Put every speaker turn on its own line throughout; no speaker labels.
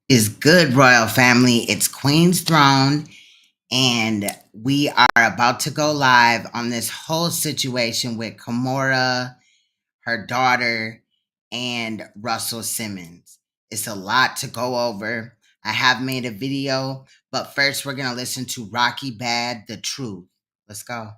Is good, royal family. It's Queen's Throne, and we are about to go live on this whole situation with Kimora, her daughter, and Russell Simmons. It's a lot to go over. I have made a video, but first we're going to listen to Rocky Bad, The Truth. Let's go.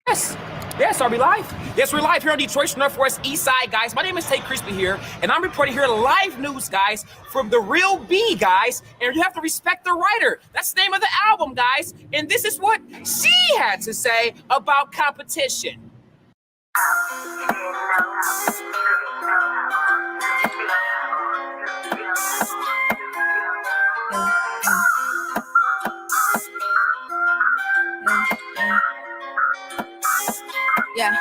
Yes. Yes, are we live? Yes, we're live here on Detroit's Northwest East Side, guys. My name is Tate Crispy here, and I'm reporting here live news, guys, from The Real B, guys. And you have to respect the writer. That's the name of the album, guys. And this is what she had to say about competition.
Yeah,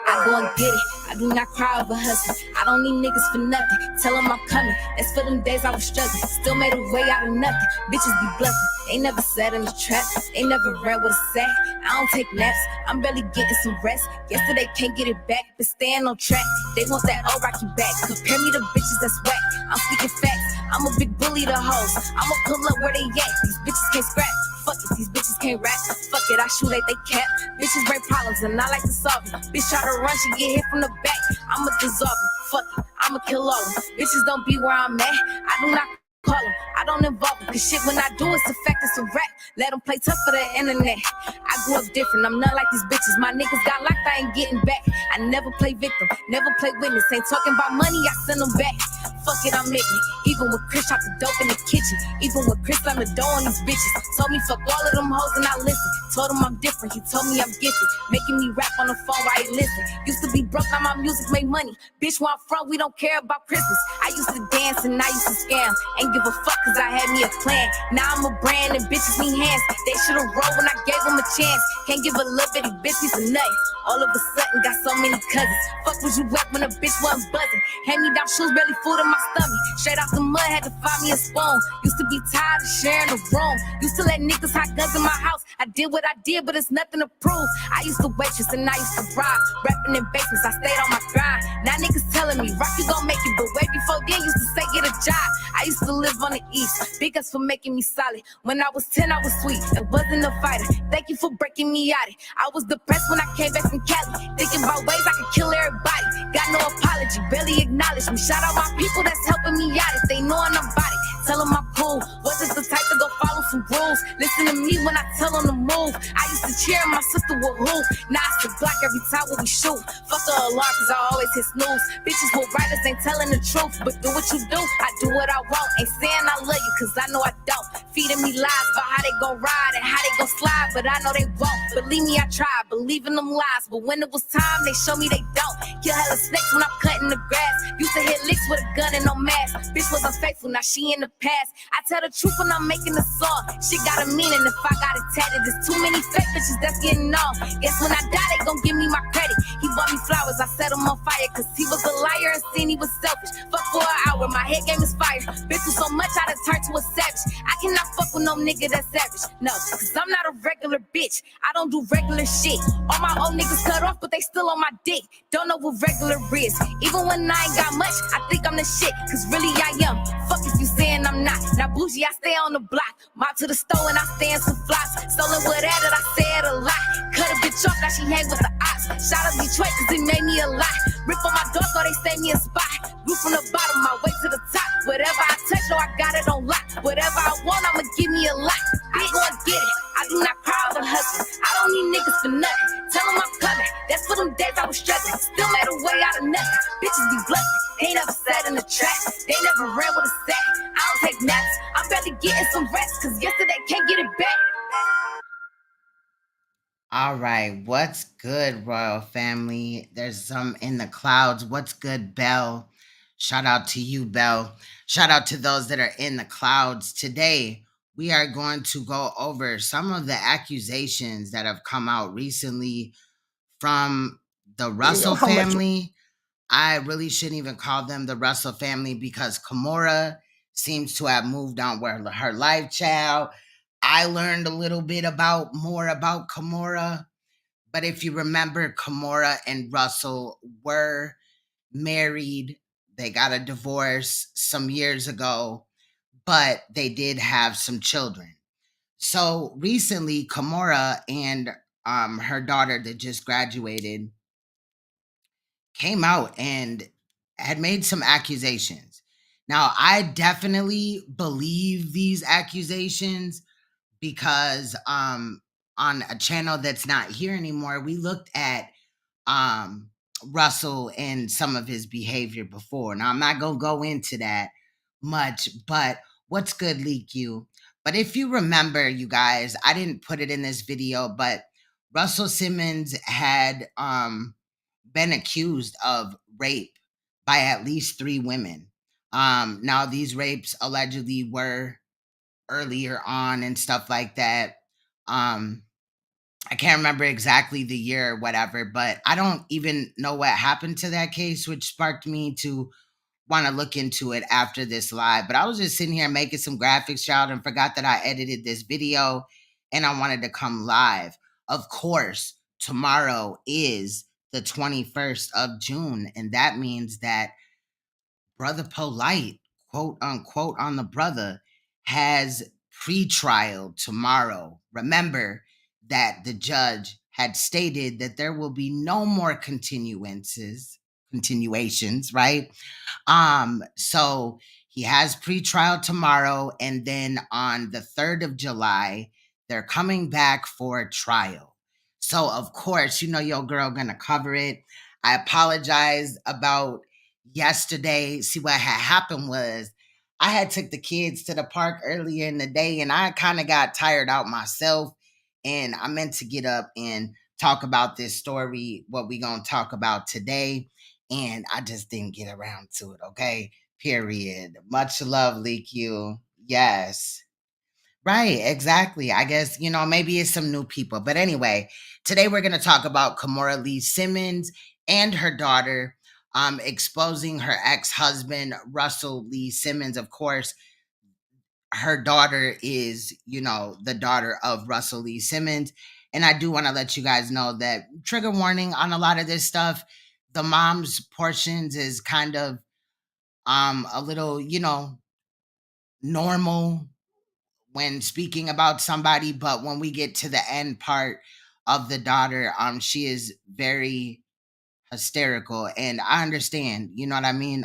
I go and get it. I do not cry over hustling. I don't need niggas for nothing. Tell them I'm coming. That's for them days I was struggling. Still made a way out of nothing. Bitches be bluffing. They never sat in the trap. They never ran with a sack. I don't take naps. I'm barely getting some rest. Yesterday can't get it back, but staying on track. They want that old Rocky back. Compare me to bitches that's whack. I'm speaking facts. I'm a big bully to hoes. I'ma pull up where they at. These bitches can't scrap. Fuck it, these bitches can't rap. Fuck it, I shoot at they cap. Bitches bring problems and I like to solve them. Bitch try to run, she get hit from the back. I'ma dissolve them. Fuck it, I'ma kill all them. Bitches don't be where I'm at. I do not call them. I don't involve them. Cause shit when I do it's a fact, it's a rap. Let them play tough for the internet. I grew up different, I'm not like these bitches. My niggas got locked, I ain't getting back. I never play victim, never play witness. Ain't talking about money, I send them back. Fuck it, I'm ignorant. Even when Chris shot the dope in the kitchen. Even when Chris slammed the door on these bitches. Told me fuck all of them hoes and I listen. Told him I'm different, he told me I'm gifted. Making me rap on the phone while he listen. Used to be broke, now my music make money. Bitch, where I'm from, we don't care about Christmas. I used to dance and I used to scam. Ain't give a fuck cause I had me a plan. Now I'm a brand and bitches need hands. They should've rolled when I gave them a chance. Can't give a little bitty bitch piece of nut. All of a sudden got so many cousins. Fuck was you wet when a bitch wasn't buzzing. Hand me down shoes, barely food in my stomach. Straight out the mud, had to find me a spoon. Used to be tired of sharing a room. Used to let niggas hide guns in my house. I did what I did, but it's nothing to prove. I used to waitress and I used to rob. Rapping in basements, I stayed on my grind. Now niggas telling me, Rock, you gon' make it. But way before then, used to say get a job. I used to live on the east. Big ups for making me solid. When I was 10, I was sweet. It wasn't a fighter. Thank you for breaking me out. I was depressed when I came back from Cali. Thinking about ways I could kill everybody. Got no apology, barely acknowledge me. Shout out my people that's helping me out. If they knowin' about it, tell them I'm cool. Wasn't the type to go follow some rules. Listen to me when I tell them to move. I used to cheer my sister with who. Now I still block every time when we shoot. Fuck the alarm cause I always hit snooze. Bitches with writers ain't telling the truth. But do what you do, I do what I want. Ain't saying I love you cause I know I don't. Feeding me lies about how they gon' ride and how they gon' slide. But I know they won't. Believe me, I tried. Believe in them lies. But when it was time, they show me they don't. Kill hella snakes when I'm cutting the grass. Used to hit licks with a gun and no mask. Bitch was unfaithful, now she in the past. I tell the truth when I'm making a song. Shit got a meaning if I got it tatted. There's too many fake bitches that's getting on. Guess when I die, they gon' give me my credit. He bought me flowers, I set him on fire. Cause he was a liar and seen he was selfish. Fuck for an hour, my head game is fire. Been through so much, I done turned to a savage. I cannot fuck with no nigga that's savage. No, cause I'm not a regular bitch. I don't do regular shit. All my old niggas cut off, but they still on my dick. Don't know what regular is. Even when I ain't got much, I think I'm the shit. Cause really I am. Fuck if you saying I'm not. Now bougie, I stay on the block. Mop to the store and I stay in some flops. Stolen what added, I said a lot. Cut a bitch off, now she hang with the ops. Shout out Detroit cause it made me a lot. Rip on my door, so they stay me a spot. Grew from the bottom, my way to the top. Whatever I touch, no, I got it on lock. Whatever I want, I'ma give me a lot. I go and get it. I do not cry over hustling. I don't need niggas for nothing. Tell them I'm coming. That's for them days I was struggling. Still made a way out of nothing. Bitches be bluffing. They never sat in the trap. They never ran with a sack. I don't take naps. I'm barely getting some rest. Cause yesterday can't get it back.
All right, what's good, royal family? There's some in the clouds. What's good, Belle? Shout out to you, Belle. Shout out to those that are in the clouds. Today, we are going to go over some of the accusations that have come out recently from the Russell family. I really shouldn't even call them the Russell family because Kimora seems to have moved on with her life, child. I learned a little bit more about Kimora, but if you remember, Kimora and Russell were married They got a divorce some years ago, but they did have some children. So recently, Kimora and her daughter that just graduated came out and had made some accusations. Now, I definitely believe these accusations because on a channel that's not here anymore, we looked at um Russell and some of his behavior before. Now, I'm not going to go into that much, but what's good, Leak You? But if you remember, you guys, I didn't put it in this video, but Russell Simmons had been accused of rape by at least 3 women. Now these rapes allegedly were earlier on and stuff like that. Um, I can't remember exactly the year or whatever, but I don't even know what happened to that case, which sparked me to want to look into it after this live. But I was just sitting here making some graphics, child, and forgot that I edited this video and I wanted to come live. Of course, tomorrow is the 21st of June, and that means that Brother Polite, quote unquote, on the brother, has pre-trial tomorrow. Remember that the judge had stated that there will be no more continuations, right? So he has pre-trial tomorrow, and then on the 3rd of July, they're coming back for a trial. So of course, you know your girl gonna cover it. I apologize about yesterday. See, what had happened was I had took the kids to the park earlier in the day, and I kind of got tired out myself, and I meant to get up and talk about this story, what we gonna talk about today, and I just didn't get around to it. Okay, period. Much love, Leak You. Yes. Right, exactly. I guess, maybe it's some new people. But anyway, today we're going to talk about Kimora Lee Simmons and her daughter, exposing her ex-husband, Russell Lee Simmons. Of course, her daughter is, the daughter of Russell Lee Simmons. And I do want to let you guys know that trigger warning on a lot of this stuff. The mom's portions is kind of a little, normal when speaking about somebody, but when we get to the end part of the daughter, she is very hysterical, and I understand, you know what I mean?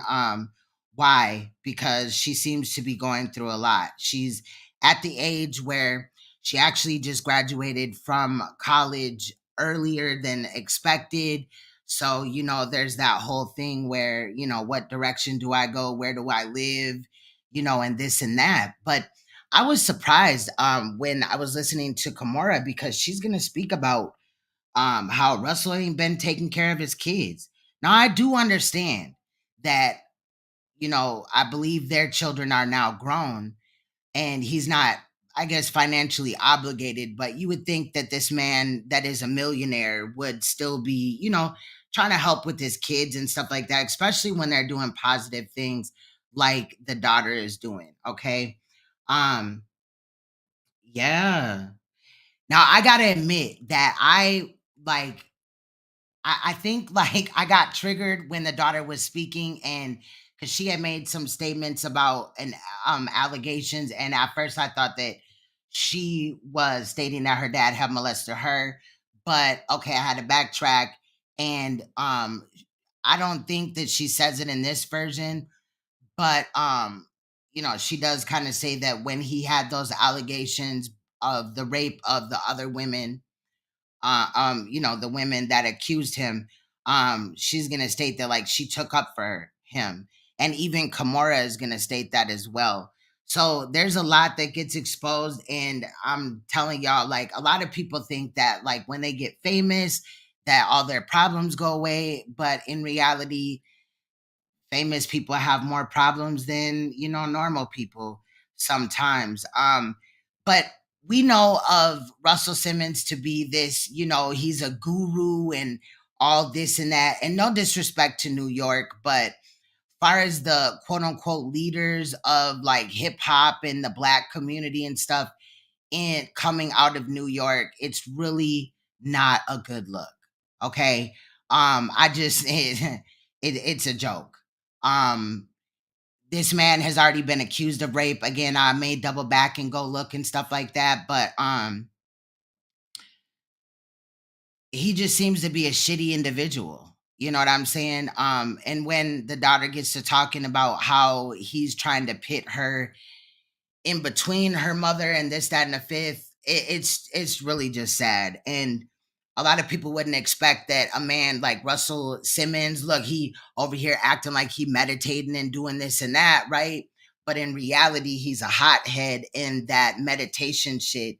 Why? Because she seems to be going through a lot. She's at the age where she actually just graduated from college earlier than expected. So, there's that whole thing where, what direction do I go? Where do I live? And this and that. But I was surprised when I was listening to Kimora, because she's going to speak about how Russell ain't been taking care of his kids. Now, I do understand that, I believe their children are now grown and he's not, I guess, financially obligated, but you would think that this man that is a millionaire would still be, trying to help with his kids and stuff like that, especially when they're doing positive things like the daughter is doing. Okay. Um, yeah. Now I gotta admit that I think like I got triggered when the daughter was speaking, and because she had made some statements about an allegations, and at first I thought that she was stating that her dad had molested her, but okay, I had to backtrack, and I don't think that she says it in this version, but she does kind of say that when he had those allegations of the rape of the other women, the women that accused him, she's gonna state that like she took up for him. And even Kimora is gonna state that as well. So there's a lot that gets exposed, and I'm telling y'all, like, a lot of people think that like when they get famous, that all their problems go away. But in reality, famous people have more problems than, normal people sometimes. But we know of Russell Simmons to be this, he's a guru and all this and that. And no disrespect to New York, but far as the quote unquote leaders of like hip hop and the black community and stuff in coming out of New York, it's really not a good look. Okay. I just it's a joke. This man has already been accused of rape. Again, I may double back and go look and stuff like that, but he just seems to be a shitty individual. You know what I'm saying? And when the daughter gets to talking about how he's trying to pit her in between her mother and this, that, and the fifth, it's really just sad. And a lot of people wouldn't expect that a man like Russell Simmons, look, he over here acting like he meditating and doing this and that, right? But in reality, he's a hothead, and that meditation shit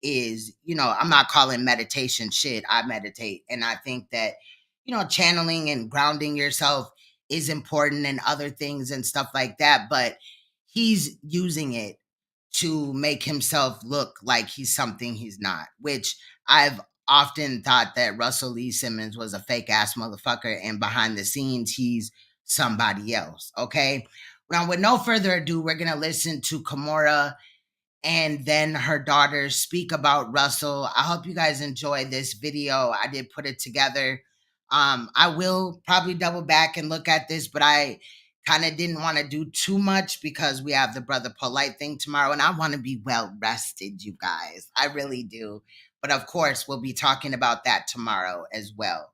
is, I'm not calling meditation shit. I meditate. And I think that, channeling and grounding yourself is important and other things and stuff like that. But he's using it to make himself look like he's something he's not, which I've often thought that Russell Lee Simmons was a fake ass motherfucker, and behind the scenes, he's somebody else. Okay. Now, with no further ado, we're going to listen to Kimora and then her daughter speak about Russell. I hope you guys enjoy this video. I did put it together. I will probably double back and look at this, but I kind of didn't want to do too much because we have the Brother Polite thing tomorrow, and I want to be well rested, you guys. I really do. But of course, we'll be talking about that tomorrow as well.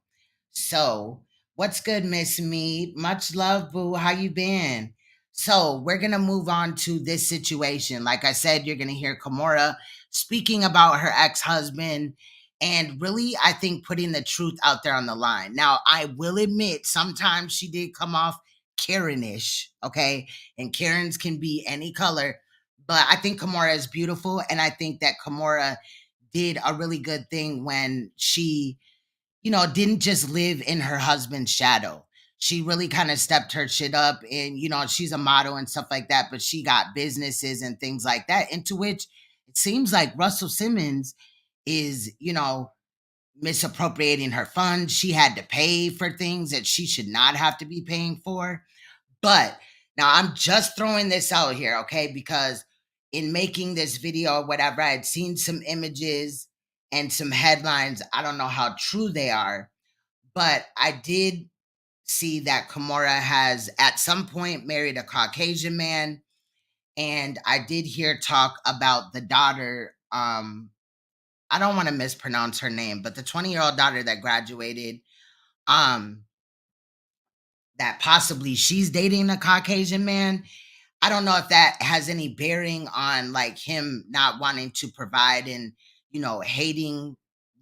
So, what's good, Miss Me? Much love, boo. How you been? So, we're going to move on to this situation. Like I said, you're going to hear Kimora speaking about her ex-husband and really, I think, putting the truth out there on the line. Now, I will admit, sometimes she did come off Karen-ish, okay? And Karens can be any color. But I think Kimora is beautiful, and I think that Kimora did a really good thing when she, didn't just live in her husband's shadow. She really kind of stepped her shit up, and, she's a model and stuff like that, but she got businesses and things like that, into which it seems like Russell Simmons is, misappropriating her funds. She had to pay for things that she should not have to be paying for. But now I'm just throwing this out here, okay? Because in making this video or whatever, I had seen some images and some headlines. I don't know how true they are, but I did see that Kimora has at some point married a Caucasian man. And I did hear talk about the daughter. I don't want to mispronounce her name, but the 20-year-old daughter that graduated, that possibly she's dating a Caucasian man. I don't know if that has any bearing on like him not wanting to provide and, hating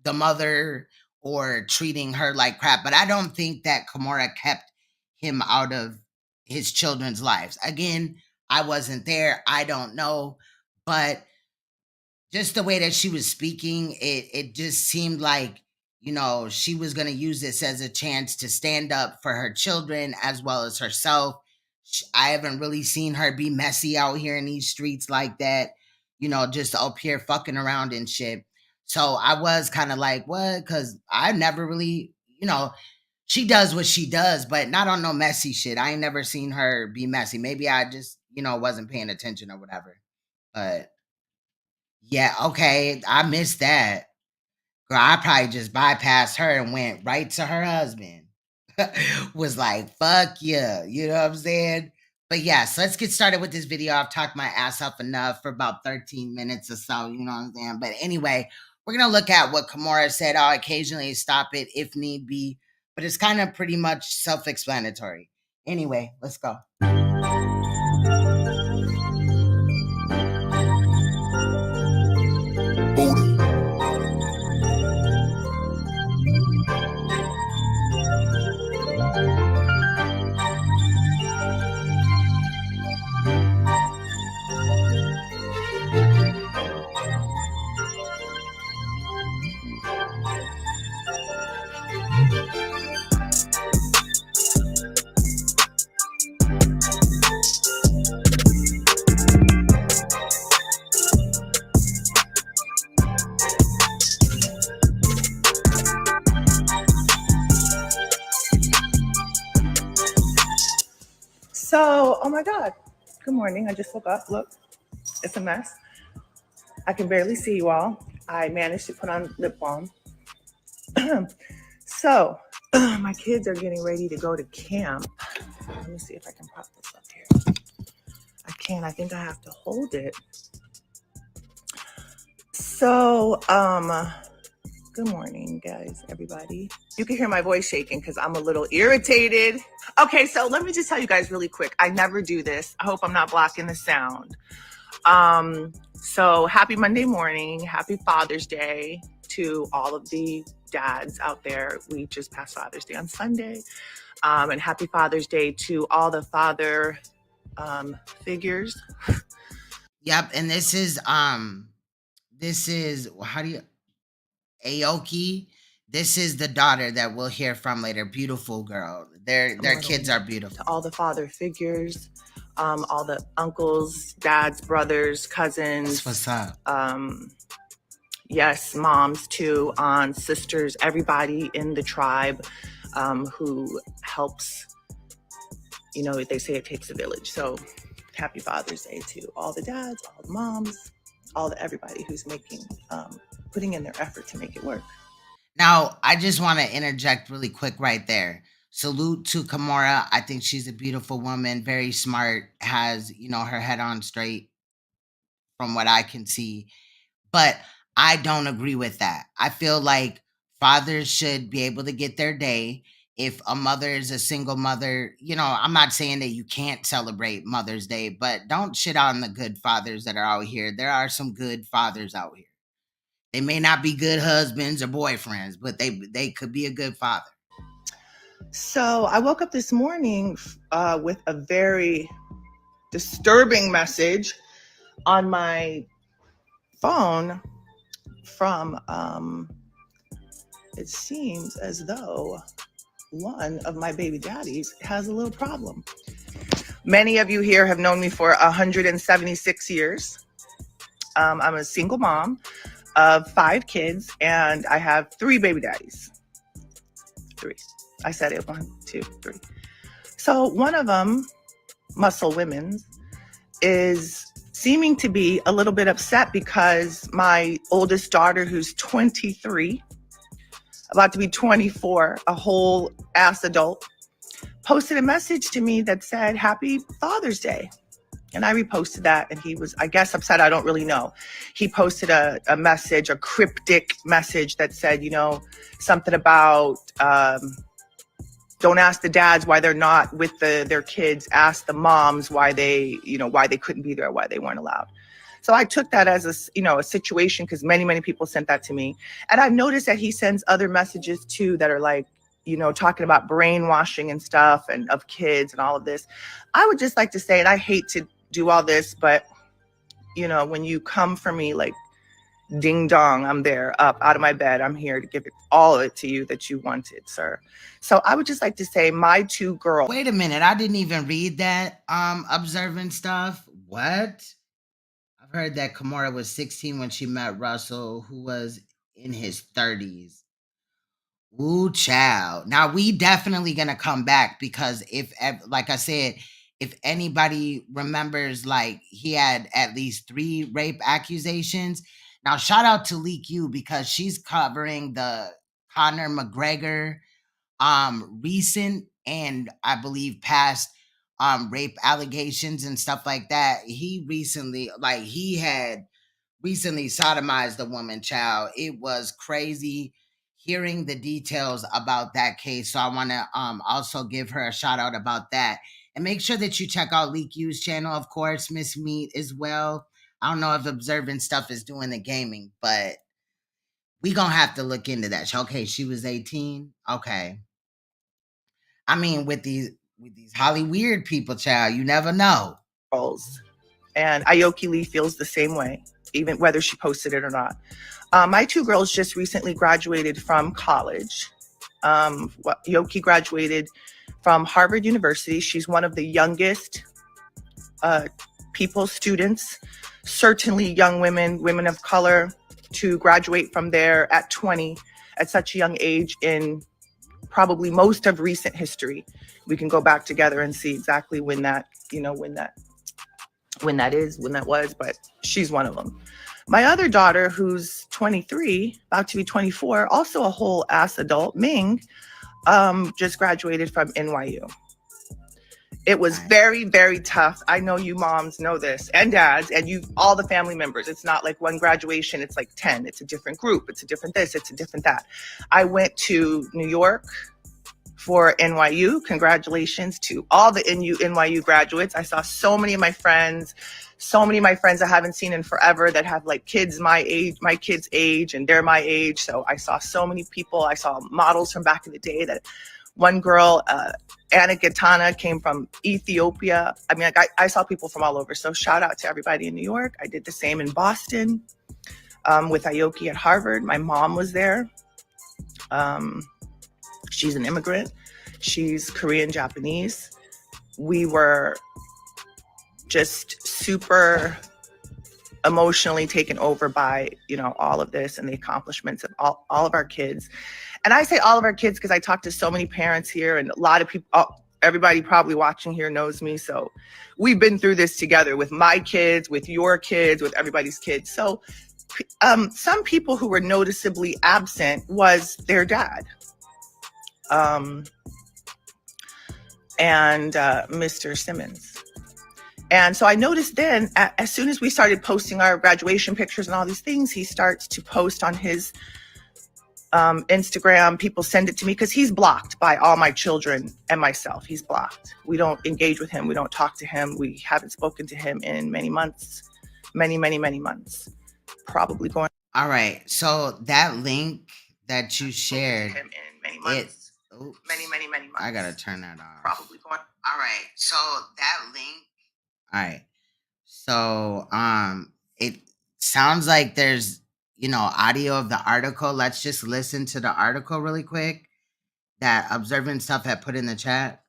the mother or treating her like crap. But I don't think that Kimora kept him out of his children's lives. Again, I wasn't there. I don't know. But just the way that she was speaking, it just seemed like, she was going to use this as a chance to stand up for her children as well as herself. I haven't really seen her be messy out here in these streets like that, just up here fucking around and shit. So I was kind of like, what? Because I never really, she does what she does, but not on no messy shit. I ain't never seen her be messy. Maybe I just, wasn't paying attention or whatever. But yeah, okay, I missed that. Girl, I probably just bypassed her and went right to her husband. Was like, fuck yeah, you know what I'm saying? But yeah, so let's get started with this video. I've talked my ass off enough for about 13 minutes or so, you know what I'm saying? But anyway, we're going to look at what Kimora said. I'll occasionally stop it if need be, but it's kind of pretty much self-explanatory. Anyway, let's go.
So, oh my God, good morning. I just woke up. Look, it's a mess. I can barely see you all. I managed to put on lip balm. So, my kids are getting ready to go to camp. Let me see if I can pop this up here. I can't. I think I have to hold it. So, good morning, guys, everybody. You can hear my voice shaking because I'm a little irritated. Okay, so let me just tell you guys really quick. I never do this. I hope I'm not blocking the sound. So happy Monday morning. Happy Father's Day to all of the dads out there. We just passed Father's Day on Sunday. And happy Father's Day to all the father figures.
Yep, and this is how do you Aoki. This is the daughter that we'll hear from later. Beautiful girl. Their kids are beautiful.
To all the father figures, all the uncles, dads, brothers, cousins.
That's what's up.
Yes, moms too, aunts, sisters, everybody in the tribe who helps. You know, they say it takes a village. So happy Father's Day to all the dads, all the moms, everybody who's putting in their effort to make it work.
Now, I just want to interject really quick right there. Salute to Kimora. I think she's a beautiful woman, very smart, has, her head on straight from what I can see. But I don't agree with that. I feel like fathers should be able to get their day. If a mother is a single mother, I'm not saying that you can't celebrate Mother's Day, but don't shit on the good fathers that are out here. There are some good fathers out here. They may not be good husbands or boyfriends, but they could be a good father.
So I woke up this morning with a very disturbing message on my phone from, it seems as though one of my baby daddies has a little problem. Many of you here have known me for 176 years. I'm a single mom of 5 kids, and I have 3 baby daddies. 3. I said it, 1, 2, 3. So one of them, Muscle Women's, is seeming to be a little bit upset because my oldest daughter, who's 23, about to be 24, a whole ass adult, posted a message to me that said, Happy Father's Day. And I reposted that, and he was, I guess, upset. I don't really know. He posted a message, a cryptic message that said, something about don't ask the dads why they're not with their kids. Ask the moms why they couldn't be there, why they weren't allowed. So I took that as a situation, because many, many people sent that to me. And I've noticed that he sends other messages too that are like, talking about brainwashing and stuff and of kids and all of this. I would just like to say, and I hate to do all this, but when you come for me like ding dong, I'm there, up out of my bed. I'm here to give all of it to you that you wanted, sir. So I would just like to say my 2 girls.
Wait a minute. I didn't even read that observant stuff. What? I've heard that Kimora was 16 when she met Russell, who was in his 30s. Ooh, child. Now, we definitely going to come back, because like I said, if anybody remembers, like, he had at least 3 rape accusations. Now, shout out to Leak You, because she's covering the Conor McGregor recent and I believe past rape allegations and stuff like that. He had recently sodomized a woman, child. It was crazy hearing the details about that case. So I want to also give her a shout out about that. And make sure that you check out Leak U's channel, of course, Miss Meat as well. I don't know if observant stuff is doing the gaming, but we gonna have to look into that. Okay, she was 18. Okay. I mean, with these Holly weird people, child, you never know.
And Aoki Lee feels the same way, even whether she posted it or not. My 2 girls just recently graduated from college. Aoki graduated from Harvard University. She's one of the youngest students, certainly young women of color, to graduate from there at 20, at such a young age in probably most of recent history. We can go back together and see exactly when that was, but she's one of them. My other daughter, who's 23, about to be 24, also a whole ass adult, Ming, just graduated from NYU. It was
Right.
very, very tough. I know you moms know this, and dads, and you, all the family members. It's not like one graduation, it's like 10. It's a different group. It's a different this, it's a different that. I went to New York for NYU. Congratulations to all the NYU graduates. I saw so many of my friends, I haven't seen in forever that have like kids my age, my kids' age, and they're my age. So I saw so many people. I saw models from back in the day. That one girl, Anna Gitana, came from Ethiopia. I mean, I saw people from all over. So shout out to everybody in New York. I did the same in Boston with Aoki at Harvard. My mom was there. She's an immigrant. She's Korean Japanese. We were just super emotionally taken over by, you know, all of this and the accomplishments of all of our kids. And I say all of our kids because I talk to so many parents here, and a lot of people, everybody probably watching here knows me. So we've been through this together with my kids, with your kids, with everybody's kids. So some people who were noticeably absent was their dad. And Mr. Simmons. And so I noticed then, as soon as we started posting our graduation pictures and all these things, he starts to post on his Instagram. People send it to me because he's blocked by all my children and myself. He's blocked. We don't engage with him. We don't talk to him. We haven't spoken to him in many months, many months, probably going.
All right. So that link that you shared,
him in many months, many months.
I gotta turn that off.
Probably going.
All right. So that link. All right. So it sounds like there's, you know, audio of the article. Let's just listen to the article really quick that Observant Stuff had put in the chat.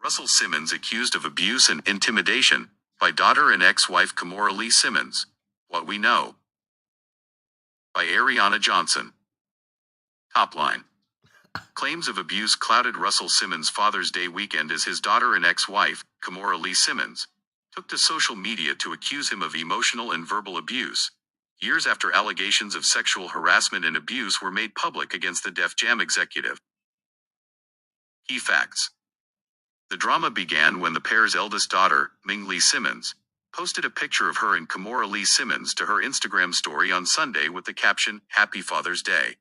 Russell Simmons accused of abuse and intimidation by daughter and ex-wife Kimora Lee Simmons. What We Know. By Ariana Johnson. Top line. Claims of abuse clouded Russell Simmons' Father's Day weekend as his daughter and ex-wife, Kimora Lee Simmons, took to social media to accuse him of emotional and verbal abuse, years after allegations of sexual harassment and abuse were made public against the Def Jam executive. Key facts. The drama began when the pair's eldest daughter, Ming Lee Simmons, posted a picture of her and Kimora Lee Simmons to her Instagram story on Sunday with the caption, "Happy Father's Day."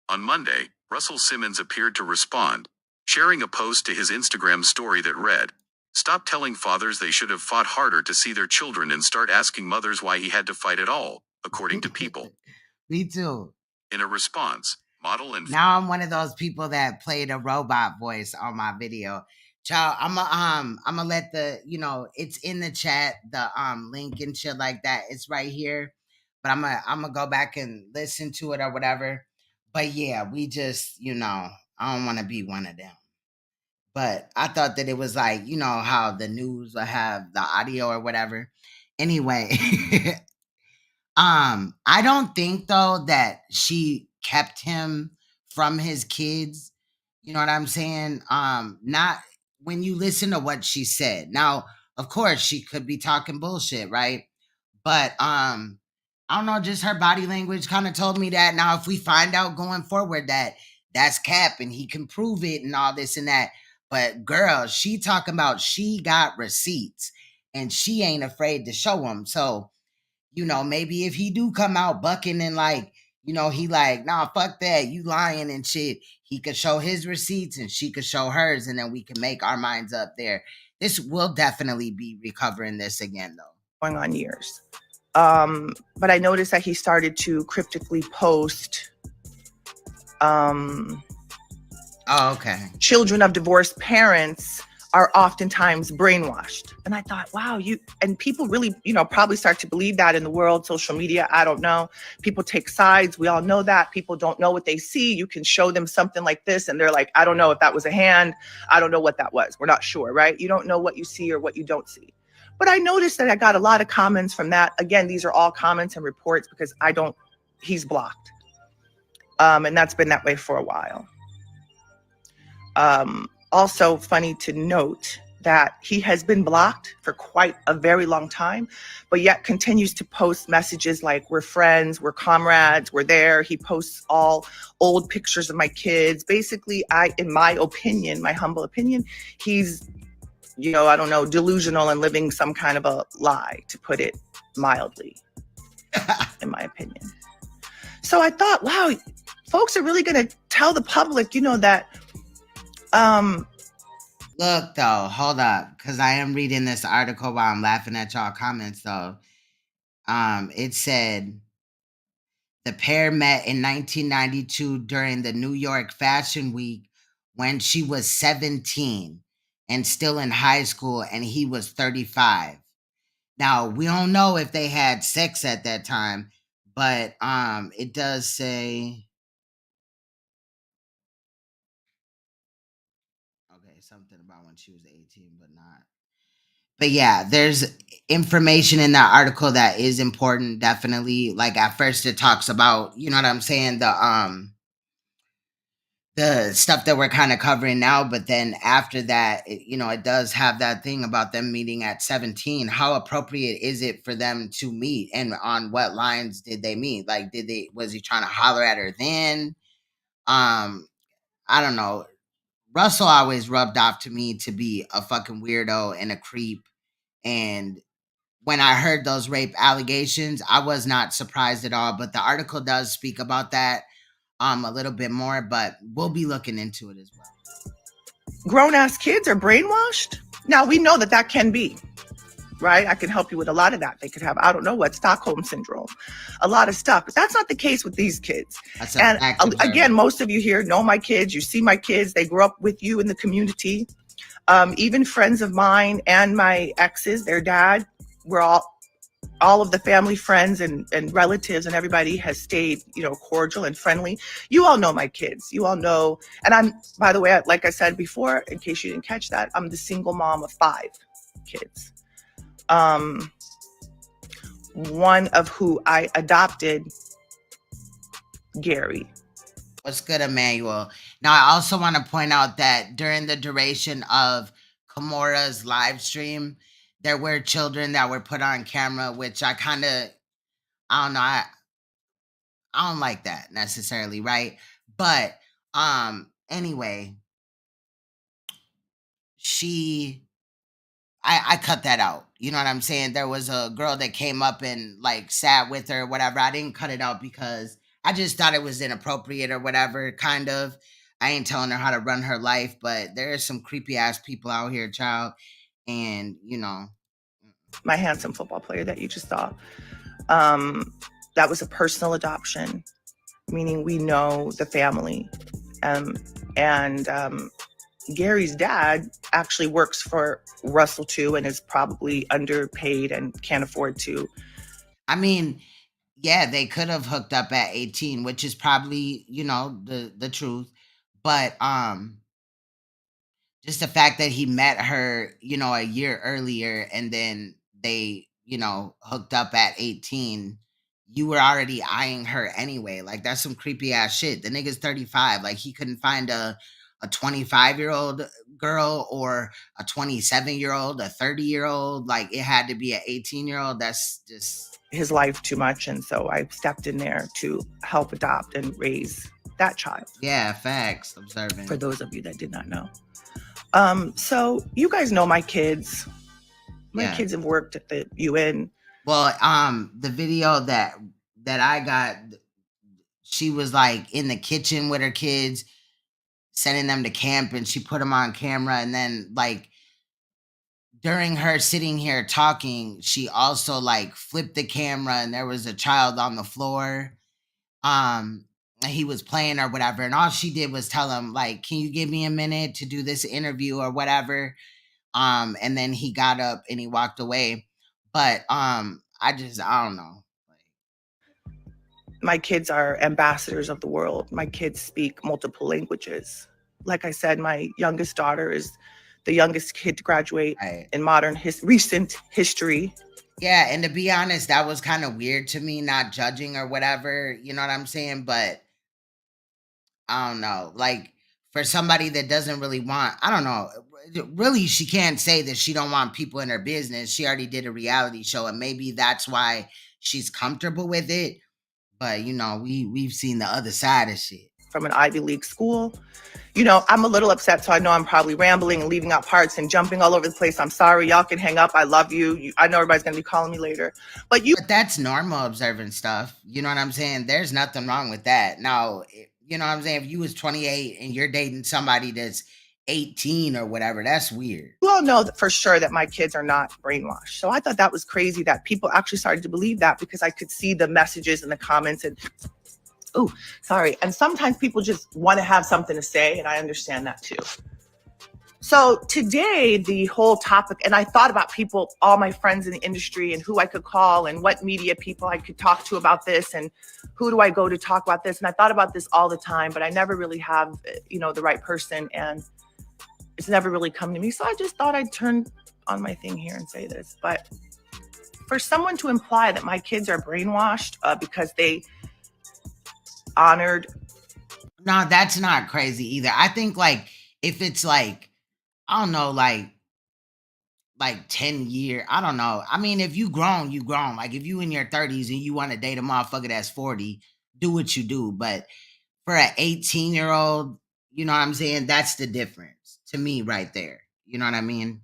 On Monday, Russell Simmons appeared to respond, sharing a post to his Instagram story that read, "Stop telling fathers they should have fought harder to see their children and start asking mothers why he had to fight at all," according to People.
Me too.
In a response, model and...
Now I'm one of those people that played a robot voice on my video. Child, I'm gonna let the, you know, it's in the chat, the link and shit like that. It's right here. But I'm gonna go back and listen to it or whatever. But yeah, we just, you know, I don't want to be one of them. But I thought that it was like, you know, how the news will have the audio or whatever. Anyway, I don't think though that she kept him from his kids. You know what I'm saying? Not when you listen to what she said. Now, of course, she could be talking bullshit, right? But I don't know, just her body language kind of told me that. Now, if we find out going forward that that's cap and he can prove it and all this and that, but girl, she talking about she got receipts and she ain't afraid to show them. So, you know, maybe if he do come out bucking and like, you know, he like, nah, fuck that, you lying and shit, he could show his receipts and she could show hers, and then we can make our minds up there. This will definitely be recovering this again, though.
Going on years. But I noticed that he started to cryptically post
okay.
Children of divorced parents are oftentimes brainwashed. And I thought, wow, and people really, you know, probably start to believe that in the world, social media, I don't know. People take sides. We all know that. People don't know what they see. You can show them something like this and they're like, I don't know if that was a hand. I don't know what that was. We're not sure, right? You don't know what you see or what you don't see. But I noticed that I got a lot of comments from that. Again, these are all comments and reports because he's blocked. And that's been that way for a while. Also funny to note that he has been blocked for quite a very long time, but yet continues to post messages like, we're friends, we're comrades, we're there. He posts all old pictures of my kids. Basically, in my opinion, my humble opinion, he's, I don't know, delusional and living some kind of a lie, to put it mildly, in my opinion. So I thought, wow, folks are really going to tell the public, that
Look, though, hold up, because I am reading this article while I'm laughing at y'all comments, though. It said the pair met in 1992 during the New York Fashion Week when she was 17 and still in high school, and he was 35. Now, we don't know if they had sex at that time, but it does say, okay, something about when she was 18, but not. But yeah, there's information in that article that is important, definitely. Like, at first it talks about, you know what I'm saying, the stuff that we're kind of covering now, but then after that, it does have that thing about them meeting at 17. How appropriate is it for them to meet, and on what lines did they meet? Like, was he trying to holler at her then? I don't know. Russell always rubbed off to me to be a fucking weirdo and a creep, and when I heard those rape allegations, I was not surprised at all. But the article does speak about that a little bit more, but we'll be looking into it as well.
Grown-ass kids are brainwashed. Now, we know that can be, right? I can help you with a lot of that. They could have, I don't know what, Stockholm syndrome, a lot of stuff, but that's not the case with these kids. And again, most of you here know my kids. You see my kids. They grew up with you in the community. Even friends of mine and my exes, their dad, we're all of the family, friends, and relatives, and everybody has stayed, cordial and friendly. You all know my kids. You all know. And I'm, by the way, like I said before, in case you didn't catch that, I'm the single mom of 5 kids. One of who I adopted, Gary.
What's good, Emmanuel? Now, I also want to point out that during the duration of Kimora's live stream, there were children that were put on camera, which I don't know. I don't like that necessarily, right? But anyway, I cut that out. You know what I'm saying? There was a girl that came up and like sat with her, whatever. I didn't cut it out because I just thought it was inappropriate or whatever, kind of. I ain't telling her how to run her life, but there are some creepy ass people out here, child. And,
my handsome football player that you just saw, that was a personal adoption, meaning we know the family. And Gary's dad actually works for Russell too, and is probably underpaid and can't afford to.
I mean, yeah, they could have hooked up at 18, which is probably, the truth. But just the fact that he met her, a year earlier, and then they, hooked up at 18, you were already eyeing her anyway. Like, that's some creepy ass shit. The nigga's 35. Like, he couldn't find a 25-year-old girl or a 27-year-old, a 30-year-old. Like, it had to be an 18-year-old. That's just
his life too much. And so I stepped in there to help adopt and raise that child.
Yeah, facts. Observing.
For those of you that did not know. So you guys know my kids. My kids have worked at the UN.
Well, the video that I got, she was like in the kitchen with her kids, sending them to camp, and she put them on camera. And then like during her sitting here talking, she also like flipped the camera, and there was a child on the floor. He was playing or whatever, and all she did was tell him like, can you give me a minute to do this interview or whatever. And then he got up and he walked away. But I don't know.
My kids are ambassadors of the world. My kids speak multiple languages. Like I said, my youngest daughter is the youngest kid to graduate in modern recent history.
Yeah, and to be honest, that was kind of weird to me, not judging or whatever, you know what I'm saying? But I don't know. Like, for somebody that doesn't really want, I don't know, really she can't say that she don't want people in her business. She already did a reality show, and maybe that's why she's comfortable with it. But you know, we've seen the other side of shit.
From an Ivy League school. You know, I'm a little upset, so I know I'm probably rambling and leaving out parts and jumping all over the place. I'm sorry. Y'all can hang up. I love you. I know everybody's going to be calling me later. But
that's normal observant stuff. You know what I'm saying? There's nothing wrong with that. Now, you know what I'm saying? If you was 28 and you're dating somebody that's 18 or whatever, that's weird.
You all know that for sure that my kids are not brainwashed. So I thought that was crazy that people actually started to believe that, because I could see the messages and the comments and oh, sorry. And sometimes people just want to have something to say, and I understand that too. So today, the whole topic, and I thought about people, all my friends in the industry, and who I could call and what media people I could talk to about this, and who do I go to talk about this? And I thought about this all the time, but I never really have, you know, the right person, and it's never really come to me. So I just thought I'd turn on my thing here and say this. But for someone to imply that my kids are brainwashed because they honored.
No, that's not crazy either. I think like if it's like, I don't know, like 10 year, I don't know. I mean, if you grown, you grown. Like if you in your 30s and you want to date a motherfucker that's 40, do what you do. But for an 18-year-old, you know what I'm saying? That's the difference to me right there. You know what I mean?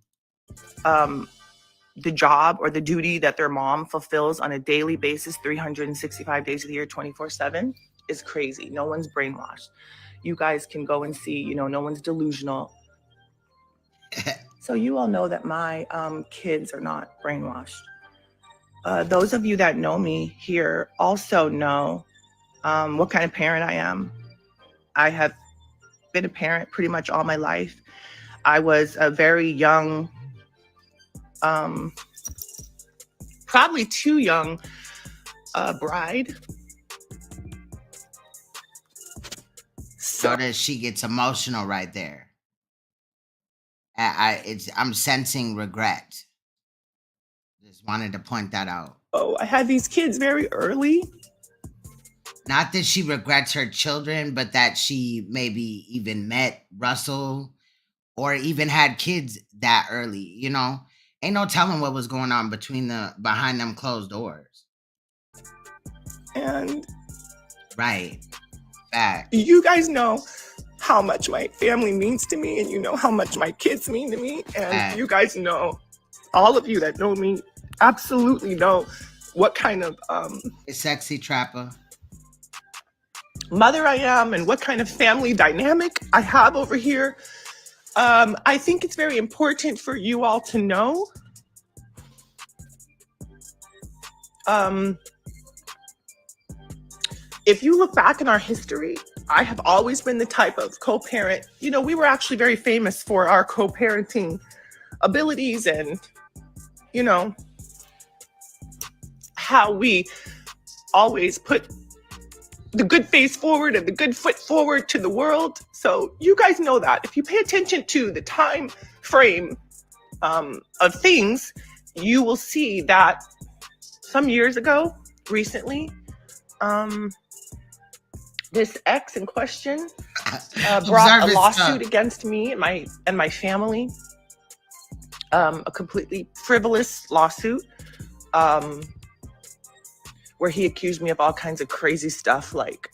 The job or the duty that their mom fulfills on a daily basis, 365 days of the year, 24/7. Is crazy. No one's brainwashed. You guys can go and see, you know, no one's delusional. So you all know that my kids are not brainwashed. Those of you that know me here also know what kind of parent I am. I have been a parent pretty much all my life. I was a very young, probably too young bride.
Notice she gets emotional right there. I'm sensing regret. Just wanted to point that out.
Oh, I had these kids very early.
Not that she regrets her children, but that she maybe even met Russell or even had kids that early, you know? Ain't no telling what was going on behind them closed doors.
And
right. Fact.
You guys know how much my family means to me, and you know how much my kids mean to me. And you guys know, all of you that know me absolutely know what kind of
sexy trapper
mother I am and what kind of family dynamic I have over here. I think it's very important for you all to know. If you look back in our history, I have always been the type of co-parent. You know, we were actually very famous for our co-parenting abilities and, you know, how we always put the good face forward and the good foot forward to the world. So you guys know that. If you pay attention to the time frame of things, you will see that some years ago, recently, this ex in question brought a lawsuit against me and my family, a completely frivolous lawsuit, where he accused me of all kinds of crazy stuff, like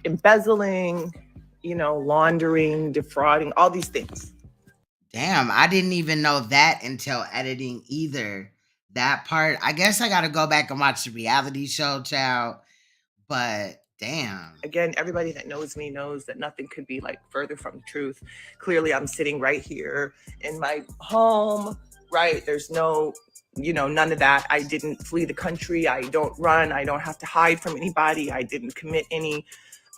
embezzling, you know, laundering, defrauding, all these things.
Damn, I didn't even know that until editing either. That part, I guess I gotta go back and watch the reality show, child. But damn.
Again, everybody that knows me knows that nothing could be like further from the truth. Clearly, I'm sitting right here in my home, right? There's no, you know, none of that. I didn't flee the country. I don't run. I don't have to hide from anybody. I didn't commit any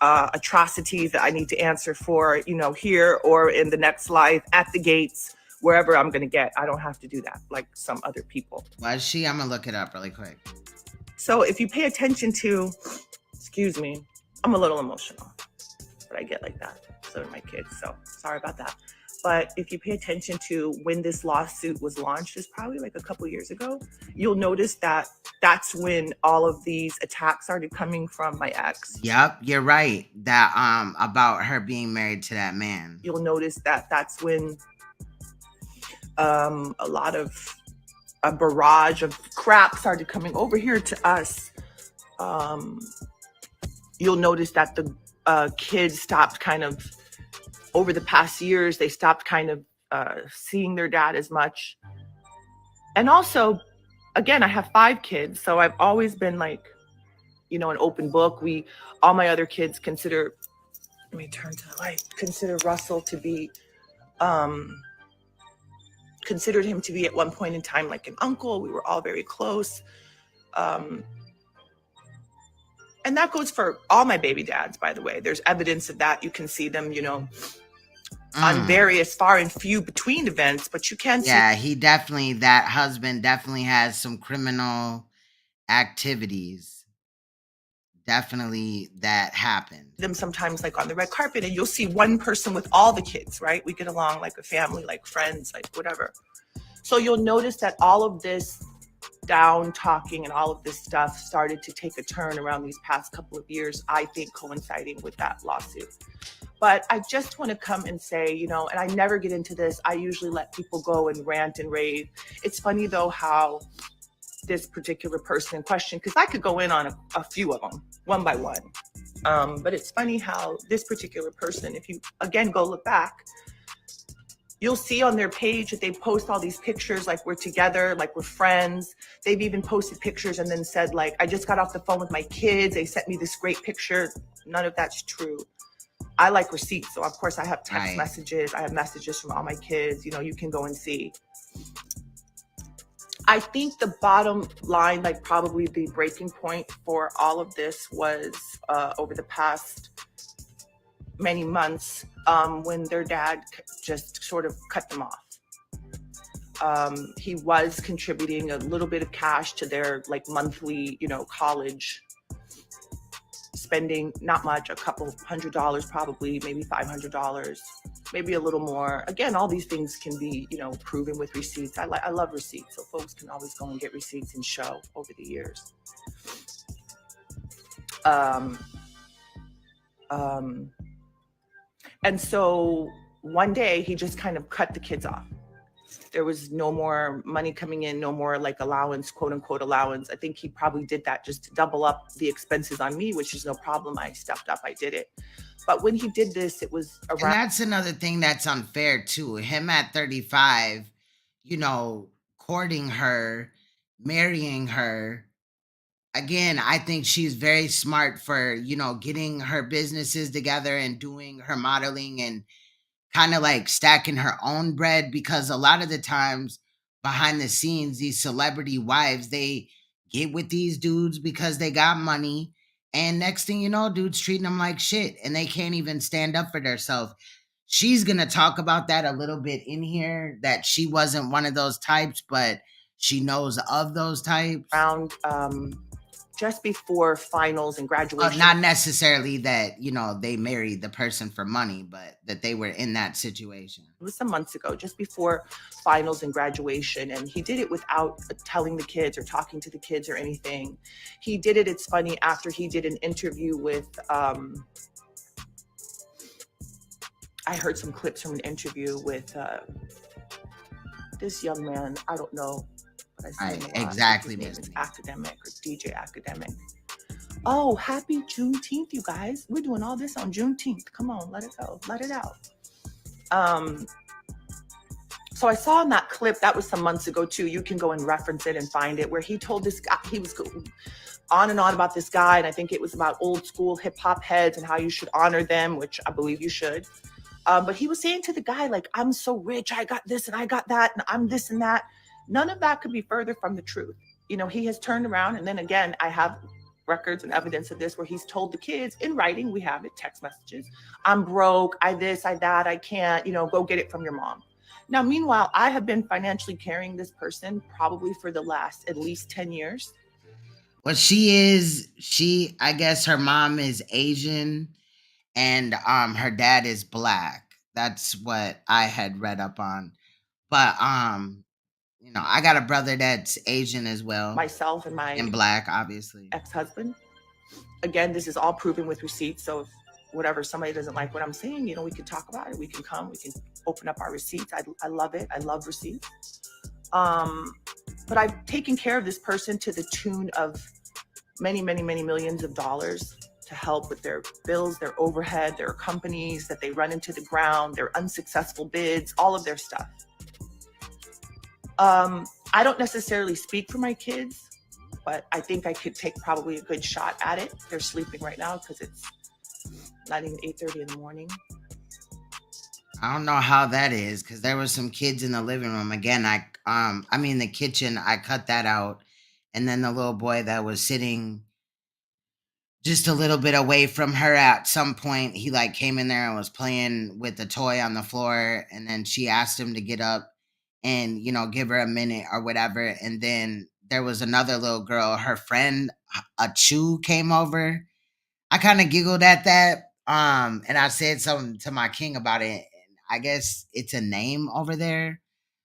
atrocities that I need to answer for, you know, here or in the next life at the gates. Wherever I'm going to get. I don't have to do that like some other people.
Was she? I'm going to look it up really quick.
So if you pay attention to, excuse me, I'm a little emotional, but I get like that. So do my kids. So sorry about that. But if you pay attention to when this lawsuit was launched, it's probably like a couple years ago, you'll notice that that's when all of these attacks started coming from my ex.
Yep, you're right. That about her being married to that man.
You'll notice that that's when a lot of a barrage of crap started coming over here to us. You'll notice that the kids stopped kind of, over the past years, they stopped kind of seeing their dad as much. And also, again, I have 5 kids, so I've always been like, an open book. All my other kids consider, let me turn to the light, consider Russell to be, considered him to be at one point in time like an uncle. We were all very close. And that goes for all my baby dads, by the way. There's evidence of that. You can see them, on various far and few between events, but you can see.
Yeah, that husband definitely has some criminal activities. Definitely that happened.
Them sometimes like on the red carpet, and you'll see one person with all the kids, right? We get along like a family, like friends, like whatever. So you'll notice that all of this down talking and all of this stuff started to take a turn around these past couple of years, I think coinciding with that lawsuit. But I just want to come and say, and I never get into this. I usually let people go and rant and rave. It's funny though how this particular person in question, because I could go in on a few of them one by one. But it's funny how this particular person, if you again go look back, you'll see on their page that they post all these pictures like we're together, like we're friends. They've even posted pictures and then said like, I just got off the phone with my kids. They sent me this great picture. None of that's true. I like receipts. So of course I have text messages. I have messages from all my kids. You can go and see. I think the bottom line, like probably the breaking point for all of this was over the past many months when their dad just sort of cut them off. He was contributing a little bit of cash to their like monthly, college spending, not much, a couple $100 probably, maybe $500, maybe a little more. Again, all these things can be, proven with receipts. I love receipts, so folks can always go and get receipts and show over the years. And so one day he just kind of cut the kids off. There was no more money coming in, no more like allowance, quote unquote allowance. I think he probably did that just to double up the expenses on me, which is no problem. I stepped up, I did it. But when he did this, it was around.
And that's another thing that's unfair too. Him at 35, courting her, marrying her. Again, I think she's very smart for, getting her businesses together and doing her modeling and kind of like stacking her own bread, because a lot of the times behind the scenes, these celebrity wives, they get with these dudes because they got money. And next thing you know, dudes treating them like shit and they can't even stand up for themselves. She's going to talk about that a little bit in here, that she wasn't one of those types, but she knows of those types.
Around just before finals and graduation.
Not necessarily that, they married the person for money, but that they were in that situation.
It was some months ago, just before finals and graduation. And he did it without telling the kids or talking to the kids or anything. He did it, it's funny, after he did an interview with, I heard some clips from an interview with this young man, I don't know.
Exactly.
His name is Academic or DJ Academic. Oh, happy Juneteenth, you guys. We're doing all this on Juneteenth. Come on, let it go. Let it out. So I saw in that clip, that was some months ago too. You can go and reference it and find it, where he told this guy, he was on and on about this guy. And I think it was about old school hip hop heads and how you should honor them, which I believe you should. But he was saying to the guy, like, I'm so rich. I got this and I got that. And I'm this and that. None of that could be further from the truth. He has turned around. And then again, I have records and evidence of this where he's told the kids in writing, we have it, text messages, I'm broke, I this, I that, I can't, go get it from your mom. Now, meanwhile, I have been financially carrying this person probably for the last at least 10 years.
Well, I guess her mom is Asian and her dad is Black. That's what I had read up on. But I got a brother that's Asian as well,
myself and my
and black, obviously.
ex-husband. Again, this is all proven with receipts. So if whatever, somebody doesn't like what I'm saying, we can talk about it. We can come, we can open up our receipts. I love it. I love receipts. But I've taken care of this person to the tune of many, many, many millions of dollars to help with their bills, their overhead, their companies that they run into the ground, their unsuccessful bids, all of their stuff. I don't necessarily speak for my kids, but I think I could take probably a good shot at it. They're sleeping right now because it's not even 8:30 in the morning.
I don't know how that is, because there was some kids in the living room. Again, the kitchen, I cut that out. And then the little boy that was sitting just a little bit away from her at some point, he like came in there and was playing with the toy on the floor. And then she asked him to get up and, give her a minute or whatever. And then there was another little girl, her friend, a Chew, came over. I kind of giggled at that. And I said something to my king about it. I guess it's a name over there.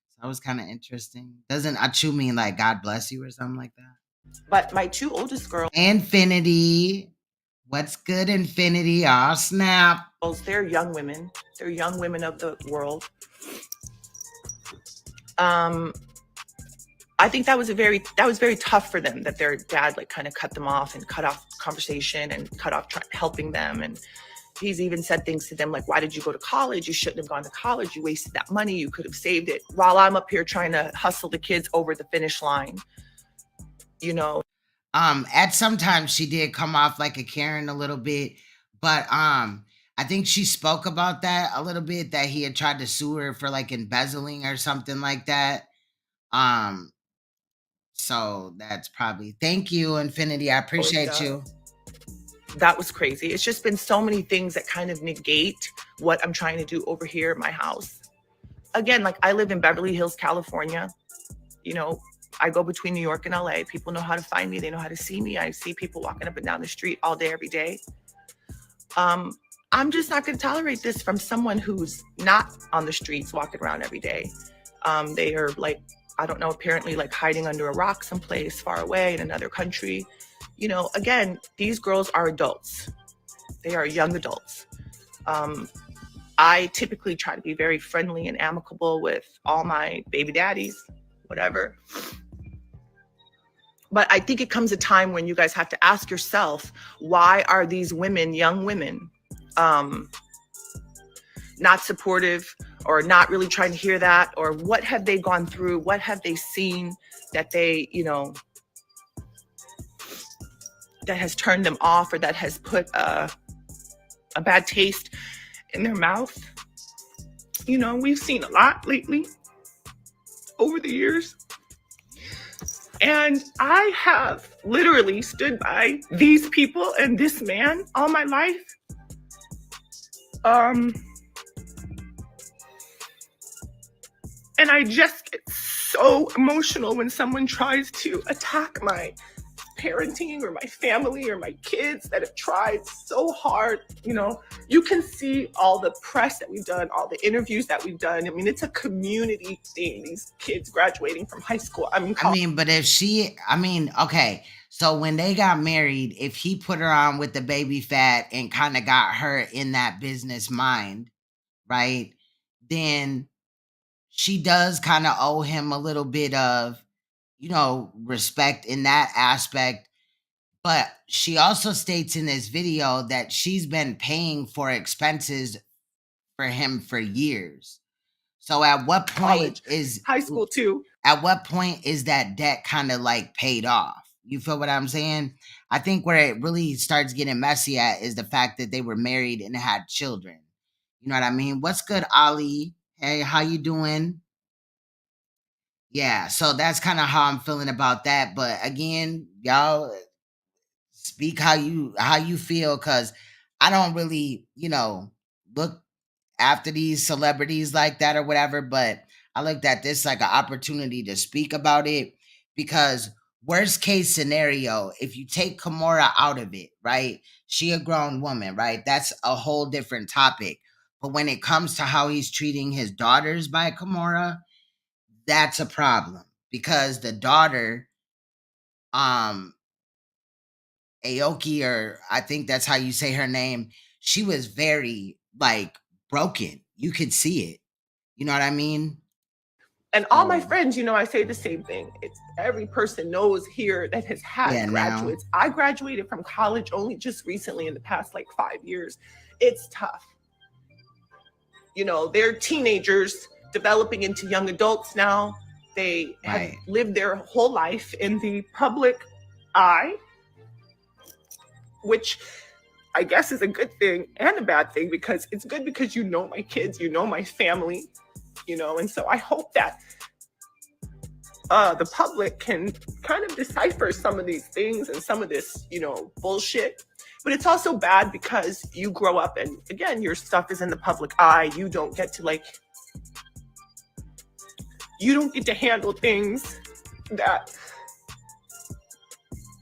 So that was kind of interesting. Doesn't Achu mean like God bless you or something like that?
But my two oldest girls,
Infinity. What's good, Infinity? Aw, snap.
they're young women. They're young women of the world. I think that was very tough for them, that their dad like kind of cut them off and cut off conversation and cut off helping them. And he's even said things to them like, why did you go to college? You shouldn't have gone to college. You wasted that money. You could have saved it, while I'm up here trying to hustle the kids over the finish line.
At sometimes she did come off like a Karen a little bit, but I think she spoke about that a little bit, that he had tried to sue her for like embezzling or something like that. So that's probably, thank you, Infinity. I appreciate you.
That was crazy. It's just been so many things that kind of negate what I'm trying to do over here at my house. Again, like I live in Beverly Hills, California. I go between New York and LA. People know how to find me. They know how to see me. I see people walking up and down the street all day, every day. I'm just not going to tolerate this from someone who's not on the streets walking around every day. They are like, I don't know, apparently like hiding under a rock someplace far away in another country. Again, these girls are adults. They are young adults. I typically try to be very friendly and amicable with all my baby daddies, whatever. But I think it comes a time when you guys have to ask yourself, why are these women, young women, not supportive or not really trying to hear that? Or what have they gone through? What have they seen that they, that has turned them off, or that has put a bad taste in their mouth? We've seen a lot lately over the years. And I have literally stood by these people and this man all my life. And I just get so emotional when someone tries to attack my parenting or my family or my kids that have tried so hard. You can see all the press that we've done, all the interviews that we've done. I mean, it's a community thing, these kids graduating from high school.
But okay. So when they got married, if he put her on with the baby fat and kind of got her in that business mind, right? Then she does kind of owe him a little bit of, respect in that aspect. But she also states in this video that she's been paying for expenses for him for years. So at what point is
high school too?
At what point is that debt kind of like paid off? You feel what I'm saying? I think where it really starts getting messy at is the fact that they were married and had children. You know what I mean? What's good, Ali? Hey, how you doing? Yeah, so that's kind of how I'm feeling about that. But again, y'all speak how you feel, because I don't really, look after these celebrities like that or whatever. But I looked at this like an opportunity to speak about it, because worst case scenario, if you take Kimora out of it, right? She a grown woman, right? That's a whole different topic. But when it comes to how he's treating his daughters by Kimora, that's a problem, because the daughter, Aoki, or I think that's how you say her name, she was very like broken. You could see it. You know what I mean?
And all my friends, you know, I say the same thing. It's every person knows here that has had graduates. I graduated from college only just recently in the past like 5 years. It's tough. You know, they're teenagers developing into young adults now. They have lived their whole life in the public eye, which I guess is a good thing and a bad thing, because it's good because you know my kids, you know my family, you know, and so I hope that the public can kind of decipher some of these things and some of this, you know, bullshit. But it's also bad because you grow up and, again, your stuff is in the public eye. You don't get to, like, you don't get to handle things that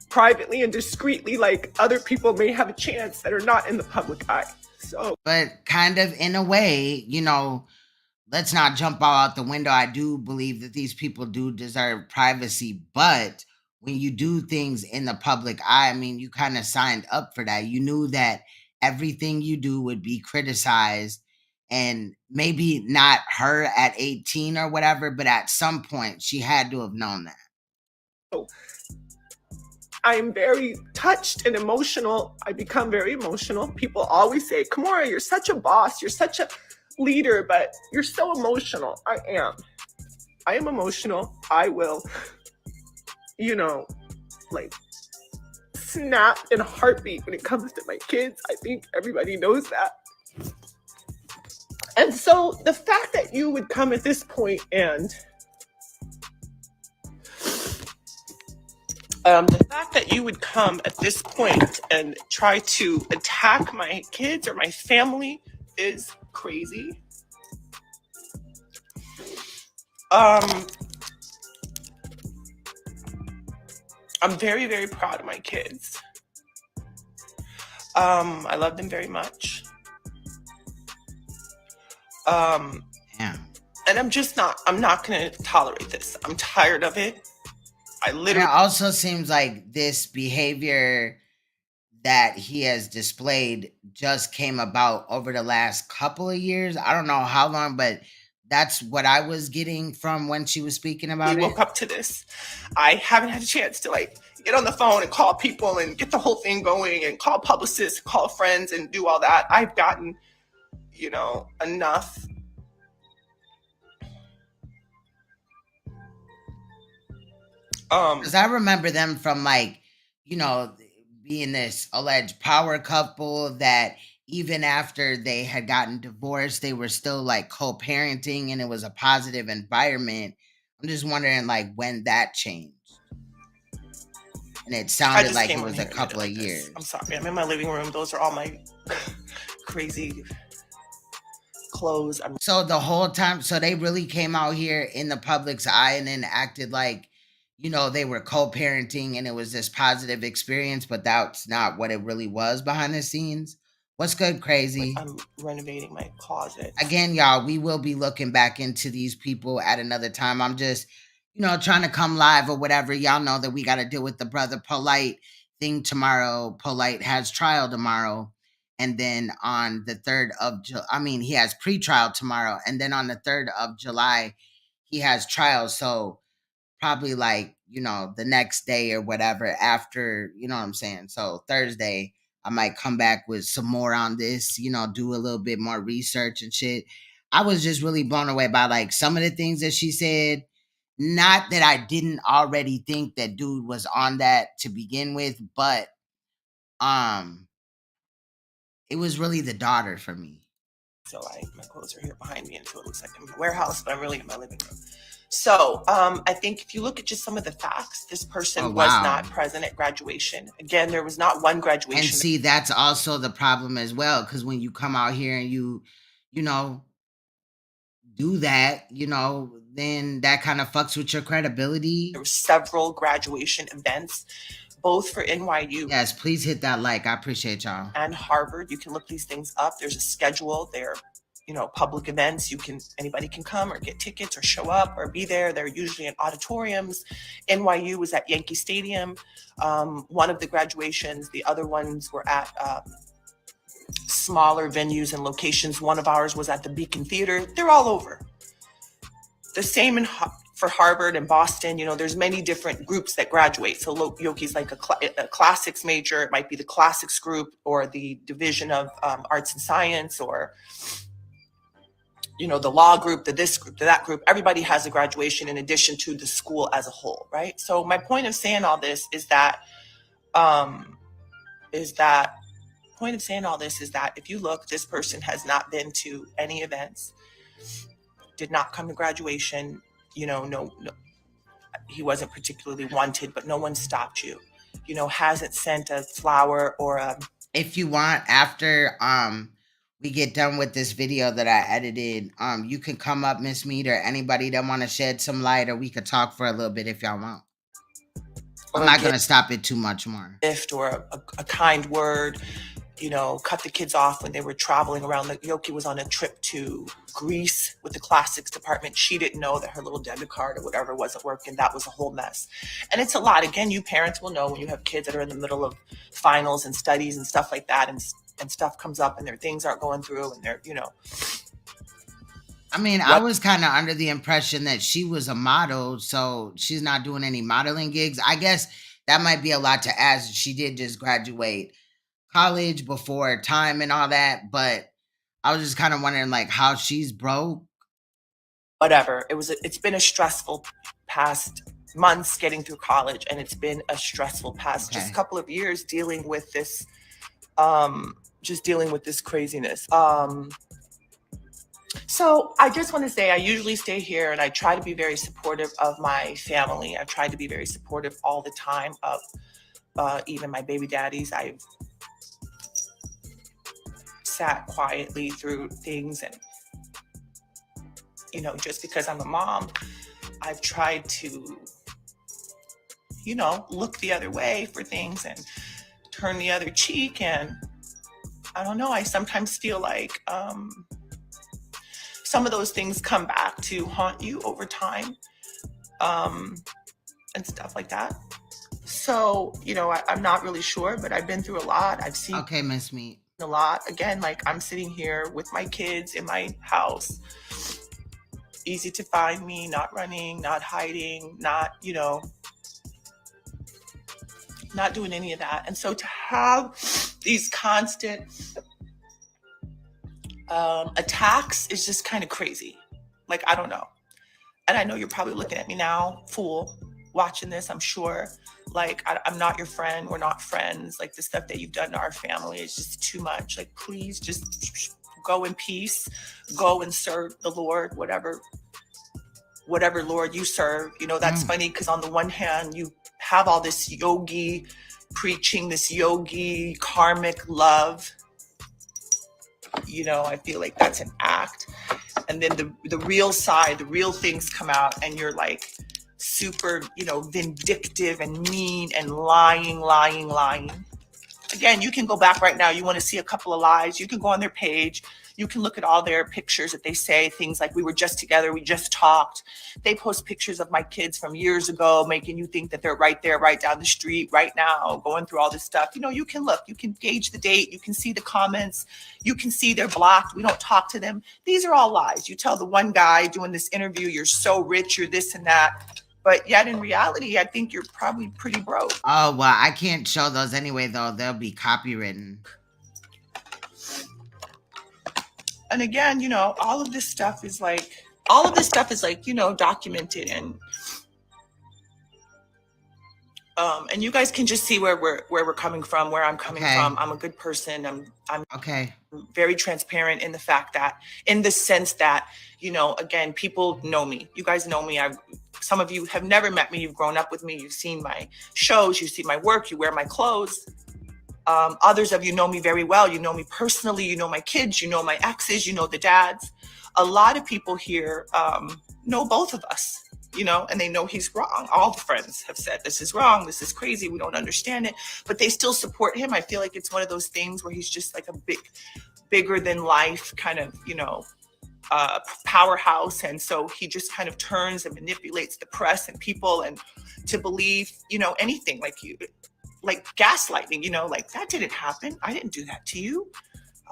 privately and discreetly, like other people may have a chance that are not in the public eye. So,
but kind of in a way, you know, let's not jump all out the window. I do believe that these people do deserve privacy, but when you do things in the public eye, I mean, you kind of signed up for that. You knew that everything you do would be criticized, and maybe not her at 18 or whatever, but at some point she had to have known that.
So I'm very touched and emotional. I become very emotional. People always say, Kimora, you're such a boss. You're such a leader, but you're so emotional. I am emotional. I will, you know, like snap in a heartbeat when it comes to my kids. I think everybody knows that. And so the fact that you would come at this point and try to attack my kids or my family is crazy. I'm very, very proud of my kids. I love them very much. And I'm not going to tolerate this. I'm tired of it.
It also seems like this behavior that he has displayed just came about over the last couple of years. I don't know how long, but that's what I was getting from when she was speaking about it.
Woke up to this. I haven't had a chance to like get on the phone and call people and get the whole thing going and call publicists, call friends and do all that. I've gotten, you know, enough.
Because I remember them from like, you know, being this alleged power couple that even after they had gotten divorced, they were still like co-parenting and it was a positive environment. I'm just wondering like when that changed. And it sounded like it was a couple of years.
I'm sorry, I'm in my living room. Those are all my crazy clothes.
So the whole time, so they really came out here in the public's eye and then acted like, you know, they were co-parenting and it was this positive experience, but that's not what it really was behind the scenes. What's good, Crazy?
I'm renovating my closet.
Again, y'all, we will be looking back into these people at another time. I'm just, you know, trying to come live or whatever. Y'all know that we got to deal with the brother Polite thing tomorrow. Polite has trial tomorrow. And then on the 3rd of July, he has pre-trial tomorrow. And then on the 3rd of July, he has trial. So probably like, you know, the next day or whatever after, you know what I'm saying? So Thursday, I might come back with some more on this, you know, do a little bit more research and shit. I was just really blown away by like some of the things that she said. Not that I didn't already think that dude was on that to begin with, but it was really the daughter for me.
So my clothes are here behind me and so it looks like I'm in a warehouse, but I'm really in my living room. So I think if you look at just some of the facts, this person was not present at graduation. Again, there was not one graduation.
And see, that's also the problem as well, because when you come out here and you know, do that, you know, then that kind of fucks with your credibility.
There were several graduation events, both for NYU.
Yes, please hit that like. I appreciate y'all.
And Harvard. You can look these things up. There's a schedule there. public events. Anybody can come or get tickets or show up or be there. They're usually in auditoriums. NYU was at Yankee Stadium. One of the graduations, the other ones were at smaller venues and locations. One of ours was at the Beacon Theater. They're all over. The same for Harvard and Boston. There's many different groups that graduate. So Aoki's like a classics major. It might be the classics group or the division of arts and science, or the law group, this group, that group. Everybody has a graduation in addition to the school as a whole, right? So my point of saying all this is that if you look, this person has not been to any events, did not come to graduation, no, he wasn't particularly wanted, but no one stopped you, hasn't sent a flower or a...
If you want, after we get done with this video that I edited, you can come up, Miss Mead, or anybody that want to shed some light, or we could talk for a little bit if y'all want. I'm not going to stop it too much more.
Gift or a kind word, cut the kids off when they were traveling around. Aoki was on a trip to Greece with the classics department. She didn't know that her little debit card or whatever wasn't working. That was a whole mess. And it's a lot. Again, you parents will know when you have kids that are in the middle of finals and studies and stuff like that, and stuff comes up and their things aren't going through, and they're,
I mean, I was kind of under the impression that she was a model, so she's not doing any modeling gigs. I guess that might be a lot to ask. She did just graduate college before time and all that, but I was just kind of wondering, like, how she's broke.
Whatever. It's been a stressful past months getting through college, and it's been a stressful past just a couple of years dealing with this, craziness. So I just want to say, I usually stay here and I try to be very supportive of my family. I try to be very supportive all the time of even my baby daddies. I've sat quietly through things, and just because I'm a mom, I've tried to look the other way for things and turn the other cheek. And I don't know, I sometimes feel like some of those things come back to haunt you over time, and stuff like that. So I'm not really sure, but I've been through a lot. I've seen
Miss Meat,
a lot. Again, like, I'm sitting here with my kids in my house, easy to find me, not running, not hiding, not not doing any of that. And so to have these constant attacks is just kind of crazy. Like, I don't know. And I know you're probably looking at me now, fool, watching this, I'm sure. Like, I'm not your friend. We're not friends. Like, the stuff that you've done to our family is just too much. Like, please just go in peace. Go and serve the Lord, whatever Lord you serve. That's funny, because on the one hand, you have all this yogi preaching, this yogi karmic love. I feel like that's an act. And then the real side, the real things come out, and you're like super, vindictive and mean and lying. Again, you can go back right now. You want to see a couple of lies, you can go on their page. You can look at all their pictures that they say things like, we were just together, we just talked. They post pictures of my kids from years ago, making you think that they're right there, right down the street, right now, going through all this stuff. You can look, you can gauge the date, you can see the comments, you can see they're blocked, we don't talk to them. These are all lies. You tell the one guy doing this interview, you're so rich, you're this and that. But yet in reality, I think you're probably pretty broke.
Oh, well, I can't show those anyway, though. They'll be copywritten.
And again, all of this stuff is like, documented, and you guys can just see where we're coming from, where I'm coming from. I'm a good person. I'm very transparent in the fact that, in the sense that, again, people know me. You guys know me. Some of you have never met me. You've grown up with me. You've seen my shows. You see my work. You wear my clothes. Others of you know me very well. You know me personally. You know my kids. You know my exes. You know the dads. A lot of people here know both of us, and they know he's wrong. All the friends have said, this is wrong. This is crazy. We don't understand it. But they still support him. I feel like it's one of those things where he's just like a big bigger than life kind of, powerhouse. And so he just kind of turns and manipulates the press and people and to believe, anything like gaslighting, like that didn't happen. I didn't do that to you.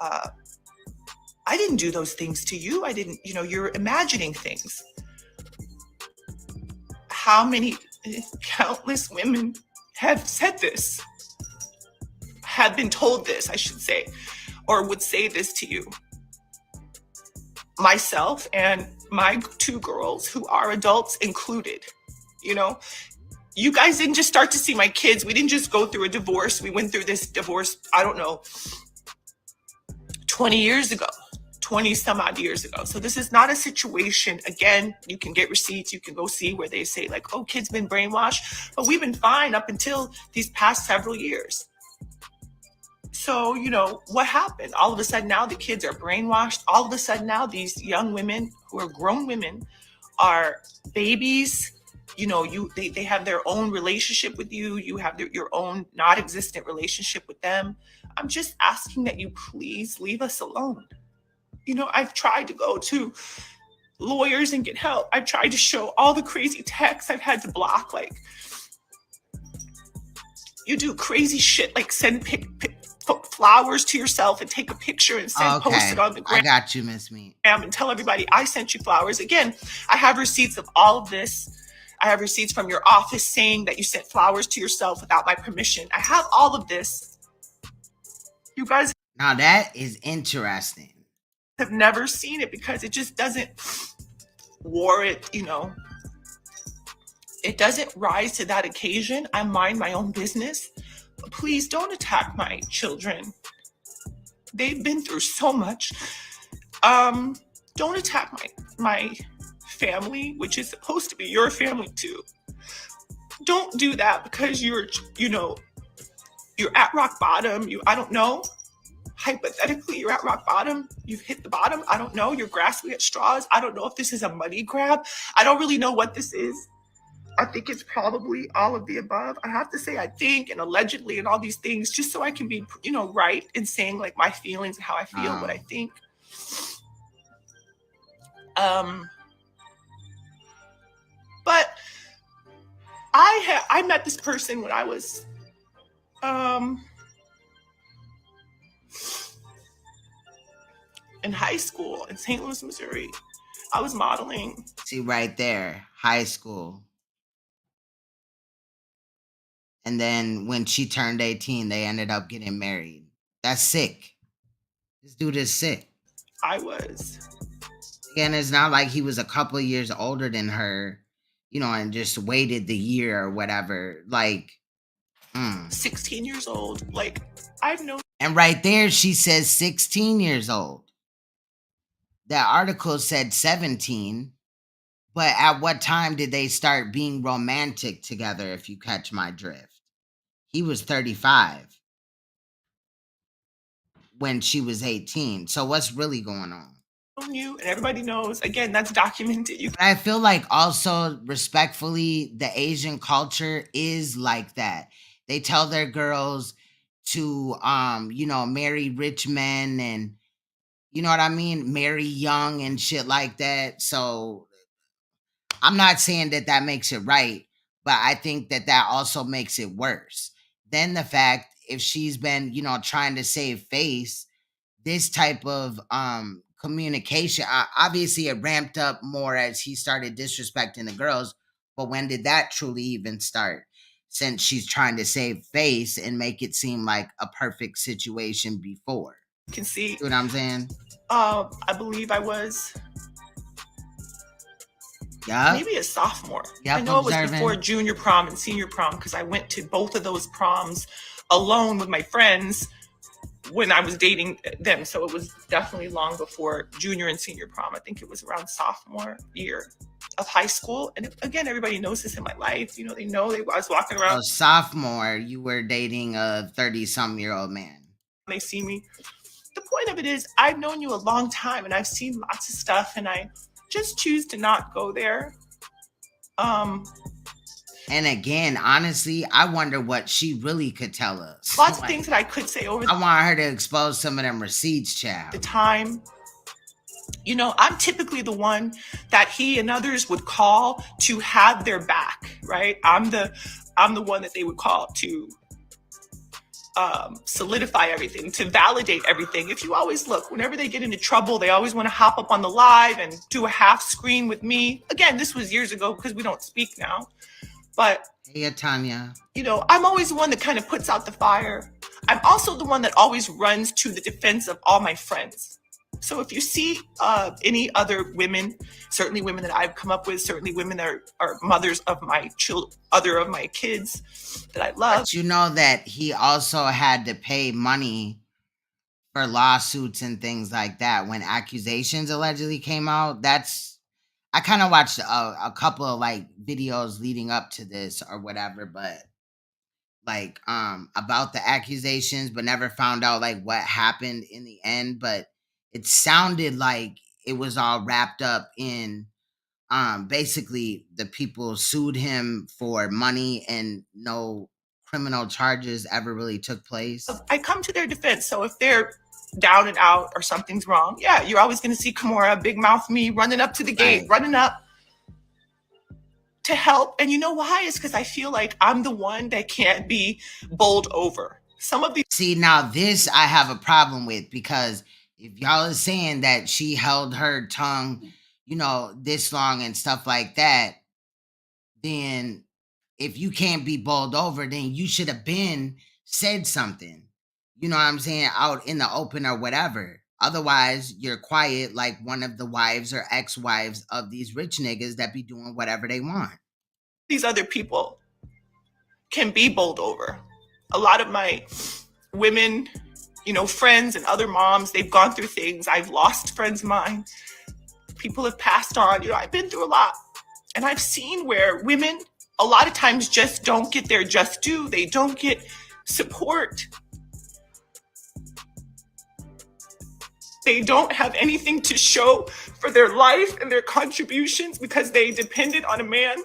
I didn't do those things to you. I didn't, you're imagining things. How many countless women have said this, have been told this, I should say, or would say this to you. Myself and my 2 girls who are adults included, you guys didn't just start to see my kids. We didn't just go through a divorce. We went through this divorce, I don't know, 20 years ago, 20 some odd years ago. So this is not a situation, again, you can get receipts, you can go see where they say like, oh, kids been brainwashed, but we've been fine up until these past several years. So, what happened? All of a sudden now the kids are brainwashed. All of a sudden now these young women who are grown women are babies. They have their own relationship with you. You have your own not existent relationship with them. I'm just asking that you please leave us alone. I've tried to go to lawyers and get help. I've tried to show all the crazy texts I've had to block. Like, you do crazy shit, like send flowers to yourself and take a picture and post it on the gram.
I got you, Miss Me.
And tell everybody I sent you flowers. Again, I have receipts of all of this. I have receipts from your office saying that you sent flowers to yourself without my permission. I have all of this. You guys
Now that is interesting.
Have never seen it because it just doesn't warrant, it doesn't rise to that occasion. I mind my own business. Please don't attack my children. They've been through so much. Don't attack my family, which is supposed to be your family too. Don't do that because you're at rock bottom. I don't know. Hypothetically, you're at rock bottom. You've hit the bottom. I don't know. You're grasping at straws. I don't know if this is a money grab. I don't really know what this is. I think it's probably all of the above. I have to say I think and allegedly and all these things just so I can be, right in saying like my feelings and how I feel, what I think. But I met this person when I was in high school in St. Louis, Missouri. I was modeling.
See right there, high school. And then when she turned 18, they ended up getting married. That's sick. This dude is sick.
I was.
Again, it's not like he was a couple of years older than her, and just waited the year or whatever. Like,
16 years old. Like, I've known.
And right there, she says 16 years old. That article said 17. But at what time did they start being romantic together, if you catch my drift? He was 35 when she was 18. So what's really going on?
You and everybody knows. Again, that's documented.
I feel like also, respectfully, the Asian culture is like that. They tell their girls to, marry rich men and, you know what I mean? Marry young and shit like that. So I'm not saying that makes it right, but I think that also makes it worse. Then the fact, if she's been, trying to save face, this type of communication, obviously it ramped up more as he started disrespecting the girls. But when did that truly even start? Since she's trying to save face and make it seem like a perfect situation before.
You can see.
See what I'm saying?
I believe I was maybe a sophomore.
Yep,
I know it was before junior prom and senior prom because I went to both of those proms alone with my friends when I was dating them. So it was definitely long before junior and senior prom. I think it was around sophomore year of high school. And again, everybody knows this in my life. They know I was walking around.
Sophomore, you were dating a 30-some-year-old man.
They see me. The point of it is I've known you a long time and I've seen lots of stuff and I just choose to not go there.
And And again, honestly, I wonder what she really could tell us.
Lots of things that I could say over
I want her to expose some of them receipts, child.
the time. You know, I'm typically the one that he and others would call to have their back, right? I'm the one that they would call to solidify everything, to validate everything. If you always look, whenever they get into trouble, they always want to hop up on the live and do a half screen with me. Again, this was years ago because we don't speak now. But,
hey, Tanya,
you know, I'm always the one that kind of puts out the fire. I'm also the one that always runs to the defense of all my friends. So if you see any other women, certainly women that I've come up with, certainly women that are mothers of my children, other of my kids that I love.
But you know that he also had to pay money for lawsuits and things like that when accusations allegedly came out. I kind of watched a couple of like videos leading up to this or whatever, but like about the accusations, but never found out like what happened in the end. But it sounded like it was all wrapped up in basically the people sued him for money and no criminal charges ever really took place.
I come to their defense. So if they're down and out or something's wrong, yeah, you're always going to see Kimora, big mouth me, running up to the gate, running up to help. And you know why? It's because I feel like I'm the one that can't be bowled over. Some of these.
See, now this I have a problem with, because if y'all are saying that she held her tongue, you know, this long and stuff like that, then if you can't be bowled over, then you should have been said something. You know what I'm saying? Out in the open or whatever. Otherwise, you're quiet like one of the wives or ex-wives of these rich niggas that be doing whatever they want.
These other people can be bowled over. A lot of my women, you know, friends and other moms, they've gone through things. I've lost friends of mine. People have passed on. You know, I've been through a lot. And I've seen where women a lot of times just don't get their just due. They don't get support. They don't have anything to show for their life and their contributions because they depended on a man.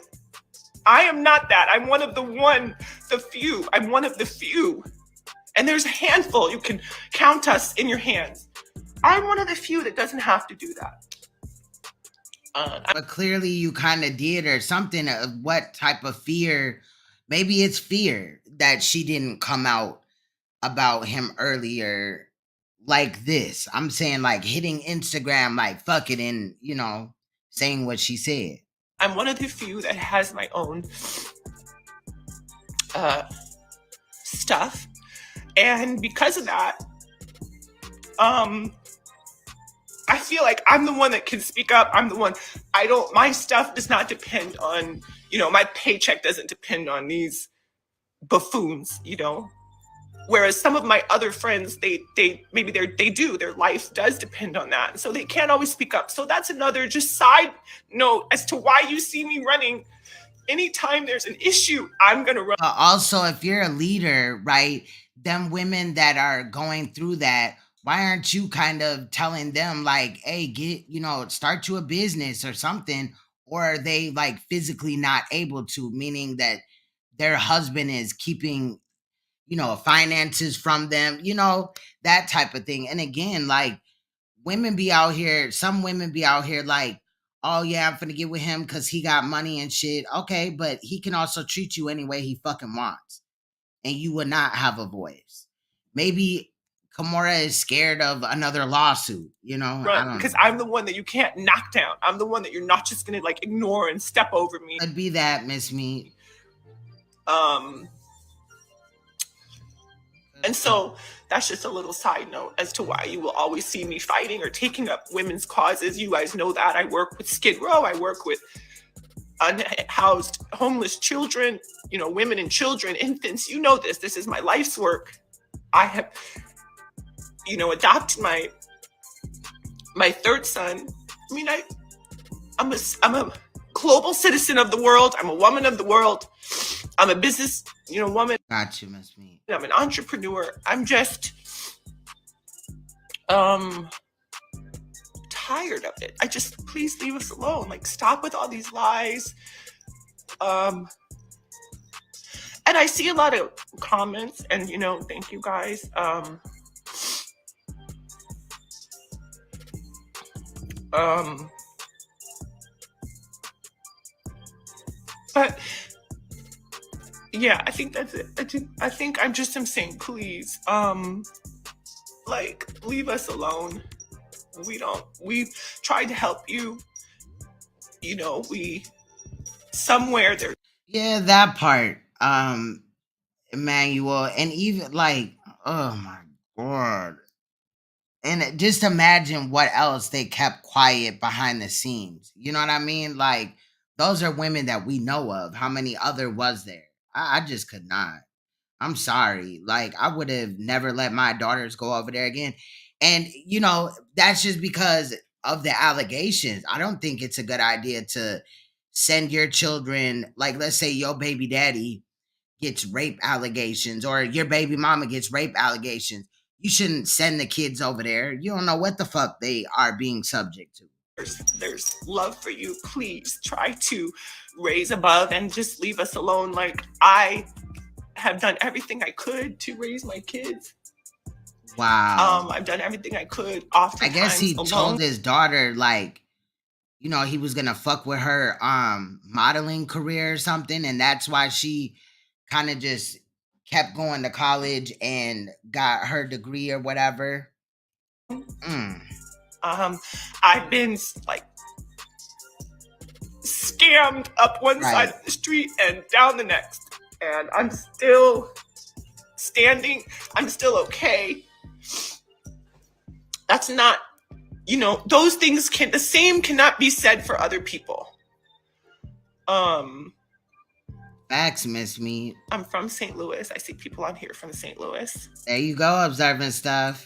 I am not that. I'm one of the few. I'm one of the few. And there's a handful. You can count us in your hands. I'm one of the few that doesn't have to do that.
But clearly you kind of did, or something. Of what type of fear? Maybe it's fear that she didn't come out about him earlier like this. I'm saying like hitting Instagram like fuck it and, you know, saying what she said.
I'm one of the few that has my own stuff. And because of that, I feel like I'm the one that can speak up. I'm the one. My stuff does not depend on, you know, my paycheck doesn't depend on these buffoons, you know. Whereas some of my other friends, they do. Their life does depend on that. So they can't always speak up. So that's another just side note as to why you see me running. Anytime there's an issue, I'm going to run.
Also, if you're a leader, right, them women that are going through that, why aren't you kind of telling them like, hey, start you a business or something? Or are they like physically not able to, meaning that their husband is keeping, you know, finances from them, you know, that type of thing. And again, like women be out here, some women be out here like, oh yeah, I'm finna get with him because he got money and shit. Okay, but he can also treat you any way he fucking wants. And you would not have a voice. Maybe Kimora is scared of another lawsuit, you know?
Right, because I'm the one that you can't knock down. I'm the one that you're not just gonna like ignore and step over me.
Could be that, Miss Me.
And so that's just a little side note as to why you will always see me fighting or taking up women's causes. You guys know that I work with Skid Row. I work with unhoused, homeless children, you know, women and children, infants. You know this. This is my life's work. I have, you know, adopted my third son. I mean, I'm a global citizen of the world. I'm a woman of the world. I'm a business, you know, woman.
Got you, Miss Me.
I'm an entrepreneur. I'm just tired of it. I just, please leave us alone. Like, stop with all these lies. And I see a lot of comments, and thank you guys. But yeah, I think that's it. I think I'm saying, please, leave us alone. We tried to help you. We somewhere there.
Yeah, that part, Emmanuel, and even like, oh my god. And just imagine what else they kept quiet behind the scenes. You know what I mean? Like, those are women that we know of. How many other was there? I just could not. I'm sorry. Like, I would have never let my daughters go over there again. And, that's just because of the allegations. I don't think it's a good idea to send your children, like, let's say your baby daddy gets rape allegations or your baby mama gets rape allegations. You shouldn't send the kids over there. You don't know what the fuck they are being subject to.
There's love for you. Please try to raise above and just leave us alone. Like, I have done everything I could to raise my kids.
Wow.
I've done everything I could. Oftentimes,
I guess he told his daughter, like, he was gonna fuck with her modeling career or something, and that's why she kind of just kept going to college and got her degree or whatever.
I've been like scammed up one side of the street and down the next, and I'm still standing. I'm still okay. That's not, those things the same cannot be said for other people.
Facts, Miss Me.
I'm from St. Louis. I see people on here from St. Louis.
There you go, observing stuff.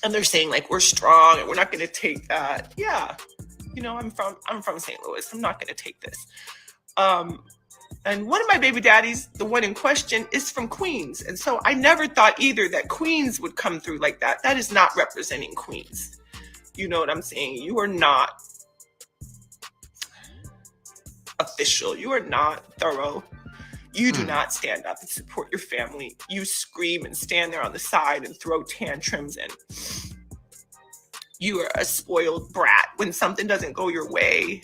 And they're saying like we're strong and we're not going to take that. Yeah, I'm from St. Louis. I'm not going to take this. And one of my baby daddies, the one in question, is from Queens, and so I never thought either that Queens would come through like that. That is not representing Queens. You know what I'm saying? You are not official. You are not thorough. You do not stand up and support your family. You scream and stand there on the side and throw tantrums, and you are a spoiled brat. When something doesn't go your way,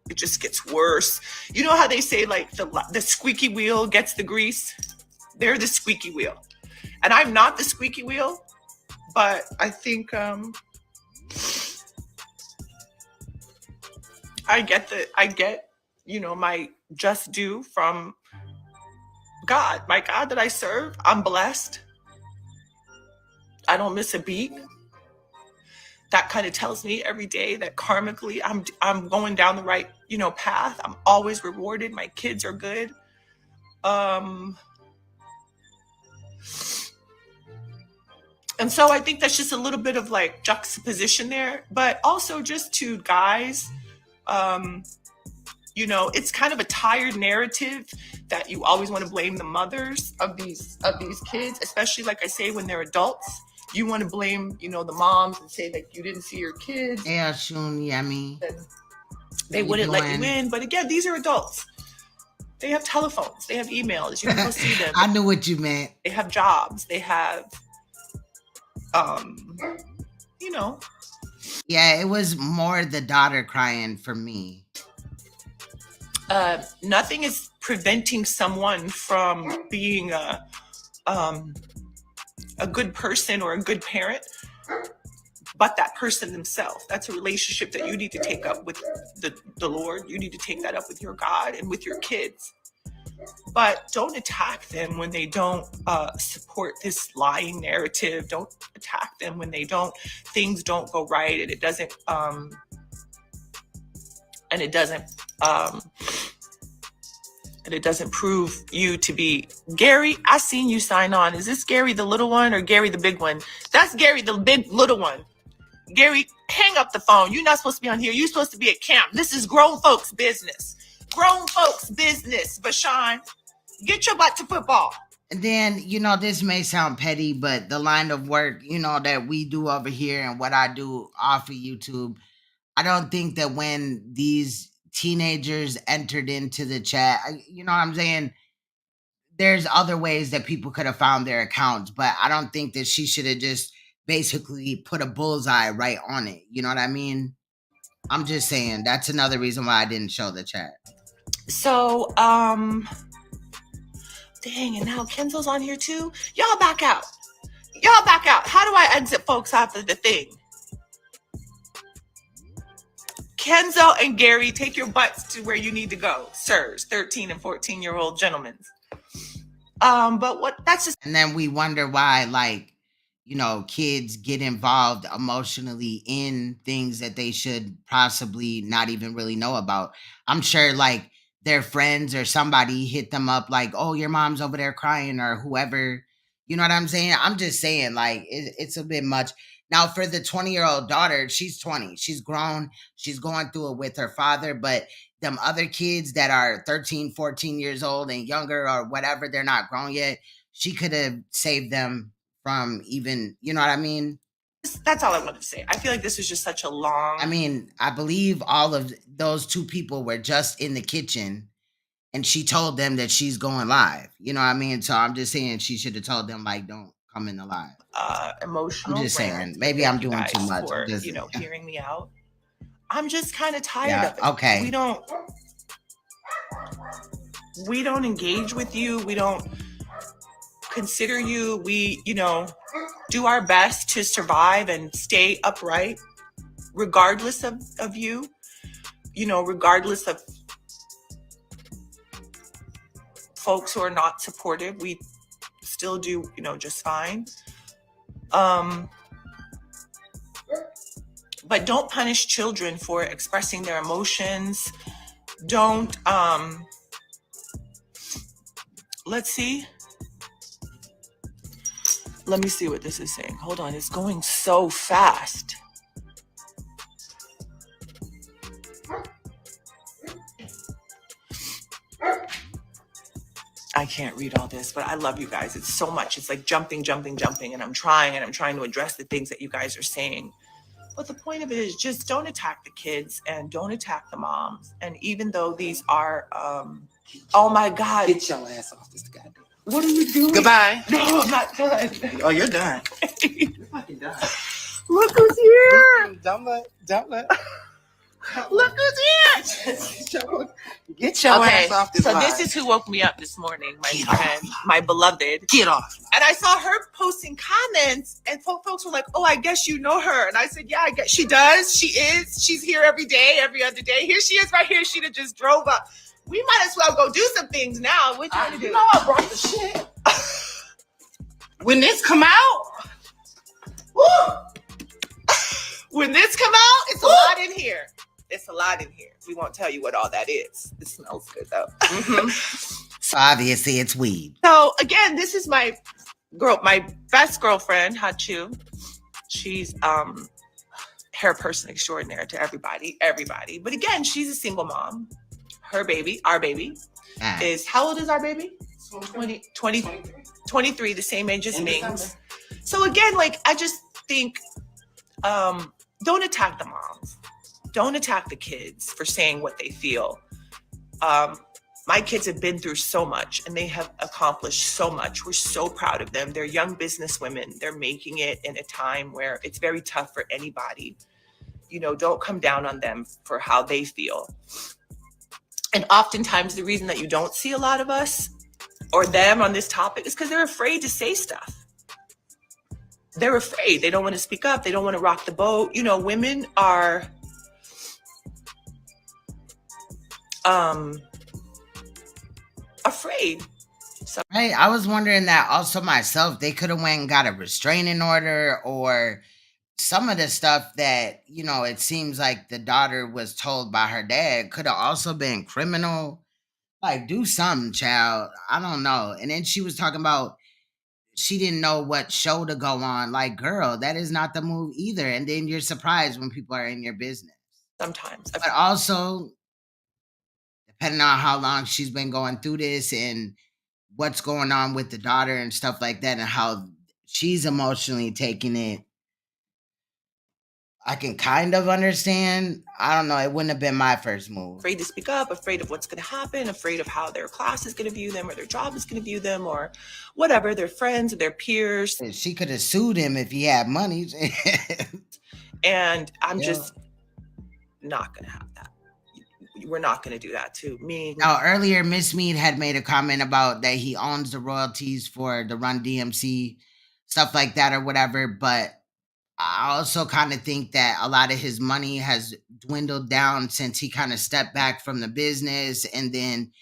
it just gets worse. You know how they say like the squeaky wheel gets the grease? They're the squeaky wheel. And I'm not the squeaky wheel, but I think I get my just due from God. My God that I serve, I'm blessed. I don't miss a beat. That kind of tells me every day that karmically I'm going down the right, path. I'm always rewarded. My kids are good. And so I think that's just a little bit of like juxtaposition there, but also just to guys, it's kind of a tired narrative that you always want to blame the mothers of these kids, especially like I say, when they're adults. You want to blame, the moms and say that you didn't see your kids.
Yeah, soon, yummy.
They wouldn't let you in. But again, these are adults. They have telephones. They have emails. You can go see them.
I knew what you meant.
They have jobs. They have,
Yeah, it was more the daughter crying for me.
Nothing is preventing someone from being a good person or a good parent, but that person themselves. That's a relationship that you need to take up with the Lord. You need to take that up with your God and with your kids. But don't attack them when they don't support this lying narrative. Don't attack them when things don't go right, and it doesn't prove you to be. Gary, I seen you sign on. Is this Gary the little one or Gary the big one? That's Gary the big little one. Gary, hang up the phone. You're not supposed to be on here. You're supposed to be at camp. This is grown folks' business. Grown folks' business. Bashan, get your butt to football.
And then, this may sound petty, but the line of work, that we do over here and what I do off of YouTube, I don't think that when these teenagers entered into the chat. You know what I'm saying? There's other ways that people could have found their accounts, but I don't think that she should have just basically put a bullseye right on it. You know what I mean? I'm just saying that's another reason why I didn't show the chat.
So, dang, and now Kenzo's on here too. Y'all back out. Y'all back out. How do I exit folks out of the thing? Kenzo and Gary, take your butts to where you need to go, sirs, 13 and 14-year-old gentlemen. But what, that's just.
And then we wonder why, like, you know, kids get involved emotionally in things that they should possibly not even really know about. I'm sure, like, their friends or somebody hit them up like, oh, your mom's over there crying, or whoever. You know what I'm saying? I'm just saying, like, it's a bit much. Now, for the 20-year-old daughter, she's 20. She's grown. She's going through it with her father. But them other kids that are 13, 14 years old and younger or whatever, they're not grown yet. She could have saved them from even, you know what I mean?
That's all I wanted to say. I feel like this was just such a long.
I mean, I believe all of those two people were just in the kitchen and she told them that she's going live. You know what I mean? So I'm just saying she should have told them, like, don't come in the live.
Emotional.
I'm just saying, maybe I'm doing too much.
For,
just,
you know, hearing me out. I'm just kind of tired of it.
Okay.
We don't engage with you. We don't consider you. We, you know, do our best to survive and stay upright, regardless of you, you know, regardless of folks who are not supportive. We still do, you know, just fine. But don't punish children for expressing their emotions. Don't, let's see. Let me see what this is saying. Hold on, it's going so fast. I can't read all this, but I love you guys. It's so much. It's like jumping, and I'm trying to address the things that you guys are saying. But the point of it is just don't attack the kids and don't attack the moms. And even though these are, oh my God.
Get your ass off this goddamn.
What are you doing?
Goodbye.
No, I'm not done.
Oh, you're done. You're fucking done.
Look who's here.
Don't let.
Look who's here.
Get your ass off this
so
line.
This is who woke me up this morning, my friend, my beloved.
Get off.
And I saw her posting comments, and folks were like, oh, I guess you know her. And I said, yeah, I guess she does. She is. She's here every day, every other day. Here she is right here. She'd have just drove up. We might as well go do some things now. What you want to do?
You know I brought the shit. When this come out,
woo! When this come out, it's a lot in here. It's a lot in here. We won't tell you what all that is. It smells good though. Mm-hmm.
So obviously it's weed.
So again, this is my best girlfriend, Hachu. She's hair person extraordinaire to everybody. But again, she's a single mom. Her baby, our baby, is, how old is our baby? 23, the same age as Ming's. So again, like, I just think, don't attack the moms. Don't attack the kids for saying what they feel. My kids have been through so much and they have accomplished so much. We're so proud of them. They're young business women. They're making it in a time where it's very tough for anybody. You know, don't come down on them for how they feel. And oftentimes the reason that you don't see a lot of us or them on this topic is because they're afraid to say stuff. They're afraid. They don't want to speak up. They don't want to rock the boat. You know, women are afraid. So,
right. I was wondering that also myself. They could have went and got a restraining order, or some of the stuff that, you know, it seems like the daughter was told by her dad could have also been criminal. Like, do something, child. I don't know. And then she was talking about she didn't know what show to go on. Like, girl, that is not the move either. And then you're surprised when people are in your business.
Sometimes.
But also, depending on how long she's been going through this and what's going on with the daughter and stuff like that and how she's emotionally taking it, I can kind of understand. I don't know. It wouldn't have been my first move.
Afraid to speak up, afraid of what's going to happen, afraid of how their class is going to view them or their job is going to view them or whatever, their friends or their peers.
She could have sued him if he had money.
And I'm
Yeah.
just not going to have that. We're not going to do that to me.
Now, earlier, Miss Mead had made a comment about that he owns the royalties for the Run DMC, stuff like that or whatever. But I also kind of think that a lot of his money has dwindled down since he kind of stepped back from the business. And then,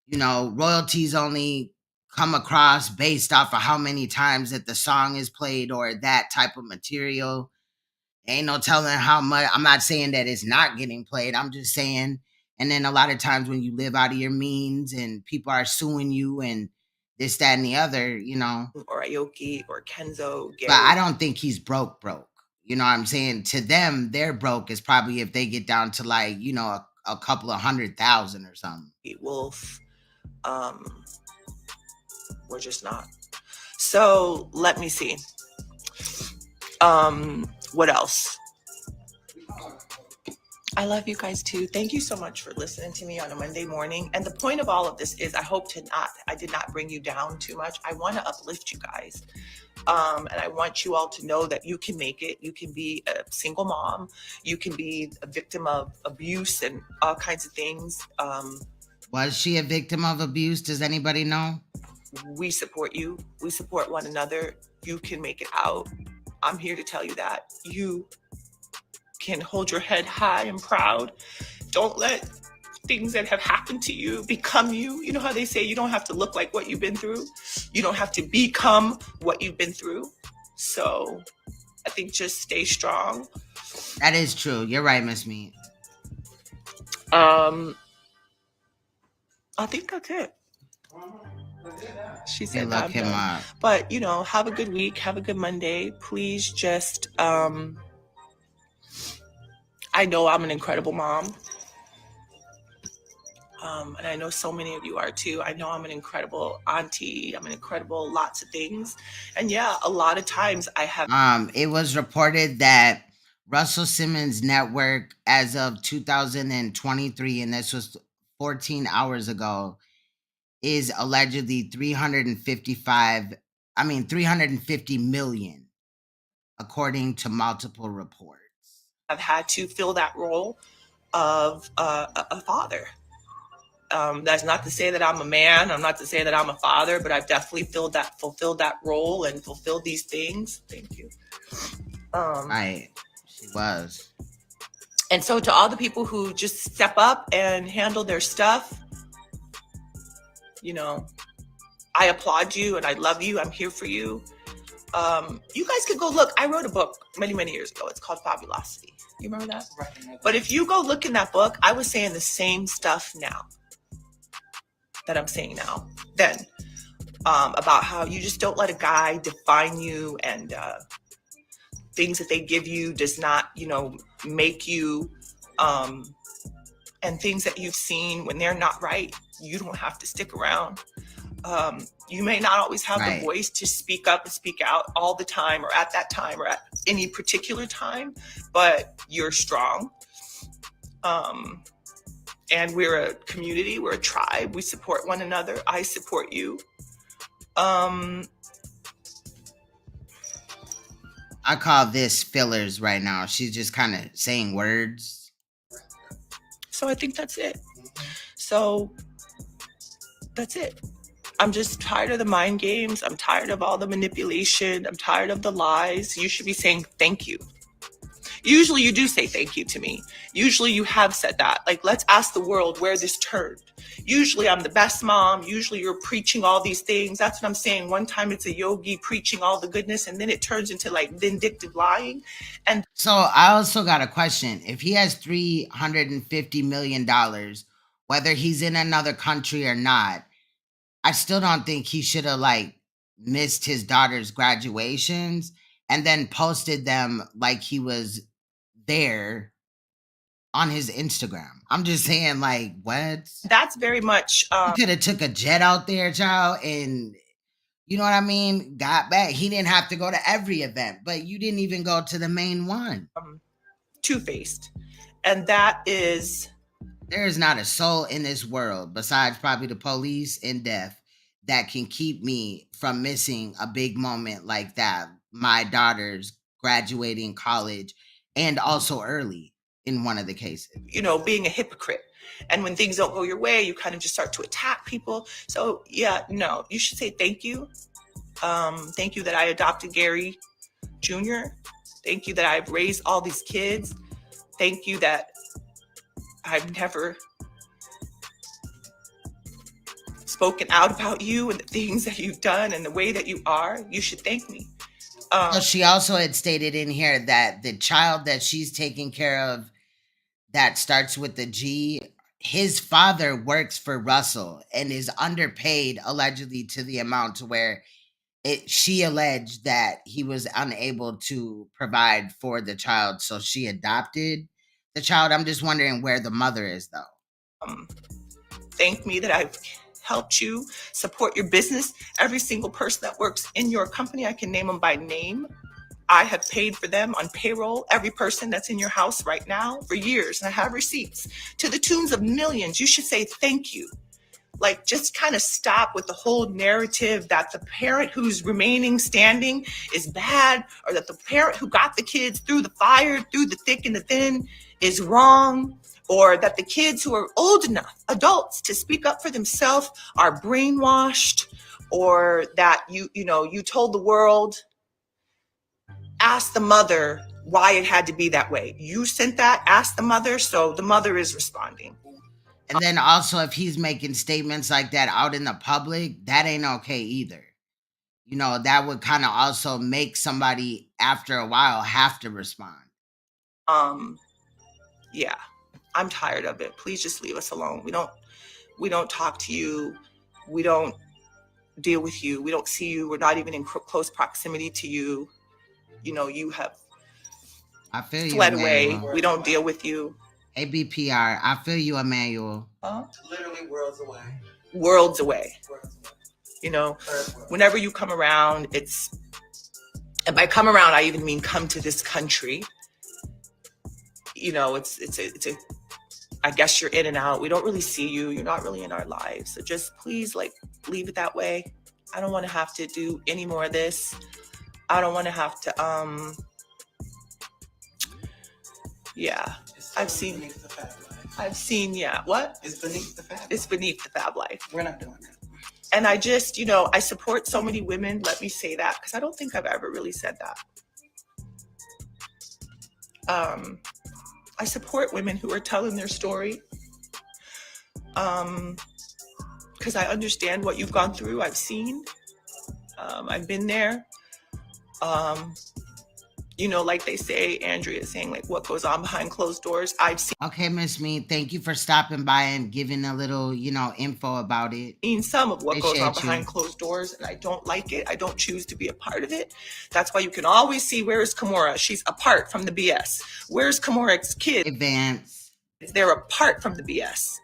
you know, royalties only come across based off of how many times that the song is played or that type of material. Ain't no telling how much. I'm not saying that it's not getting played. I'm just saying. And then a lot of times when you live out of your means and people are suing you and this, that, and the other, you know.
Or Aoki or Kenzo. Gary.
But I don't think he's broke. You know what I'm saying? To them, their broke is probably if they get down to like, you know, a couple of 100,000 or something.
Wolf. We're just not. So let me see. What else? I love you guys too. Thank you so much for listening to me on a Monday morning. And the point of all of this is I did not bring you down too much. I want to uplift you guys. And I want you all to know that you can make it. You can be a single mom. You can be a victim of abuse and all kinds of things.
Was she a victim of abuse? Does anybody know?
We support you. We support one another. You can make it out. I'm here to tell you that. You can hold your head high and proud. Don't let things that have happened to you become you. You know how they say you don't have to look like what you've been through. You don't have to become what you've been through. So I think just stay strong.
That is true. You're right, Miss Mead.
I think that's it. She said
look him up.
But, you know, have a good week. Have a good Monday. Please just, I know I'm an incredible mom. And I know so many of you are too. I know I'm an incredible auntie. I'm an incredible lots of things. And yeah, a lot of times I have.
It was reported that Russell Simmons network as of 2023, and this was 14 hours ago, is allegedly 350 million, according to multiple reports.
I've had to fill that role of a father. That's not to say that I'm a man. I'm not to say that I'm a father, but I've definitely fulfilled that role and fulfilled these things. Thank you.
Right, she was.
And so to all the people who just step up and handle their stuff, you know, I applaud you and I love you. I'm here for you. You guys could go look. I wrote a book many, many years ago. It's called Fabulosity. You remember that? Right. But if you go look in that book, I was saying the same stuff now that I'm saying now then, about how you just don't let a guy define you, and things that they give you does not, you know, make you, and things that you've seen when they're not right, you don't have to stick around. You may not always have the voice to speak up and speak out all the time or at that time or at any particular time, but you're strong. And we're a community, we're a tribe, we support one another. I support you.
I call this fillers right now. She's just kind of saying words.
So I think that's it. So that's it. I'm just tired of the mind games. I'm tired of all the manipulation. I'm tired of the lies. You should be saying thank you. Usually you do say thank you to me. Usually you have said that. Like, let's ask the world where this turned. Usually I'm the best mom. Usually you're preaching all these things. That's what I'm saying. One time it's a yogi preaching all the goodness, and then it turns into like vindictive lying. And
so I also got a question. If he has $350 million, whether he's in another country or not, I still don't think he should have like missed his daughter's graduations and then posted them like he was there on his Instagram. I'm just saying, like, what?
That's very much.
He could have took a jet out there, child, and you know what I mean, got back. He didn't have to go to every event, but you didn't even go to the main one.
Two-faced. And that is...
There is not a soul in this world, besides probably the police and death, that can keep me from missing a big moment like that. My daughter's graduating college, and also early in one of the cases.
You know, being a hypocrite. And when things don't go your way, you kind of just start to attack people. So yeah, no, you should say thank you. Thank you that I adopted Gary Jr. Thank you that I've raised all these kids. Thank you that I've never spoken out about you and the things that you've done and the way that you are. You should thank me.
So she also had stated in here that the child that she's taking care of that starts with the G, his father works for Russell and is underpaid allegedly to the amount to where she alleged that he was unable to provide for the child. So she adopted the child. I'm just wondering where the mother is though.
Thank me that I've helped you support your business. Every single person that works in your company, I can name them by name. I have paid for them on payroll. Every person that's in your house right now for years, and I have receipts to the tunes of millions. You should say thank you. Like, just kind of stop with the whole narrative that the parent who's remaining standing is bad, or that the parent who got the kids through the fire, through the thick and the thin is wrong, or that the kids who are old enough, adults, to speak up for themselves are brainwashed, or that you told the world, ask the mother why it had to be that way. You sent that, ask the mother, so the mother is responding.
And then also, if he's making statements like that out in the public, that ain't okay either. You know, that would kind of also make somebody after a while have to respond.
Yeah, I'm tired of it. Please just leave us alone. We don't talk to you. We don't deal with you. We don't see you. We're not even in close proximity to you. You know, you have fled away. We don't deal with you.
ABPR, I feel you, Emmanuel.
Literally worlds away.
Worlds away. You know, whenever you come around, and by come around, I even mean come to this country. You know, it's I guess you're in and out. We don't really see you. You're not really in our lives. So just please, like, leave it that way. I don't want to have to do any more of this. I don't want to have to, yeah. I've seen, yeah, what?
It's beneath the fab life.
It's beneath the fab life.
We're not doing that.
And I just, I support so many women. Let me say that, because I don't think I've ever really said that. I support women who are telling their story. Because I understand what you've gone through. I've seen. I've been there. Like they say, Andrea is saying, like, what goes on behind closed doors. I've seen.
Okay, Miss Me, thank you for stopping by and giving a little, info about it.
Seen some of what goes on behind closed doors, and I don't like it. I don't choose to be a part of it. That's why you can always see, where is Kimora? She's apart from the BS. Where's Kimora's kids?
Advance.
They're apart from the BS.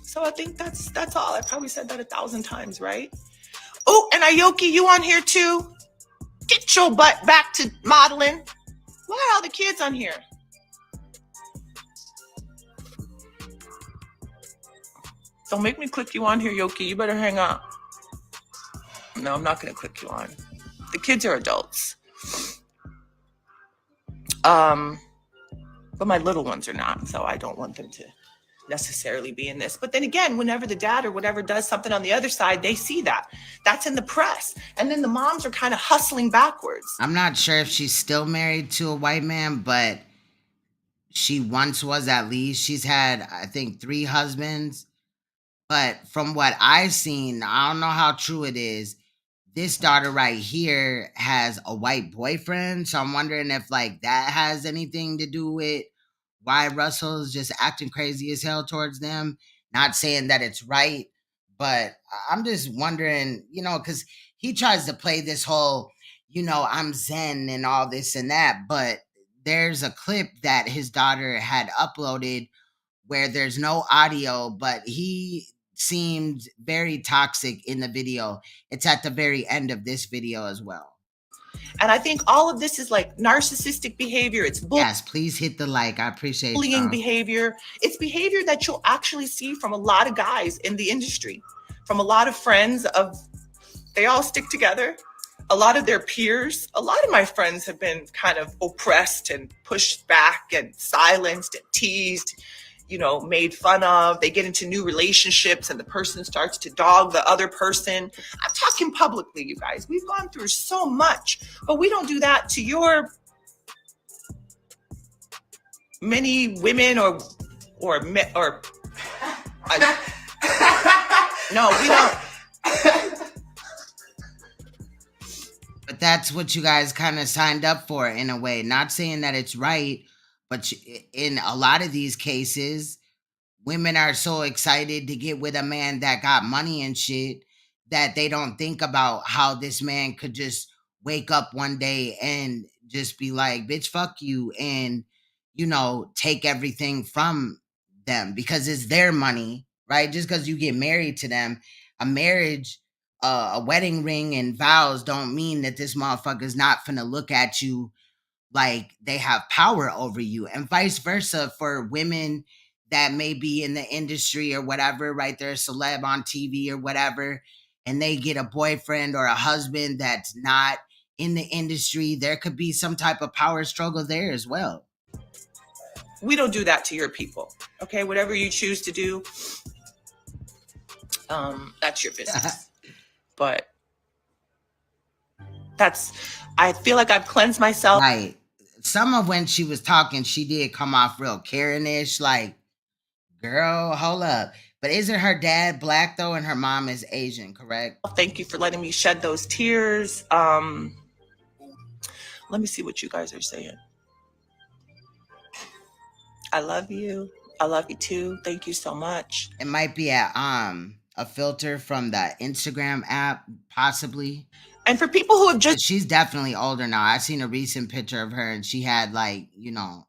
So I think that's all. I probably said that 1,000 times, right? Oh, and Aoki, you on here too? Get your butt back to modeling. Why are all the kids on here? Don't make me click you on here, Yoki. You better hang up. No, I'm not going to click you on. The kids are adults. But my little ones are not, so I don't want them to necessarily be in this. But then again, whenever the dad or whatever does something on the other side, they see that. That's in the press. And then the moms are kind of hustling backwards.
I'm not sure if she's still married to a white man, but she once was at least. She's had, I think, 3 husbands. But from what I've seen, I don't know how true it is. This daughter right here has a white boyfriend. So I'm wondering if, like, that has anything to do with why Russell's just acting crazy as hell towards them. Not saying that it's right, but I'm just wondering, because he tries to play this whole, I'm Zen and all this and that. But there's a clip that his daughter had uploaded where there's no audio, but he seemed very toxic in the video. It's at the very end of this video as well.
And I think all of this is like narcissistic behavior. It's
yes, please hit the like. I appreciate
bullying behavior. It's behavior that you'll actually see from a lot of guys in the industry, from a lot of friends of, they all stick together. A lot of their peers, a lot of my friends have been kind of oppressed and pushed back and silenced and teased, you know, made fun of. They get into new relationships and the person starts to dog the other person. I'm talking publicly, you guys. We've gone through so much, but we don't do that to your many women or no, we don't.
But that's what you guys kind of signed up for in a way. Not saying that it's right, but in a lot of these cases, women are so excited to get with a man that got money and shit that they don't think about how this man could just wake up one day and just be like, bitch, fuck you, and, you know, take everything from them because it's their money, right? Just because you get married to them, a marriage, a wedding ring and vows don't mean that this motherfucker's not finna look at you like they have power over you, and vice versa for women that may be in the industry or whatever, right? They're a celeb on TV or whatever, and they get a boyfriend or a husband that's not in the industry. There could be some type of power struggle there as well.
We don't do that to your people, okay? Whatever you choose to do, that's your business. But I feel like I've cleansed myself.
Right. Some of when she was talking, she did come off real Karen-ish, like, girl, hold up. But isn't her dad black though, and her mom is Asian, correct?
Thank you for letting me shed those tears. Let me see what you guys are saying. I love you. I love you too. Thank you so much.
It might be a filter from the Instagram app, possibly.
And for people who have just...
She's definitely older now. I seen a recent picture of her and she had like, you know,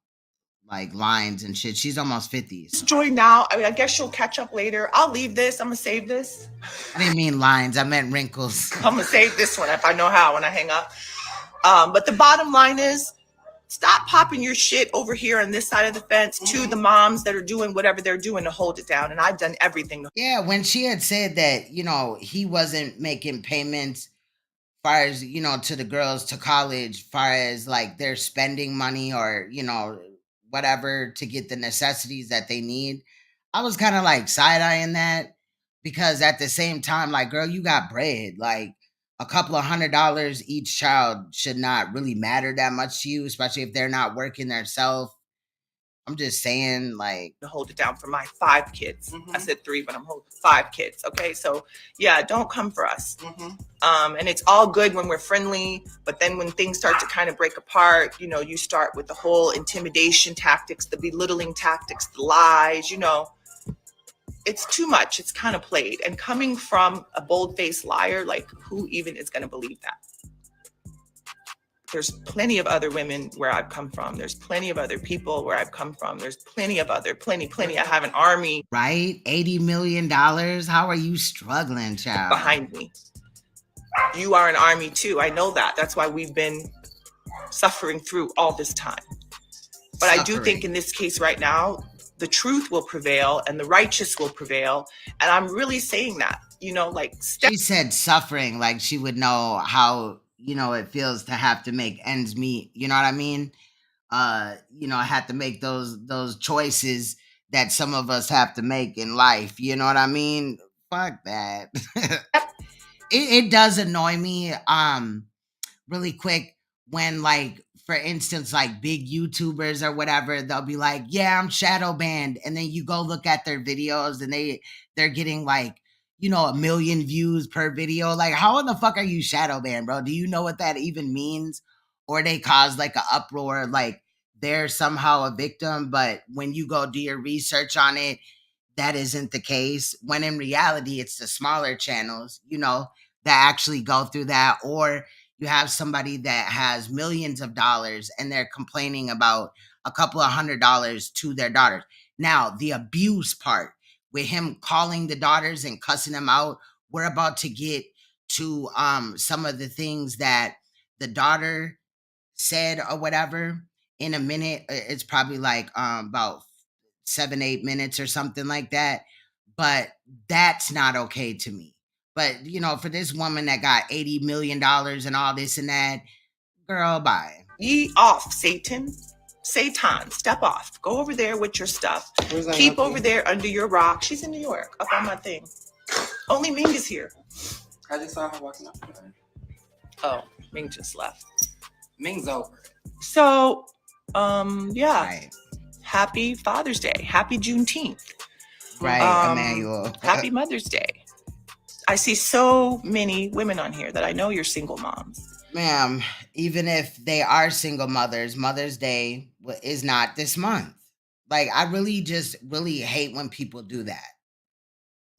like lines and shit. She's almost 50. So.
Join now. I mean, I guess she'll catch up later. I'll leave this. I'm gonna save this.
I didn't mean lines. I meant wrinkles.
I'm gonna save this one if I know how when I hang up. But the bottom line is, stop popping your shit over here on this side of the fence to the moms that are doing whatever they're doing to hold it down. And I've done everything.
Yeah, when she had said that, you know, he wasn't making payments far as, you know, to the girls to college, far as like they're spending money or, you know, whatever to get the necessities that they need. I was kind of like side-eyeing that because at the same time, like, girl, you got bread. Like, a couple of $100 each child should not really matter that much to you, especially if they're not working themselves. I'm just saying, like,
to hold it down for my 5 kids. I said 3, but I'm holding 5 kids. Okay, so yeah, don't come for us. And it's all good when we're friendly, but then when things start to kind of break apart, you know, you start with the whole intimidation tactics, the belittling tactics, the lies. You know, it's too much. It's kind of played. And coming from a bold-faced liar, like, who even is going to believe that? There's plenty of other women where I've come from. There's plenty of other people where I've come from. There's plenty of other, plenty. I have an army.
Right? $80 million. How are you struggling, child?
Behind me. You are an army too. I know that. That's why we've been suffering through all this time. But I do think in this case right now, the truth will prevail and the righteous will prevail. And I'm really saying that, you know, like...
She said suffering, like she would know how... you know, it feels to have to make ends meet. You know what I mean? You know, I had to make those choices that some of us have to make in life. You know what I mean? Fuck that. It does annoy me, really quick when, like, for instance, like big YouTubers or whatever, they'll be like, yeah, I'm shadow banned. And then you go look at their videos and they're getting like, you know, 1 million views per video. Like, how in the fuck are you shadow banned, bro? Do you know what that even means? Or they cause like an uproar, like they're somehow a victim, but when you go do your research on it, that isn't the case. When in reality, it's the smaller channels, you know, that actually go through that. Or you have somebody that has millions of dollars and they're complaining about a couple of $100 to their daughters. Now, the abuse part with him calling the daughters and cussing them out, we're about to get to some of the things that the daughter said or whatever in a minute. It's probably like about 7-8 minutes or something like that. But that's not okay to me. But you know, for this woman that got $80 million and all this and that, girl, bye.
Ye off, Satan. Satan, step off. Go over there with your stuff. Keep over there under your rock. She's in New York, up on my thing. Only Ming is here.
I just saw her walking up there.
Oh, Ming just left.
Ming's over.
So, yeah.
Right.
Happy Father's Day. Happy Juneteenth.
Right, Emmanuel.
Happy Mother's Day. I see so many women on here that I know you're single moms.
Ma'am, even if they are single mothers, Mother's Day is not this month. Like, I really hate when people do that.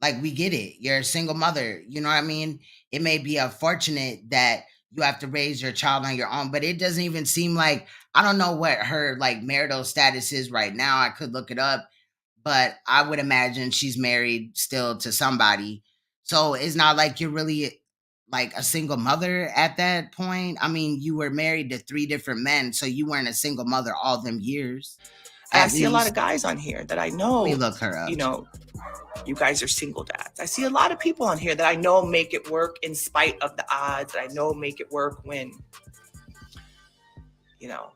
Like, we get it. You're a single mother. You know what I mean? It may be unfortunate that you have to raise your child on your own, but it doesn't even seem like, I don't know what her like marital status is right now. I could look it up, but I would imagine she's married still to somebody. So it's not like you're really like a single mother at that point. I mean, you were married to 3 different men, so you weren't a single mother all them years.
I see a lot of guys on here that I know.
Let me look her up.
You know, you guys are single dads. I see a lot of people on here that I know make it work in spite of the odds. That I know make it work when, you know,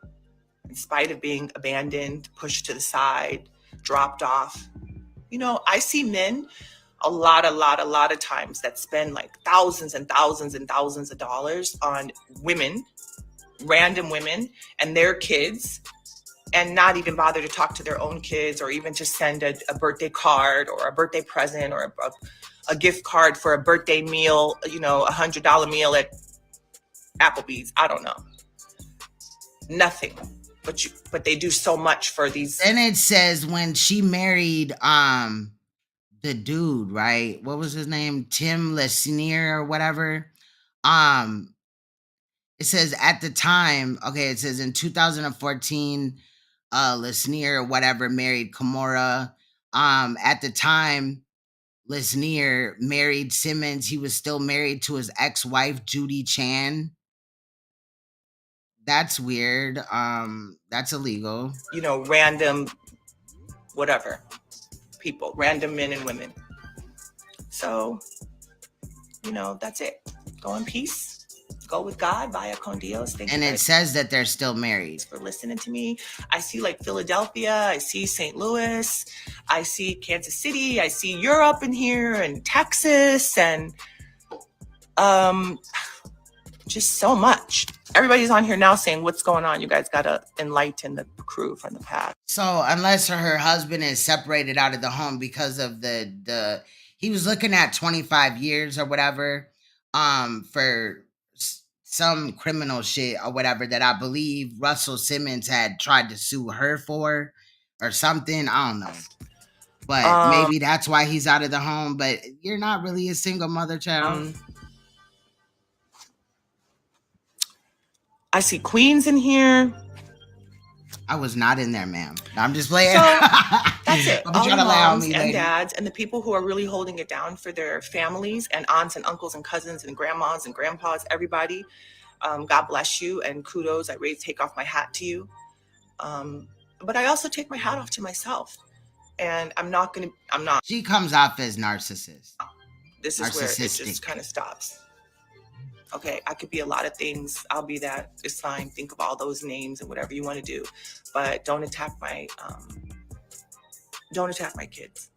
in spite of being abandoned, pushed to the side, dropped off. You know, I see men a lot of times that spend like thousands and thousands and thousands of dollars on women, random women and their kids, and not even bother to talk to their own kids or even just send a birthday card or a birthday present or a gift card for a birthday meal, you know, $100 meal at Applebee's. I don't know. Nothing. But they do so much for these.
And it says when she married the dude, right? What was his name? Tim Lesnier or whatever. It says at the time, okay, it says in 2014, Lesnier or whatever married Kimora. At the time, Lesnier married Simmons. He was still married to his ex-wife, Judy Chan. That's weird. That's illegal.
You know, random, whatever, people, random men and women. So, you know, that's it. Go in peace. Go with God, vaya con Dios. Thank
and
you
it says that they're still married.
for listening to me. I see like Philadelphia. I see St. Louis. I see Kansas City. I see Europe in here and Texas and just so much. Everybody's on here now saying, what's going on? You guys got to enlighten the crew from the past.
So unless her husband is separated out of the home because of he was looking at 25 years or whatever, for some criminal shit or whatever that I believe Russell Simmons had tried to sue her for or something. I don't know. But maybe that's why he's out of the home. But you're not really a single mother, child.
I see queens in here.
I was not in there, ma'am. No, I'm just playing.
So that's it.
All
All
the
the moms
me,
and
lady.
dads and the people who are really holding it down for their families and aunts and uncles and cousins and grandmas and grandpas, everybody. God bless you and kudos. I take off my hat to you. But I also take my hat off to myself. And I'm not.
She comes off as narcissist.
This is where it just kind of stops. Okay, I could be a lot of things. I'll be that. It's fine. Think of all those names and whatever you want to do, but don't attack my kids.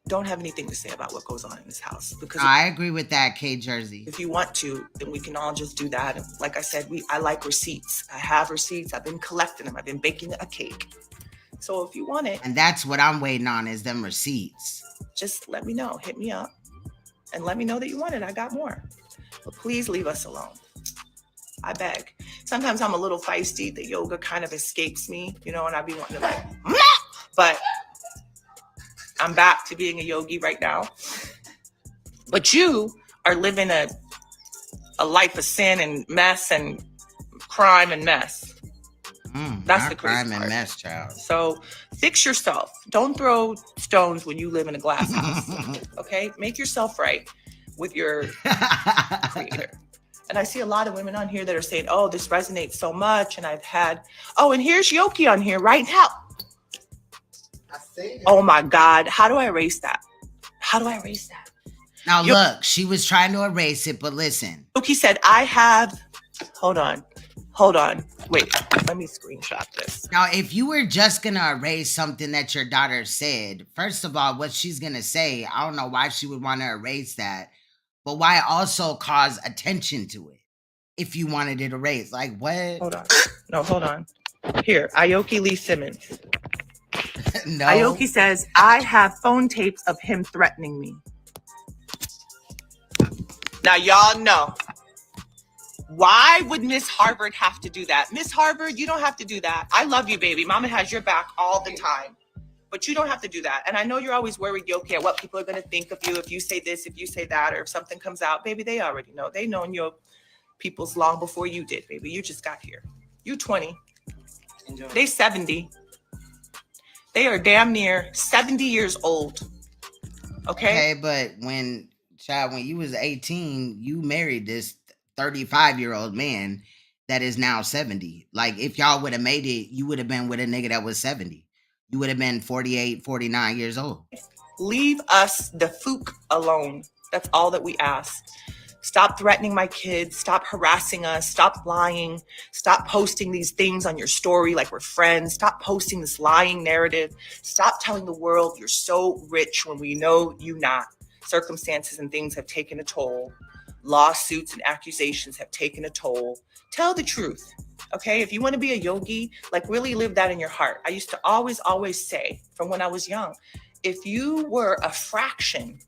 Don't have anything to say about what goes on in this house. Because
I agree with that, K Jersey.
if you want to, then we can all just do that. And like I said, I like receipts. I have receipts. I've been collecting them. I've been baking a cake. So if you want it,
And that's what I'm waiting on is them receipts.
just let me know. Hit me up and let me know that you want it. I got more. But please leave us alone. I beg. Sometimes I'm a little feisty. The yoga kind of escapes me, you know, and I'd be wanting to like, but I'm back to being a yogi right now. But you are living a life of sin and mess and crime and mess. That's the
Not
crazy
crime and
part.
mess, child.
So fix yourself. Don't throw stones when you live in a glass house. Okay? Make yourself right with your creator. And I see a lot of women on here that are saying, oh, this resonates so much. And I've had, oh, and here's Aoki on here right now. Oh my God. How do I erase that? How do I erase that?
Now look, she was trying to erase it, but listen.
Aoki said, I have, hold on. Wait, let me screenshot this.
Now, if you were just going to erase something that your daughter said, first of all, what she's going to say, I don't know why she would want to erase that, but why also cause attention to it if you wanted it erased? Like, what?
Hold on. No, hold on. Here, Aoki Lee Simmons.
No.
Aoki says, I have phone tapes of him threatening me. Now, y'all know. Why would Miss Harvard have to do that? Miss Harvard, you don't have to do that. I love you, baby. Mama has your back all the time. But you don't have to do that. And I know you're always worried, okay, what people are going to think of you if you say this, if you say that, or if something comes out. Baby, they already know. They known your peoples long before you did, baby. You just got here. You 20. Enjoy. They 70. They are damn near 70 years old. Okay,
but when you was 18, you married this 35-year-old man that is now 70. Like, if y'all would have made it, you would have been with a nigga that was 70. You would have been 48, 49 years old.
Leave us the fook alone. That's all that we ask. Stop threatening my kids. Stop harassing us. Stop lying. Stop posting these things on your story like we're friends. Stop posting this lying narrative. Stop telling the world you're so rich when we know you not. Circumstances and things have taken a toll. Lawsuits and accusations have taken a toll. Tell the truth, okay? If you want to be a yogi, like really live that in your heart. I used to always say from when I was young, if you were a fraction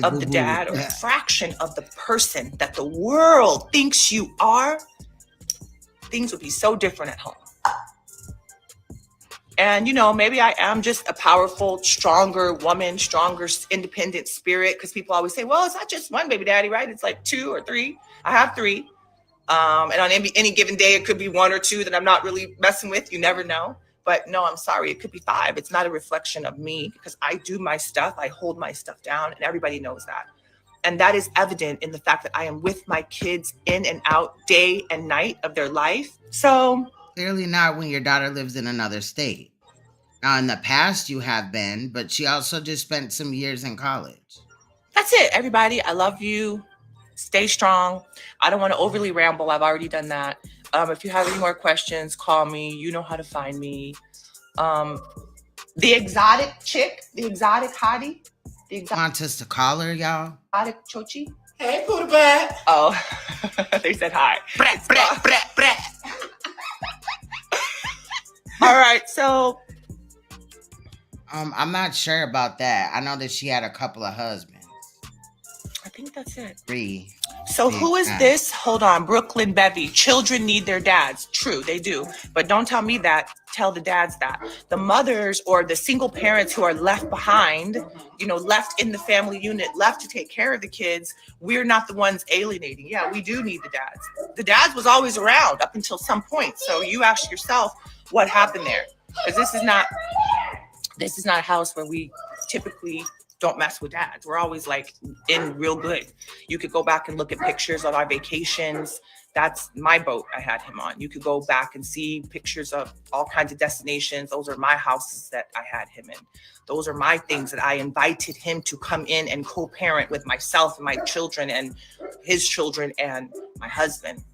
of the dad or a fraction of the person that the world thinks you are, things would be so different at home. And, you know, maybe I am just a powerful, stronger woman, stronger, independent spirit. Because people always say, well, it's not just one baby daddy, right? It's like 2 or 3. I have 3. And on any given day, it could be 1 or 2 that I'm not really messing with. You never know. But no, I'm sorry. It could be 5. It's not a reflection of me because I do my stuff. I hold my stuff down and everybody knows that. And that is evident in the fact that I am with my kids in and out day and night of their life. So
clearly not when your daughter lives in another state. Now, in the past, you have been, but she also just spent some years in college.
That's it, everybody. I love you. Stay strong. I don't want to overly ramble. I've already done that. If you have any more questions, call me. You know how to find me. The exotic chick, the exotic hottie.
Want us to call her, y'all?
Exotic chochi.
Hey, Buddha Bat.
Oh, they said hi. All right, so
I'm not sure about that. I know that she had a couple of husbands.
I think that's it.
3.
So who is this? Hold on. Brooklyn Bevy. Children need their dads. True, they do. But don't tell me that. Tell the dads that. The mothers or the single parents who are left behind, you know, left in the family unit, left to take care of the kids, we're not the ones alienating. Yeah, we do need the dads. The dads was always around up until some point. So you ask yourself what happened there. Because this is not a house where we typically don't mess with dads. We're always like in real good. You could go back and look at pictures of our vacations. That's my boat I had him on. You could go back and see pictures of all kinds of destinations. Those are my houses that I had him in. Those are my things that I invited him to come in and co-parent with myself and my children and his children and my husband.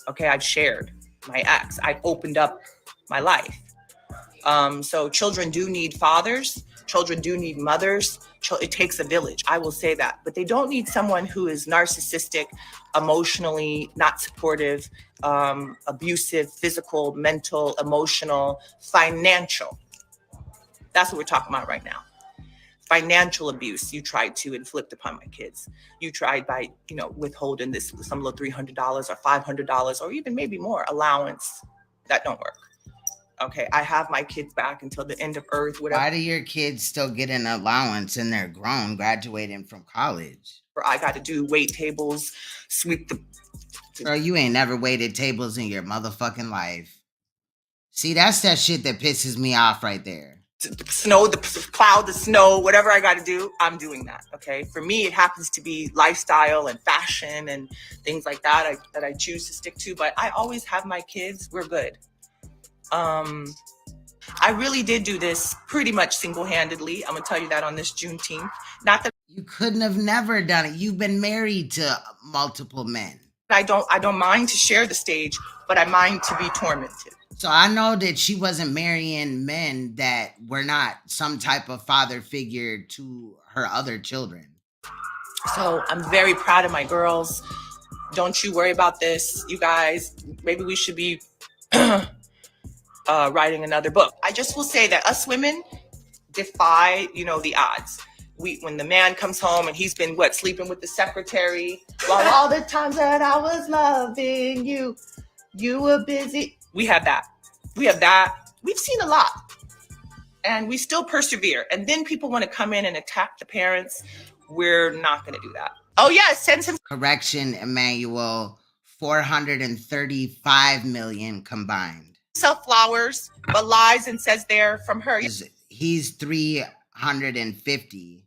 Okay, I've shared my ex. I've opened up my life. So children do need fathers. Children do need mothers. It takes a village. I will say that. But they don't need someone who is narcissistic, emotionally not supportive, abusive, physical, mental, emotional, financial. That's what we're talking about right now. Financial abuse you tried to inflict upon my kids. You tried by, you know, withholding this some little $300 or $500 or even maybe more allowance. That don't work. Okay, I have my kids back until the end of earth. Whatever.
Why do your kids still get an allowance and they're grown, graduating from college?
I got to do wait tables, sweep the...
Girl, you ain't never waited tables in your motherfucking life. See, that's that shit that pisses me off right there.
The snow, the plow, the snow, whatever I got to do, I'm doing that. Okay. For me, it happens to be lifestyle and fashion and things like that that I choose to stick to. But I always have my kids. We're good. I really did do this pretty much single-handedly. I'm gonna tell you that on this Juneteenth. Not that
You couldn't have never done it. You've been married to multiple men.
I don't mind to share the stage, but I mind to be tormented.
So I know that she wasn't marrying men that were not some type of father figure to her other children.
So I'm very proud of my girls. Don't you worry about this, you guys. Maybe we should be writing another book. I just will say that us women defy, the odds. When the man comes home and he's been sleeping with the secretary, while all the times that I was loving you, you were busy. We have that. We've seen a lot, and we still persevere. And then people want to come in and attack the parents. We're not going to do that. Oh yeah, send some
correction, Emmanuel. 435 million combined.
Flowers, but lies and says they're from her.
He's 350.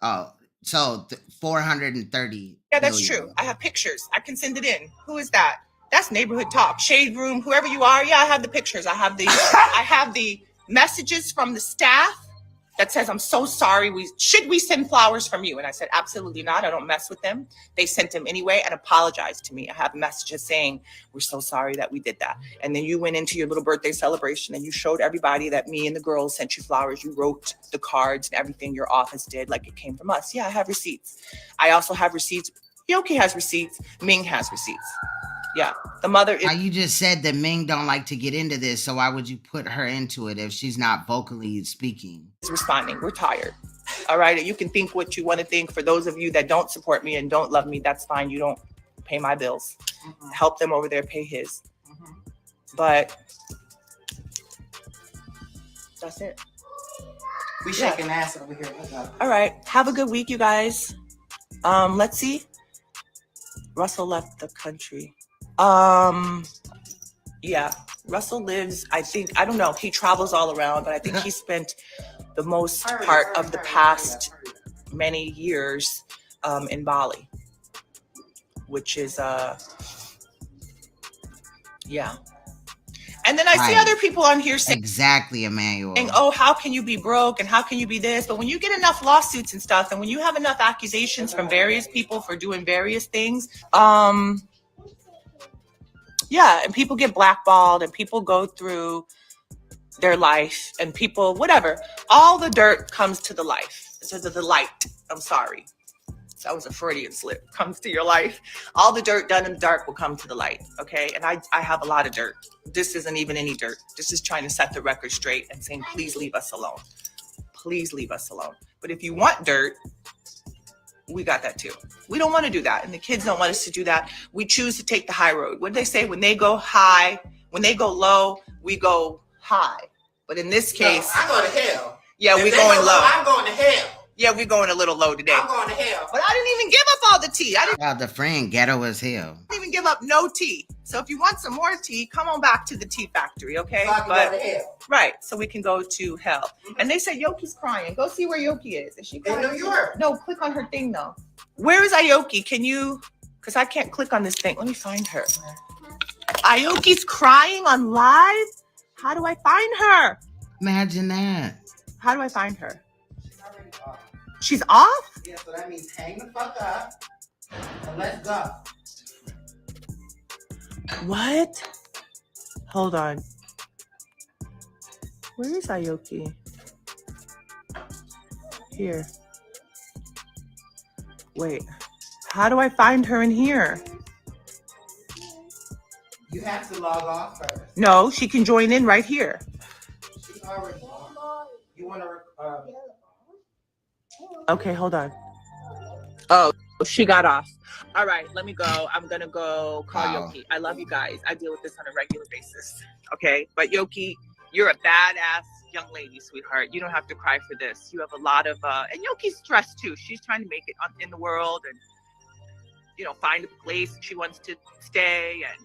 Oh, so 430.
Yeah, that's true. I have pictures. I can send it in. Who is that? That's neighborhood talk. Shade room, whoever you are. Yeah, I have the pictures. I have the messages from the staff that says, I'm so sorry. Should we send flowers from you? And I said, absolutely not. I don't mess with them. They sent them anyway and apologized to me. I have messages saying, we're so sorry that we did that. And then you went into your little birthday celebration and you showed everybody that me and the girls sent you flowers. You wrote the cards and everything your office did like it came from us. Yeah, I have receipts. I also have receipts. Aoki has receipts. Ming has receipts. Yeah, the mother is.
You just said that Ming don't like to get into this, so why would you put her into it if she's not vocally speaking?
Responding. We're tired. All right. You can think what you want to think. For those of you that don't support me and don't love me, that's fine. You don't pay my bills. Mm-hmm. Help them over there pay his. Mm-hmm. But that's it.
We shaking ass over here.
All right. Have a good week, you guys. Let's see. Russell left the country. Yeah, Russell lives, I don't know, he travels all around, but I think he spent the most part of the past many years in Bali, which is, yeah. And then I see other people on here saying,
exactly, Emmanuel.
Oh, how can you be broke and how can you be this? But when you get enough lawsuits and stuff, and when you have enough accusations from various people for doing various things, yeah, and people get blackballed and people go through their life and people, whatever. All the dirt comes to the life. So the light. I'm sorry. That was a Freudian slip. Comes to your life. All the dirt done in the dark will come to the light. Okay. And I have a lot of dirt. This isn't even any dirt. This is trying to set the record straight and saying, please leave us alone. Please leave us alone. But if you want dirt, we got that too. We don't want to do that. And the kids don't want us to do that. We choose to take the high road. What do they say? When they go high, when they go low, we go high. But in this case,
no, I go to hell.
Yeah, we're going low.
I'm going to hell.
Yeah, we're going a little low today.
I'm going to hell.
But I didn't even give up all the tea.
The friend ghetto as hell.
I didn't even give up no tea. So if you want some more tea, come on back to the tea factory, okay?
So I can go to hell.
Right, so we can go to hell. Mm-hmm. And they say Yoki's crying. Go see where Aoki is. Is she crying?
In New York.
No, click on her thing though. Where is Aoki? Can you? Because I can't click on this thing. Let me find her. Aoki's crying on live? How do I find her?
Imagine that.
How do I find her? She's off?
Yeah, so that means hang the fuck up and let's go.
What? Hold on. Where is Aoki? Here. Wait. How do I find her in here?
You have to log off first.
No, she can join in right here.
She's already on. You want to...
Okay, hold on. Oh, she got off. All right, let me go. I'm going to go call Aoki. I love you guys. I deal with this on a regular basis. Okay, but Aoki, you're a badass young lady, sweetheart. You don't have to cry for this. You have a lot of... and Aoki's stressed, too. She's trying to make it in the world and, find a place she wants to stay. And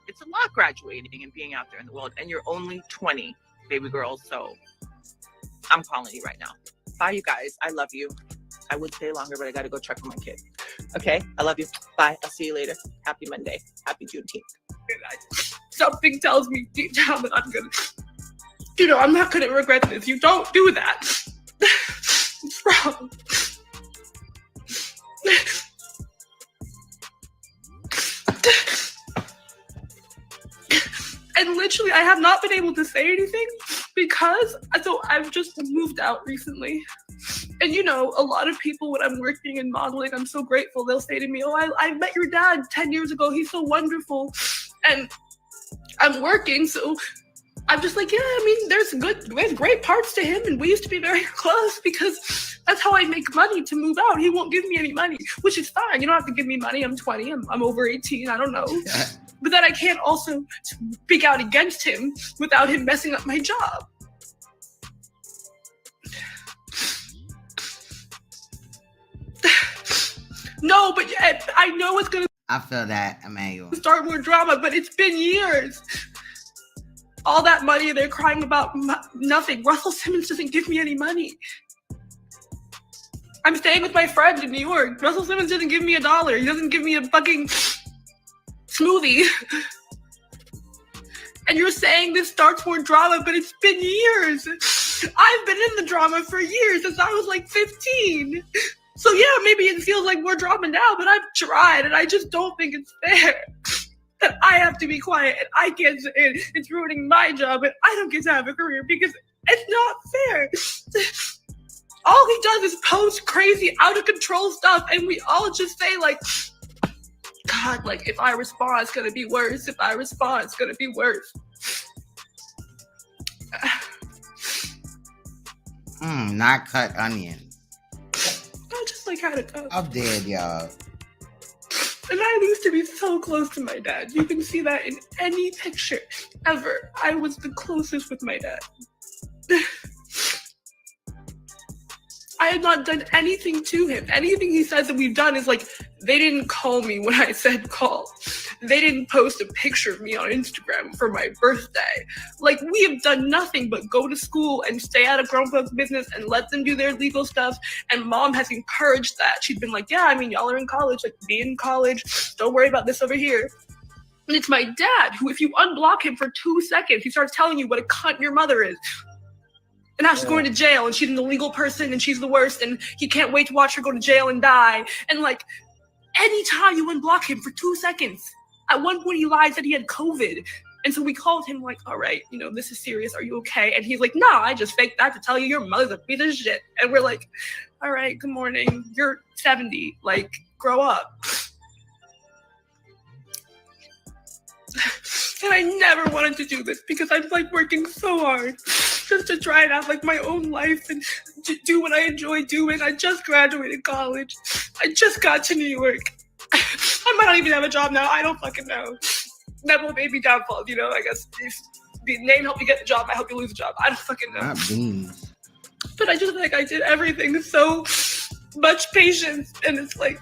It's a lot graduating and being out there in the world. And you're only 20, baby girl. So I'm calling you right now. Bye, you guys. I love you. I would stay longer, but I got to go check on my kid. Okay? I love you. Bye. I'll see you later. Happy Monday. Happy Juneteenth.
Something tells me deep down that I'm gonna, I'm not gonna regret this. You don't do that. It's wrong. And literally, I have not been able to say anything because I've just moved out recently. And a lot of people, when I'm working in modeling, I'm so grateful. They'll say to me, oh, I met your dad 10 years ago. He's so wonderful. And I'm working, so I'm just like, yeah, there's great parts to him. And we used to be very close because that's how I make money to move out. He won't give me any money, which is fine. You don't have to give me money. I'm 20. I'm over 18. I don't know. But then I can't also speak out against him without him messing up my job. No, but I know it's gonna.
I feel that, Emmanuel.
Start more drama, but it's been years. All that money, they're crying about nothing. Russell Simmons doesn't give me any money. I'm staying with my friend in New York. Russell Simmons doesn't give me $1. He doesn't give me a fucking smoothie. And you're saying this starts more drama, but it's been years. I've been in the drama for years, since I was like 15. So yeah, maybe it feels like more drama now, but I've tried, and I just don't think it's fair that I have to be quiet and I can't say it. It's ruining my job, and I don't get to have a career because it's not fair. All he does is post crazy, out of control stuff, and we all just say like, God, like if I respond, it's gonna be worse. If I respond, it's gonna be worse.
Not cut onion.
I just like had a cup.
I'm dead, y'all.
And I used to be so close to my dad. You can see that in any picture ever. I was the closest with my dad. I have not done anything to him. Anything he says that we've done is like, they didn't call me when I said call. They didn't post a picture of me on Instagram for my birthday. Like, we have done nothing but go to school and stay out of grown folks' business and let them do their legal stuff. And mom has encouraged that. She's been like, yeah, y'all are in college. Like, be in college. Don't worry about this over here. And it's my dad who, if you unblock him for 2 seconds, he starts telling you what a cunt your mother is. And now she's going to jail, and she's an illegal person, and she's the worst, and he can't wait to watch her go to jail and die. And like, anytime you unblock him for 2 seconds, at one point he lied that he had COVID. And so we called him like, all right, this is serious. Are you okay? And he's like, no, I just faked that to tell you your mother's a piece of shit. And we're like, all right, good morning. You're 70. Like, grow up. And I never wanted to do this because I'm like working so hard just to try and have like my own life and to do what I enjoy doing. I just graduated college. I just got to New York. I might not even have a job now. I don't fucking know. Never baby downfall, I guess if the name helped you get the job, might help you lose a job. I don't fucking know.
Not beans.
But I just like I did everything with so much patience, and it's like,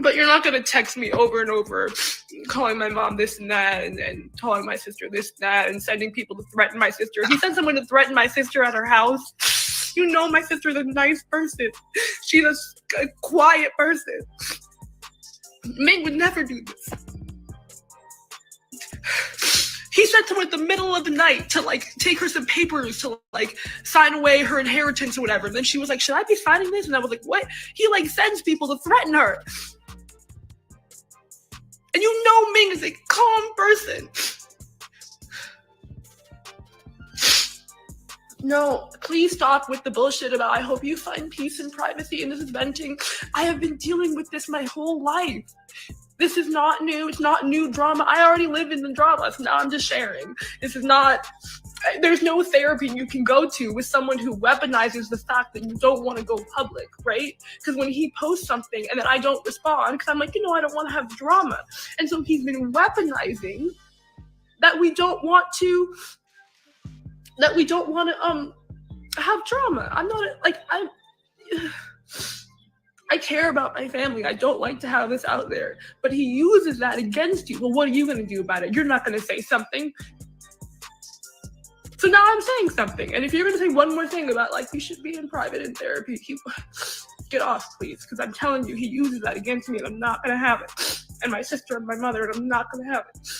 but you're not gonna text me over and over, calling my mom this and that, and calling my sister this and that, and sending people to threaten my sister. He sent someone to threaten my sister at her house. My sister's a nice person. She's a quiet person. Ming would never do this. He sent someone in the middle of the night to like take her some papers to like sign away her inheritance or whatever. And then she was like, should I be signing this? And I was like, what? He like sends people to threaten her. And Ming is a calm person. No, please stop with the bullshit about I hope you find peace and privacy and this is venting. I have been dealing with this my whole life. This is not new. It's not new drama. I already live in the drama, so now I'm just sharing. This is not, there's no therapy you can go to with someone who weaponizes the fact that you don't want to go public, right? Because when he posts something and then I don't respond, because I'm like, I don't want to have drama. And so he's been weaponizing that we don't want to have drama. I'm not, like, I care about my family. I don't like to have this out there. But he uses that against you. Well, what are you going to do about it? You're not going to say something. So now I'm saying something. And if you're going to say one more thing about, like, you should be in private in therapy, get off, please. Because I'm telling you, he uses that against me, and I'm not going to have it. And my sister and my mother, and I'm not going to have it.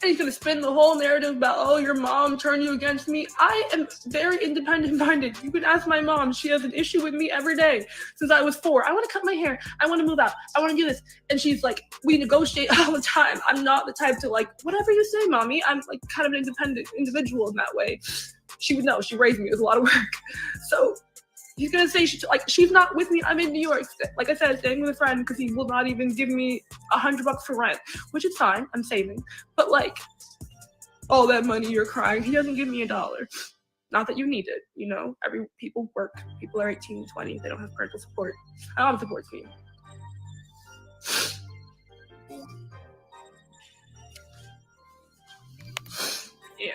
And he's going to spin the whole narrative about, oh, your mom turned you against me. I am very independent-minded. You can ask my mom. She has an issue with me every day since I was 4. I want to cut my hair. I want to move out. I want to do this. And she's like, we negotiate all the time. I'm not the type to, like, whatever you say, mommy. I'm, like, kind of an independent individual in that way. She would know. She raised me. It was a lot of work. So he's going to say, she's not with me. I'm in New York. Like I said, staying with a friend because he will not even give me $100 for rent, which is fine. I'm saving. But, like, all that money you're crying, he doesn't give me $1. Not that you need it, you know? People work. People are 18, 20. They don't have parental support. My mom supports me. Yeah.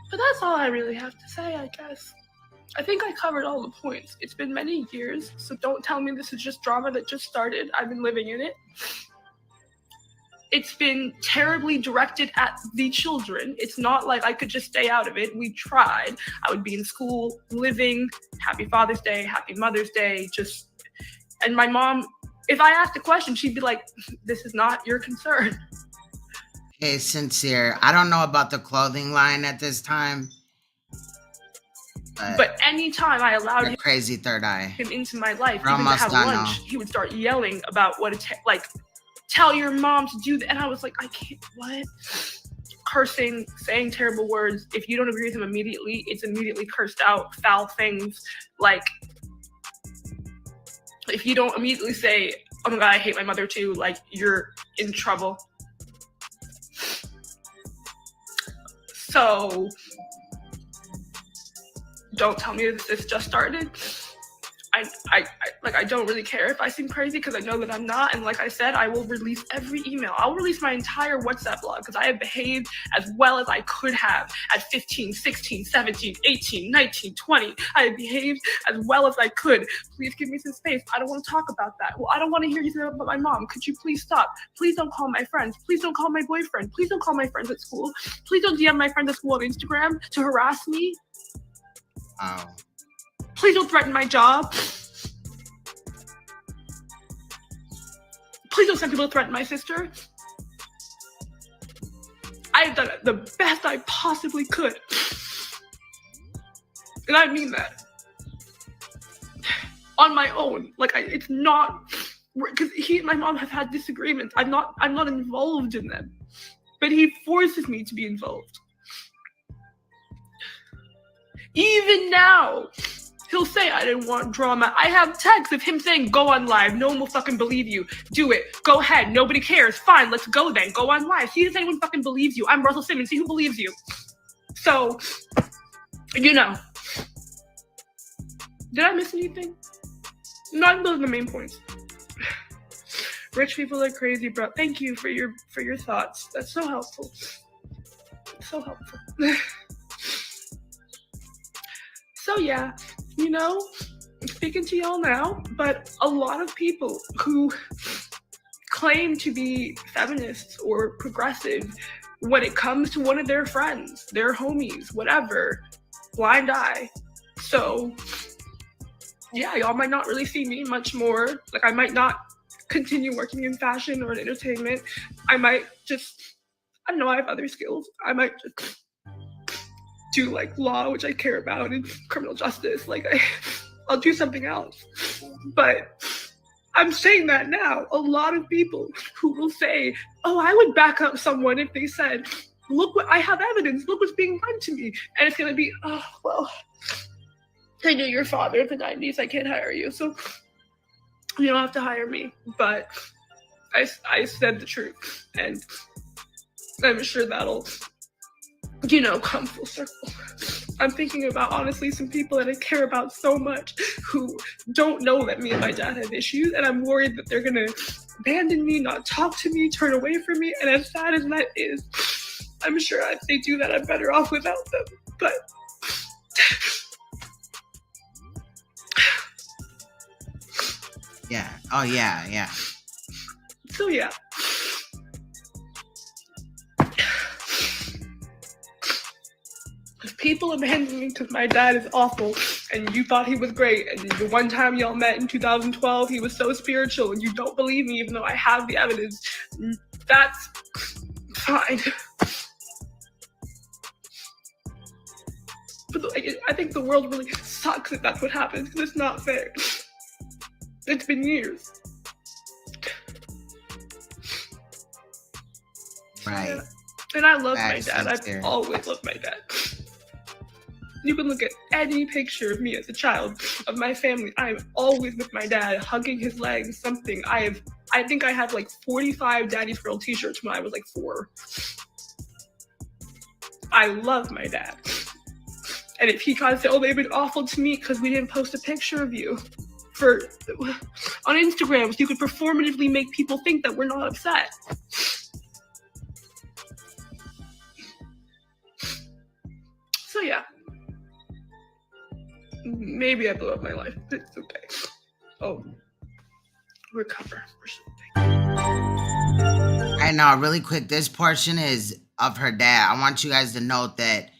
But that's all I really have to say, I guess. I think I covered all the points. It's been many years, so don't tell me this is just drama that just started. I've been living in it. It's been terribly directed at the children. It's not like I could just stay out of it. We tried. I would be in school, living, happy Father's Day, happy Mother's Day, and my mom, if I asked a question, she'd be like, this is not your concern.
Hey, Sincere, I don't know about the clothing line at this time.
But anytime I allowed him,
crazy third eye,
him into my life,
We're
even to
almost
have
done
lunch,
now.
he would start yelling about what tell your mom to do that. And I was like, I can't, what? Cursing, saying terrible words. If you don't agree with him immediately, it's immediately cursed out, foul things. Like, if you don't immediately say, oh my God, I hate my mother too, like, you're in trouble. So, don't tell me this just started. I don't really care if I seem crazy because I know that I'm not. And like I said, I will release every email. I'll release my entire WhatsApp log because I have behaved as well as I could have at 15, 16, 17, 18, 19, 20. I have behaved as well as I could. Please give me some space. I don't want to talk about that. Well, I don't want to hear you say about my mom. Could you please stop? Please don't call my friends. Please don't call my boyfriend. Please don't call my friends at school. Please don't DM my friends at school on Instagram to harass me.
Oh.
Please don't threaten my job. Please don't send people to threaten my sister. I have done the best I possibly could. And I mean that. On my own. Like, it's not, because he and my mom have had disagreements. I'm not involved in them. But he forces me to be involved. Even now, he'll say I didn't want drama. I have texts of him saying, go on live. No one will fucking believe you. Do it. Go ahead. Nobody cares. Fine, let's go then. Go on live. See if anyone fucking believes you. I'm Russell Simmons. See who believes you. So, you know. Did I miss anything? Not those are the main points. Rich people are crazy, bro. Thank you for your thoughts. That's so helpful. So helpful. So yeah, you know, I'm speaking to y'all now, but a lot of people who claim to be feminists or progressive, when it comes to one of their friends, their homies, whatever, blind eye. So yeah, y'all might not really see me much more. Like, I might not continue working in fashion or in entertainment. I might just, I don't know, I have other skills. I might just do like law, which I care about, and criminal justice. Like, I'll do something else. But I'm saying that now. A lot of people who will say, oh, I would back up someone if they said, look what I have evidence, look what's being done to me. And it's gonna be, oh, well, I knew your father in the 90s, I can't hire you, so you don't have to hire me. But I said the truth, and I'm sure that'll, you know, come full circle. I'm thinking about, honestly, some people that I care about so much who don't know that me and my dad have issues, and I'm worried that they're gonna abandon me, not talk to me, turn away from me. And as sad as that is, I'm sure if they do that, I'm better off without them. But
Yeah. Oh yeah, yeah.
So yeah. If people abandon me because my dad is awful and you thought he was great, and the one time y'all met in 2012 he was so spiritual and you don't believe me even though I have the evidence, that's fine. But I think the world really sucks if that's what happens, because it's not fair. It's been years.
Right.
Yeah. And I love
That's
my dad. I've
sincere.
always loved my dad. You can look at any picture of me as a child, of my family. I'm always with my dad, hugging his legs, something. I think I had like 45 Daddy's Girl t-shirts when I was like 4. I love my dad. And if he tries to say, oh, they've been awful to me because we didn't post a picture of you on Instagram, so you could performatively make people think that we're not upset. So yeah. Maybe I blew up my life. It's okay. Oh, recover or something.
I know, really quick, this portion is of her dad. I want you guys to note that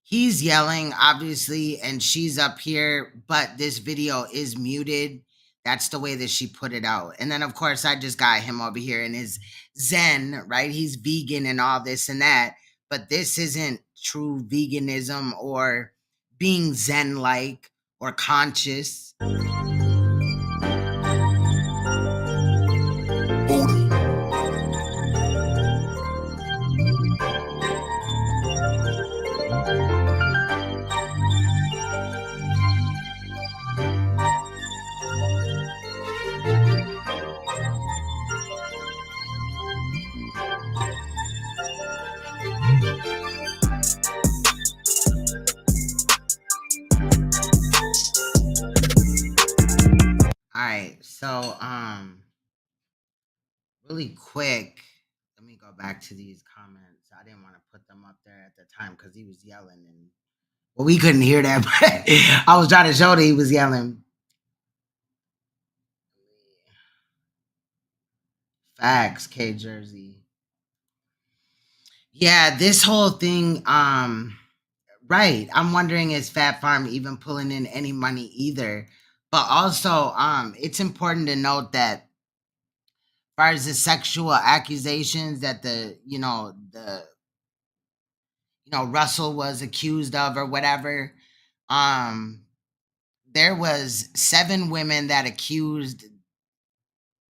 he's yelling, obviously, and she's up here, but this video is muted. That's the way that she put it out. And then, of course, I just got him over here in his Zen, right? He's vegan and all this and that, but this isn't true veganism or being Zen-like or conscious. All right, so really quick, let me go back to these comments. I didn't want to put them up there at the time because he was yelling, and well, we couldn't hear that, but I was trying to show that he was yelling. Facts, K Jersey. Yeah, this whole thing, right. I'm wondering, is Fat Farm even pulling in any money either? But also, it's important to note that as far as the sexual accusations that Russell was accused of or whatever, there was 7 women that accused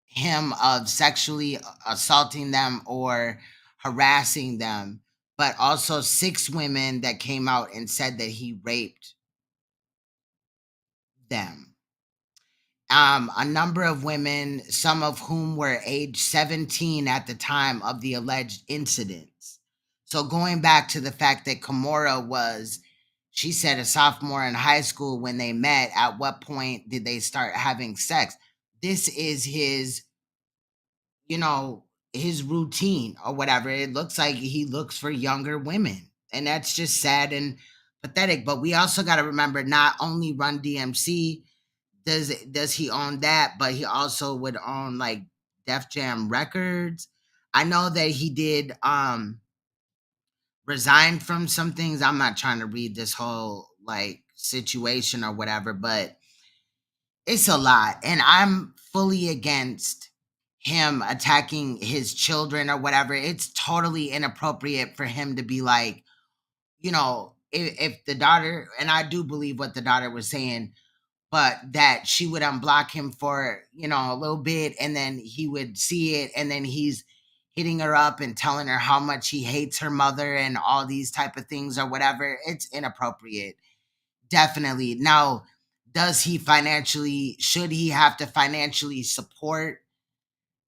him of sexually assaulting them or harassing them, but also 6 women that came out and said that he raped them. A number of women, some of whom were age 17 at the time of the alleged incidents. So going back to the fact that Kimora was, she said, a sophomore in high school when they met, at what point did they start having sex? This is his, his routine or whatever. It looks like he looks for younger women. And that's just sad and pathetic. But we also got to remember, not only Run DMC does he own that, but he also would own like Def Jam Records. I know that he did resign from some things. I'm not trying to read this whole like situation or whatever, but it's a lot. And I'm fully against him attacking his children or whatever. It's totally inappropriate for him to be like, if the daughter, and I do believe what the daughter was saying, but that she would unblock him for, a little bit, and then he would see it, and then he's hitting her up and telling her how much he hates her mother and all these type of things or whatever. It's inappropriate. Definitely. Now, should he have to financially support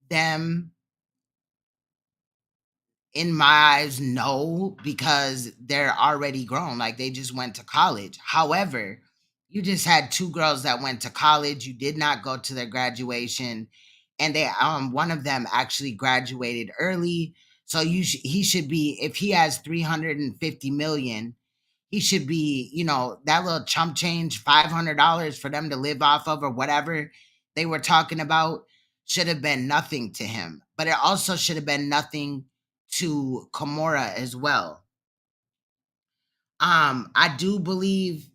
them? In my eyes, no, because they're already grown. Like, they just went to college. However, you just had 2 girls that went to college. You did not go to their graduation, and they one of them actually graduated early. So he should be, if he has 350 million, he should be, that little chump change, $500 for them to live off of or whatever they were talking about should have been nothing to him. But it also should have been nothing to Kimora as well. I do believe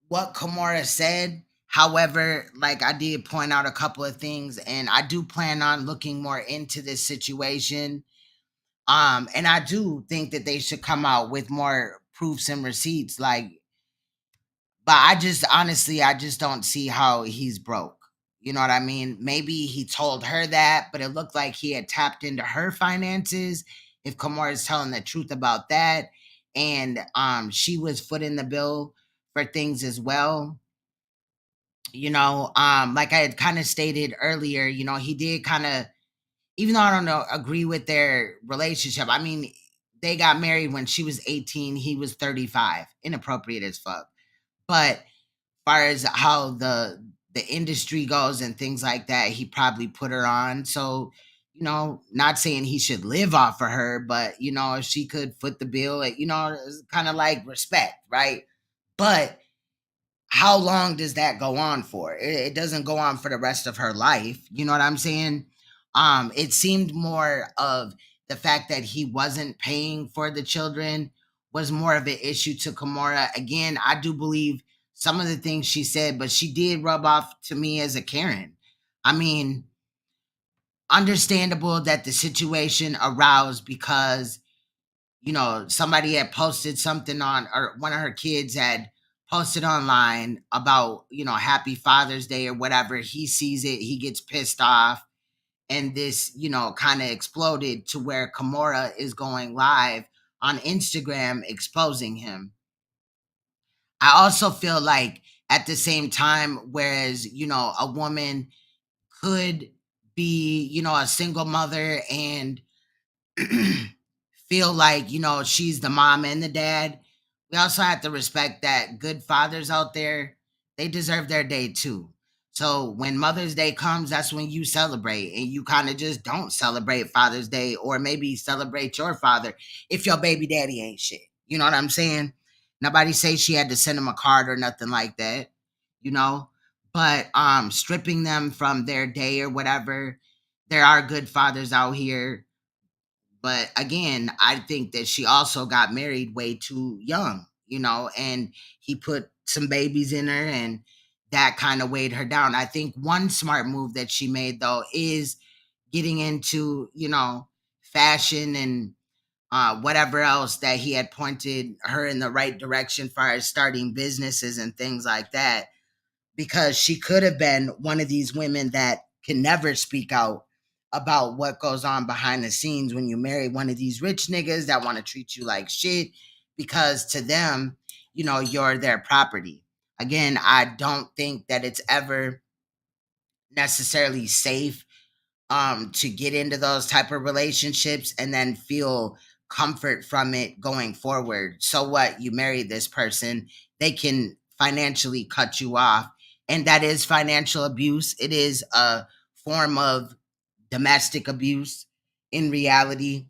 what Kimora said. However, like I did point out a couple of things, and I do plan on looking more into this situation. And I do think that they should come out with more proofs and receipts. But I just honestly, I just don't see how he's broke. You know what I mean? Maybe he told her that, but it looked like he had tapped into her finances. If Kimora is telling the truth about that, and she was footing the bill for things as well. Like I had kind of stated earlier, he did kind of, even though I don't know, agree with their relationship. I mean, they got married when she was 18, he was 35. Inappropriate as fuck. But far as how the industry goes and things like that, he probably put her on. So, not saying he should live off of her, but if she could foot the bill, it's kind of like respect, right? But how long does that go on for? It doesn't go on for the rest of her life. You know what I'm saying? It seemed more of the fact that he wasn't paying for the children was more of an issue to Kimora. Again, I do believe some of the things she said, but she did rub off to me as a Karen. I mean, understandable that the situation aroused because somebody had posted something on, or one of her kids had posted online about, happy Father's Day or whatever. He sees it, he gets pissed off. And this, kind of exploded to where Kimora is going live on Instagram exposing him. I also feel like at the same time, whereas, a woman could be, a single mother and feel like, she's the mom and the dad. We also have to respect that good fathers out there, they deserve their day too. So when Mother's Day comes, that's when you celebrate, and you kind of just don't celebrate Father's Day, or maybe celebrate your father if your baby daddy ain't shit. You know what I'm saying? Nobody say she had to send him a card or nothing like that, you know? But stripping them from their day or whatever, there are good fathers out here. But again, I think that she also got married way too young, and he put some babies in her, and that kind of weighed her down. I think one smart move that she made, though, is getting into, fashion and whatever else that he had pointed her in the right direction as far as starting businesses and things like that, because she could have been one of these women that can never speak out about what goes on behind the scenes when you marry one of these rich niggas that want to treat you like shit, because to them, you're their property. Again, I don't think that it's ever necessarily safe to get into those type of relationships and then feel comfort from it going forward. So what? You marry this person, they can financially cut you off, and that is financial abuse. It is a form of domestic abuse in reality.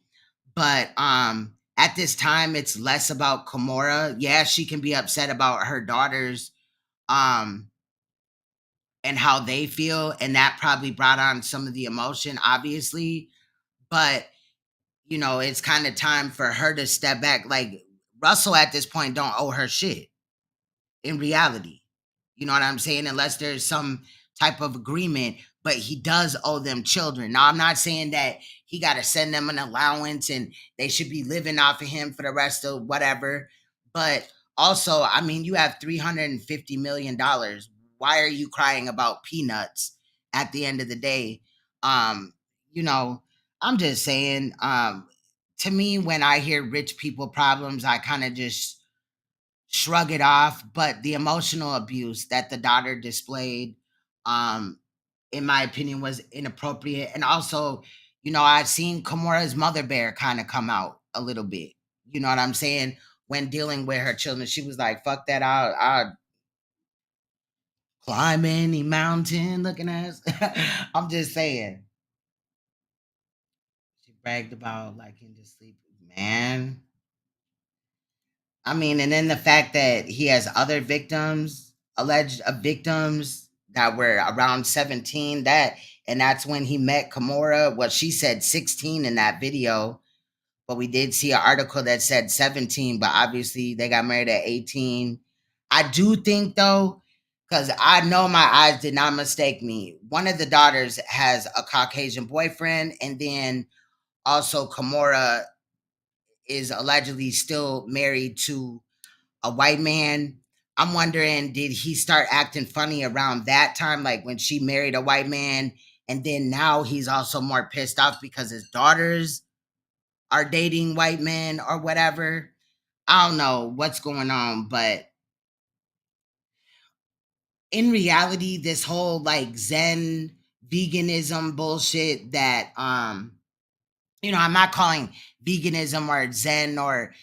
But at this time, it's less about Kimora. Yeah, she can be upset about her daughters um and how they feel, and that probably brought on some of the emotion, obviously. But it's kind of time for her to step back. Like, Russell at this point don't owe her shit in reality. You know what I'm saying? Unless there's some type of agreement, but he does owe them children. Now, I'm not saying that he got to send them an allowance and they should be living off of him for the rest of whatever. But also, I mean, you have $350 million. Why are you crying about peanuts at the end of the day? You know, I'm just saying, to me, when I hear rich people problems, I kind of just shrug it off. But the emotional abuse that the daughter displayed, um, in my opinion, was inappropriate. And also, I've seen Kimora's mother bear kind of come out a little bit. You know what I'm saying? When dealing with her children, she was like, fuck that, I'll climb any mountain looking at. I'm just saying. She bragged about like in just sleep. Man, I mean, and then the fact that he has other victims, alleged victims that were around 17, and that's when he met Kimora. Well, she said 16 in that video, but we did see an article that said 17, but obviously they got married at 18. I do think though, because I know my eyes did not mistake me. One of the daughters has a Caucasian boyfriend, and then also Kimora is allegedly still married to a white man. I'm wondering, did he start acting funny around that time, like when she married a white man, and then now he's also more pissed off because his daughters are dating white men or whatever? I don't know what's going on, but in reality, this whole like Zen veganism bullshit that I'm not calling veganism or Zen or,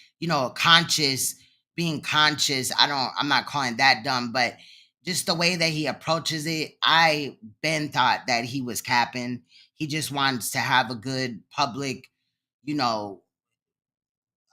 conscious, being conscious. I'm not calling that dumb, but just the way that he approaches it, I been thought that he was capping. He just wants to have a good public, you know,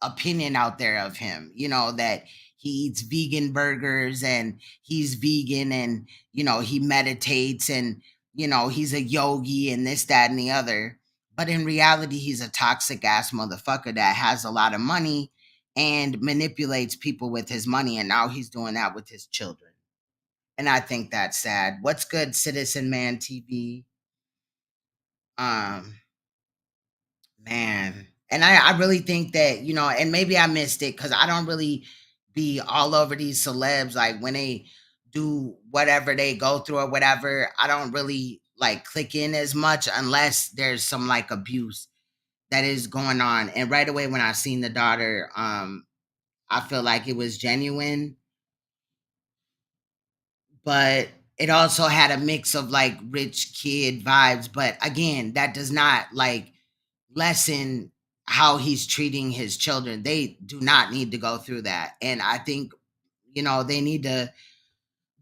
opinion out there of him, that he eats vegan burgers and he's vegan and, he meditates and, he's a yogi and this, that, and the other. But in reality, he's a toxic ass motherfucker that has a lot of money and manipulates people with his money. And now he's doing that with his children. And I think that's sad. What's good, Citizen Man TV? Um, Man, and I really think that, and maybe I missed it because I don't really be all over these celebs. Like when they do whatever they go through or whatever, I don't really like click in as much unless there's some like abuse that is going on. And right away when I seen the daughter, I feel like it was genuine, but it also had a mix of like rich kid vibes. But again, that does not like lessen how he's treating his children. They do not need to go through that. And I think, they need to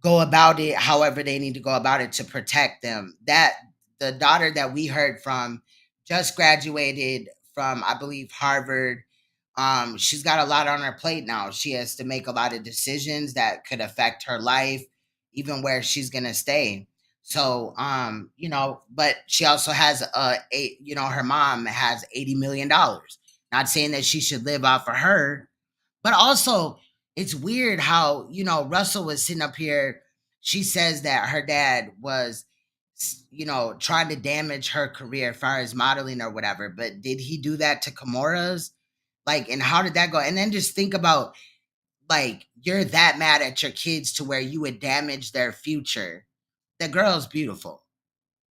go about it however they need to go about it to protect them. That the daughter that we heard from just graduated from, I believe, Harvard. She's got a lot on her plate now. She has to make a lot of decisions that could affect her life, even where she's gonna stay. So, but she also has her mom has $80 million. Not saying that she should live off of her, but also it's weird how, Russell was sitting up here. She says that her dad was, trying to damage her career as far as modeling or whatever. But did he do that to Kimora's? Like, and how did that go? And then just think about, like, you're that mad at your kids to where you would damage their future. The girl's beautiful.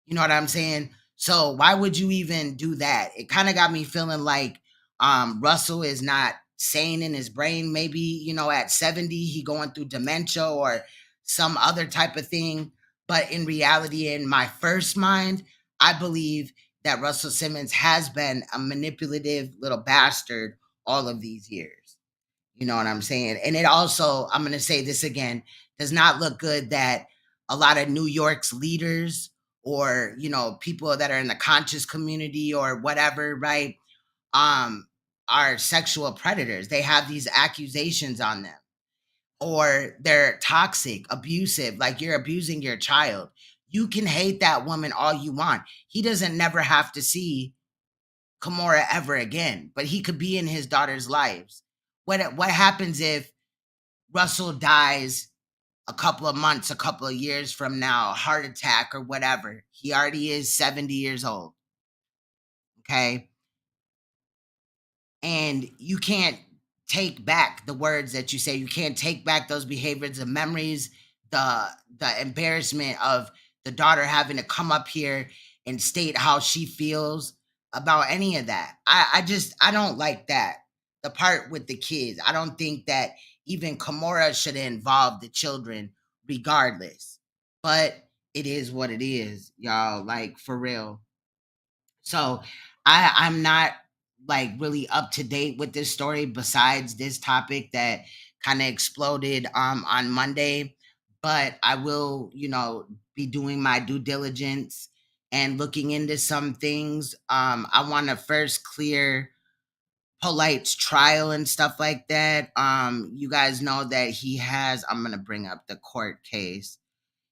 You know what I'm saying? So why would you even do that? It kind of got me feeling like Russell is not sane in his brain. Maybe, at 70, he going through dementia or some other type of thing. But in reality, in my first mind, I believe that Russell Simmons has been a manipulative little bastard all of these years. You know what I'm saying? And it also, I'm going to say this again, does not look good that a lot of New York's leaders or, people that are in the conscious community or whatever, right, are sexual predators. They have these accusations on them, or they're toxic, abusive, like you're abusing your child. You can hate that woman all you want. He doesn't never have to see Kimora ever again, but he could be in his daughter's lives. What happens if Russell dies a couple of months, a couple of years from now, heart attack or whatever? He already is 70 years old. Okay. And you can't take back the words that you say. You can't take back those behaviors, the memories, the embarrassment of the daughter having to come up here and state how she feels about any of that. I don't like that. The part with the kids. I don't think that even Kimora should involve the children regardless. But it is what it is, y'all. Like, for real. So I'm not like really up to date with this story besides this topic that kind of exploded on Monday, but I will, be doing my due diligence and looking into some things. I want to first clear Polite's trial and stuff like that. You guys know that he has, I'm gonna bring up the court case.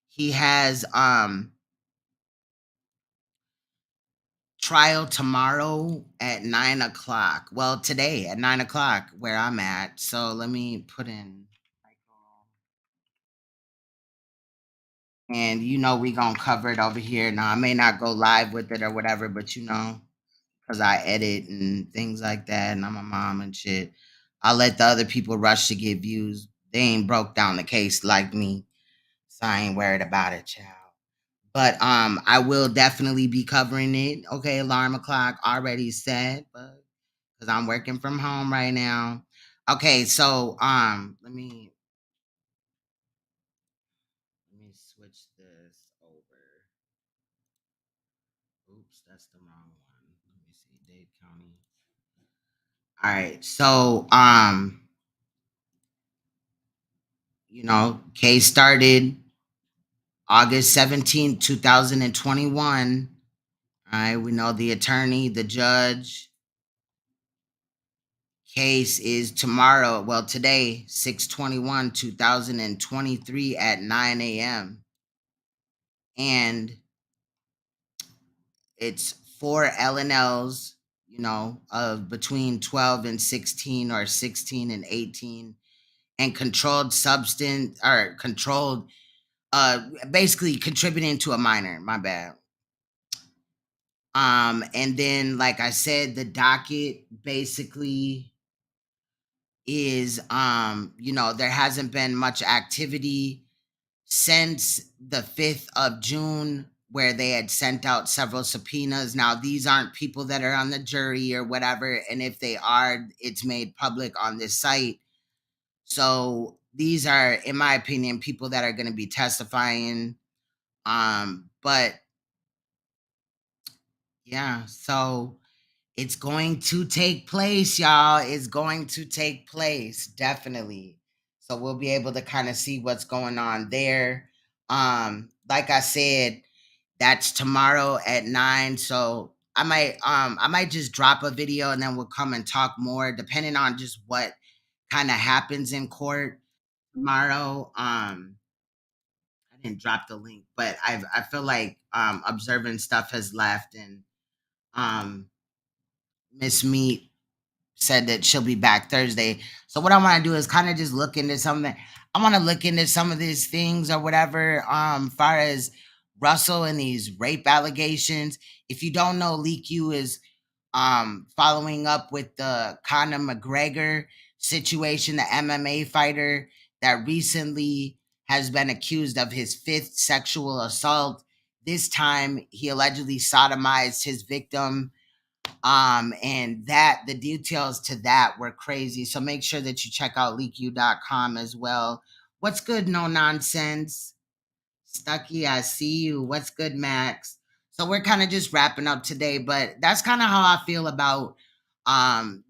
He has trial tomorrow at 9 o'clock. Well, today at 9 o'clock where I'm at. So let me put in, and we gonna cover it over here. Now I may not go live with it or whatever, but because I edit and things like that, and I'm a mom and shit. I'll let the other people rush to get views. They ain't broke down the case like me, so I ain't worried about it, child. But I will definitely be covering it. Okay, alarm clock already set, but because I'm working from home right now. Okay, so let me switch this over. Oops, that's the wrong one. Let me see, Dade County. All right, so case started August 17th, 2021. All right, we know the attorney, the judge. Case is tomorrow, well, today, 6/21, 2023 at 9 a.m. And it's 4 LNLs, of between 12 and 16 or 16 and 18, and controlled substance or controlled, basically contributing to a minor, my bad. And then, like I said, the docket basically is, there hasn't been much activity since the 5th of June, where they had sent out several subpoenas. Now, these aren't people that are on the jury or whatever, and if they are, it's made public on this site. So these are, in my opinion, people that are going to be testifying. But yeah, so it's going to take place, y'all. It's going to take place, definitely. So we'll be able to kind of see what's going on there. Like I said, that's tomorrow at 9. So I might just drop a video and then we'll come and talk more, depending on just what kind of happens in court tomorrow. I didn't drop the link, but I feel like observing stuff has left, and Miss Meat said that she'll be back Thursday. So what I want to do is kind of just look into something. I want to look into some of these things or whatever. Far as Russell and these rape allegations. If you don't know, Leak U is following up with the Conor McGregor situation, the MMA fighter that recently has been accused of his 5th sexual assault. This time he allegedly sodomized his victim. And the details to that were crazy. So make sure that you check out leaku.com as well. What's good, no nonsense? Stucky, I see you. What's good, Max? So we're kind of just wrapping up today, but that's kind of how I feel about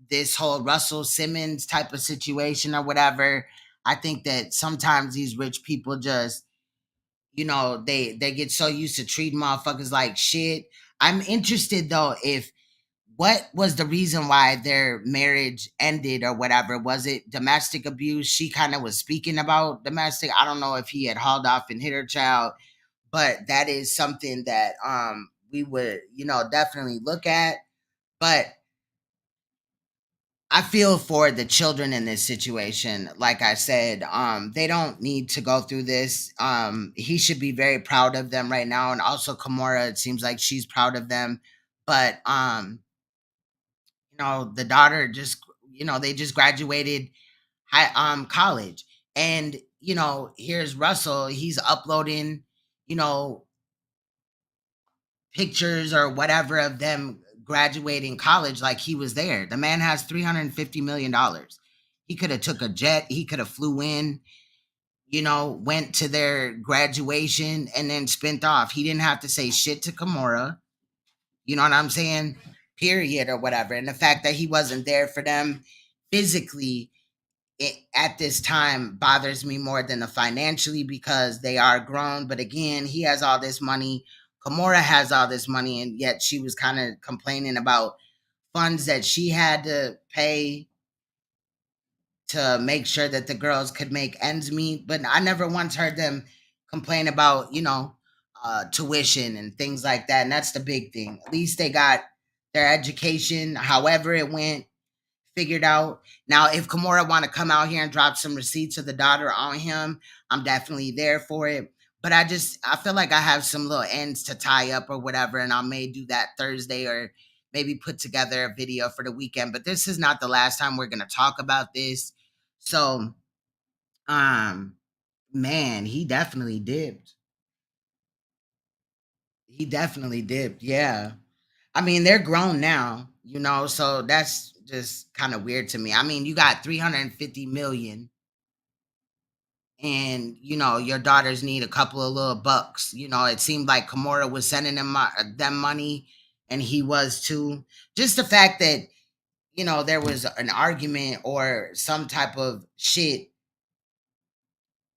this whole Russell Simmons type of situation or whatever. I think that sometimes these rich people just, they get so used to treating motherfuckers like shit. I'm interested though, if what was the reason why their marriage ended or whatever? Was it domestic abuse? She kind of was speaking about domestic. I don't know if he had hauled off and hit her child, but that is something that we would, definitely look at. But I feel for the children in this situation. Like I said, they don't need to go through this. He should be very proud of them right now. And also Kimora, it seems like she's proud of them. But the daughter just, they just graduated college. And, here's Russell, he's uploading, pictures or whatever of them graduating college like he was there. The man has $350 million. He could have took a jet. He could have flew in, went to their graduation and then spent off. He didn't have to say shit to Kimora. You know what I'm saying? Period or whatever. And the fact that he wasn't there for them physically at this time bothers me more than the financially, because they are grown. But again, he has all this money. Kimora has all this money, and yet she was kind of complaining about funds that she had to pay to make sure that the girls could make ends meet. But I never once heard them complain about, tuition and things like that. And that's the big thing. At least they got their education, however it went, figured out. Now, if Kimora want to come out here and drop some receipts of the daughter on him, I'm definitely there for it. But I feel like I have some little ends to tie up or whatever, and I may do that Thursday or maybe put together a video for the weekend. But this is not the last time we're gonna talk about this. So, man, he definitely dipped. He definitely dipped. Yeah. I mean, they're grown now, so that's just kind of weird to me. I mean, you got 350 million and, your daughters need a couple of little bucks. It seemed like Kimora was sending them money and he was too. Just the fact that, there was an argument or some type of shit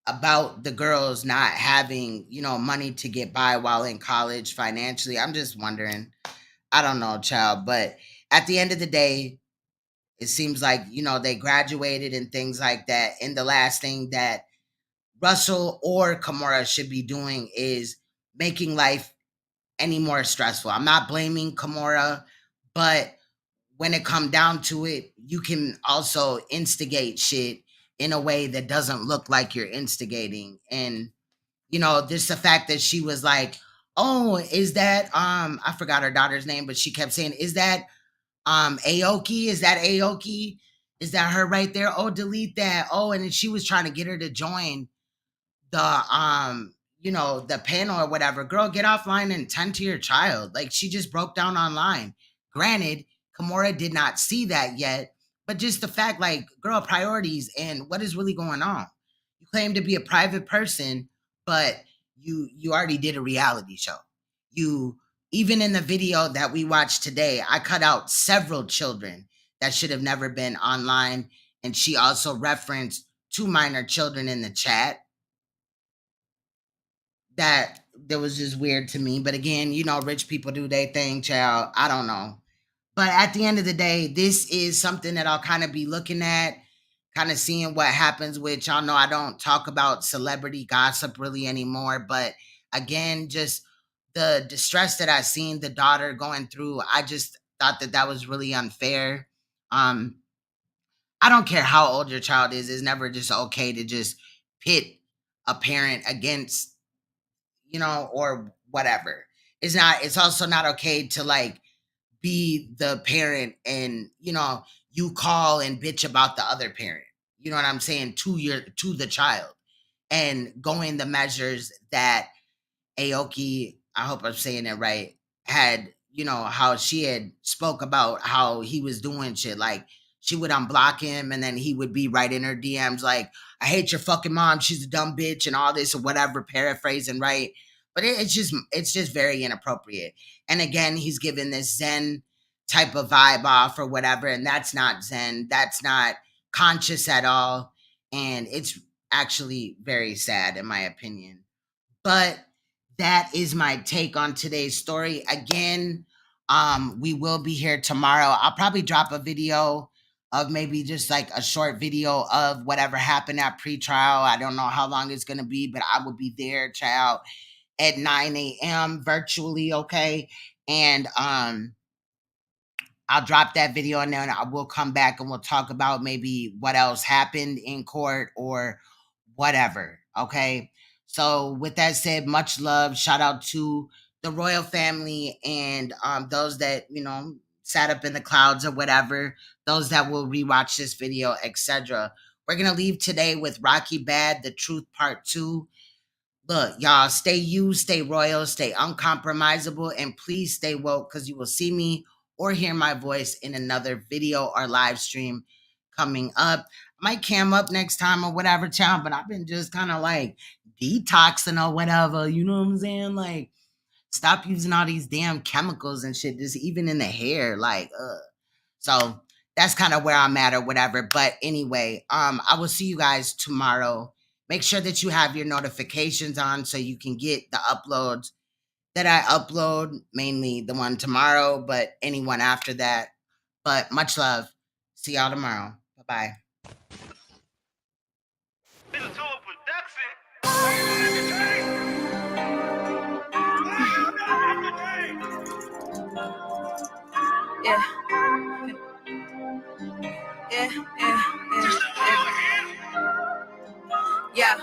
about the girls not having, money to get by while in college financially. I'm just wondering. I don't know, child, but at the end of the day, it seems like, they graduated and things like that. And the last thing that Russell or Kimora should be doing is making life any more stressful. I'm not blaming Kimora, but when it come down to it, you can also instigate shit in a way that doesn't look like you're instigating. And, just the fact that she was like, oh, is that, I forgot her daughter's name, but she kept saying, is that, Aoki? Is that Aoki? Is that her right there? Oh, delete that. Oh, and then she was trying to get her to join the panel or whatever. Girl, get offline and tend to your child. Like, she just broke down online. Granted, Kimora did not see that yet, but just the fact, like, girl, priorities and what is really going on. You claim to be a private person, but you already did a reality show. You, even in the video that we watched today, I cut out several children that should have never been online. And she also referenced 2 minor children in the chat. That was just weird to me. But again, rich people do their thing, child. I don't know. But at the end of the day, this is something that I'll kind of be looking at, kind of seeing what happens, which y'all know I don't talk about celebrity gossip really anymore. But again, just the distress that I seen the daughter going through, I just thought that was really unfair. I don't care how old your child is. It's never just okay to just pit a parent against, or whatever. It's also not okay to like be the parent and, you call and bitch about the other parent. You know what I'm saying? To the child, and going the measures that Aoki, I hope I'm saying it right, had, how she had spoke about how he was doing shit. Like, she would unblock him and then he would be right in her DMs like, I hate your fucking mom, she's a dumb bitch and all this or whatever, paraphrasing, right? But it's just very inappropriate. And again, he's given this Zen type of vibe off or whatever, and that's not Zen. That's not conscious at all. And it's actually very sad in my opinion. But that is my take on today's story. Again, we will be here tomorrow. I'll probably drop a video of maybe just like a short video of whatever happened at pretrial. I don't know how long it's going to be, but I will be there, child, at 9 a.m. virtually, okay? And I'll drop that video and then I will come back and we'll talk about maybe what else happened in court or whatever, okay? So with that said, much love. Shout out to the royal family and those that, sat up in the clouds or whatever, those that will rewatch this video, etc. We're going to leave today with Rocky Bad, The Truth Part 2. Look, y'all, stay you, stay royal, stay uncompromisable, and please stay woke because you will see me or hear my voice in another video or live stream coming up. I might cam up next time or whatever, child, but I've been just kind of like detoxing or whatever, you know what I'm saying? Like, stop using all these damn chemicals and shit, just even in the hair, like, So that's kind of where I'm at or whatever. But anyway, I will see you guys tomorrow. Make sure that you have your notifications on so you can get the uploads that I upload, mainly the one tomorrow, but anyone after that. But much love. See y'all tomorrow. Bye-bye.
Yeah. Yeah,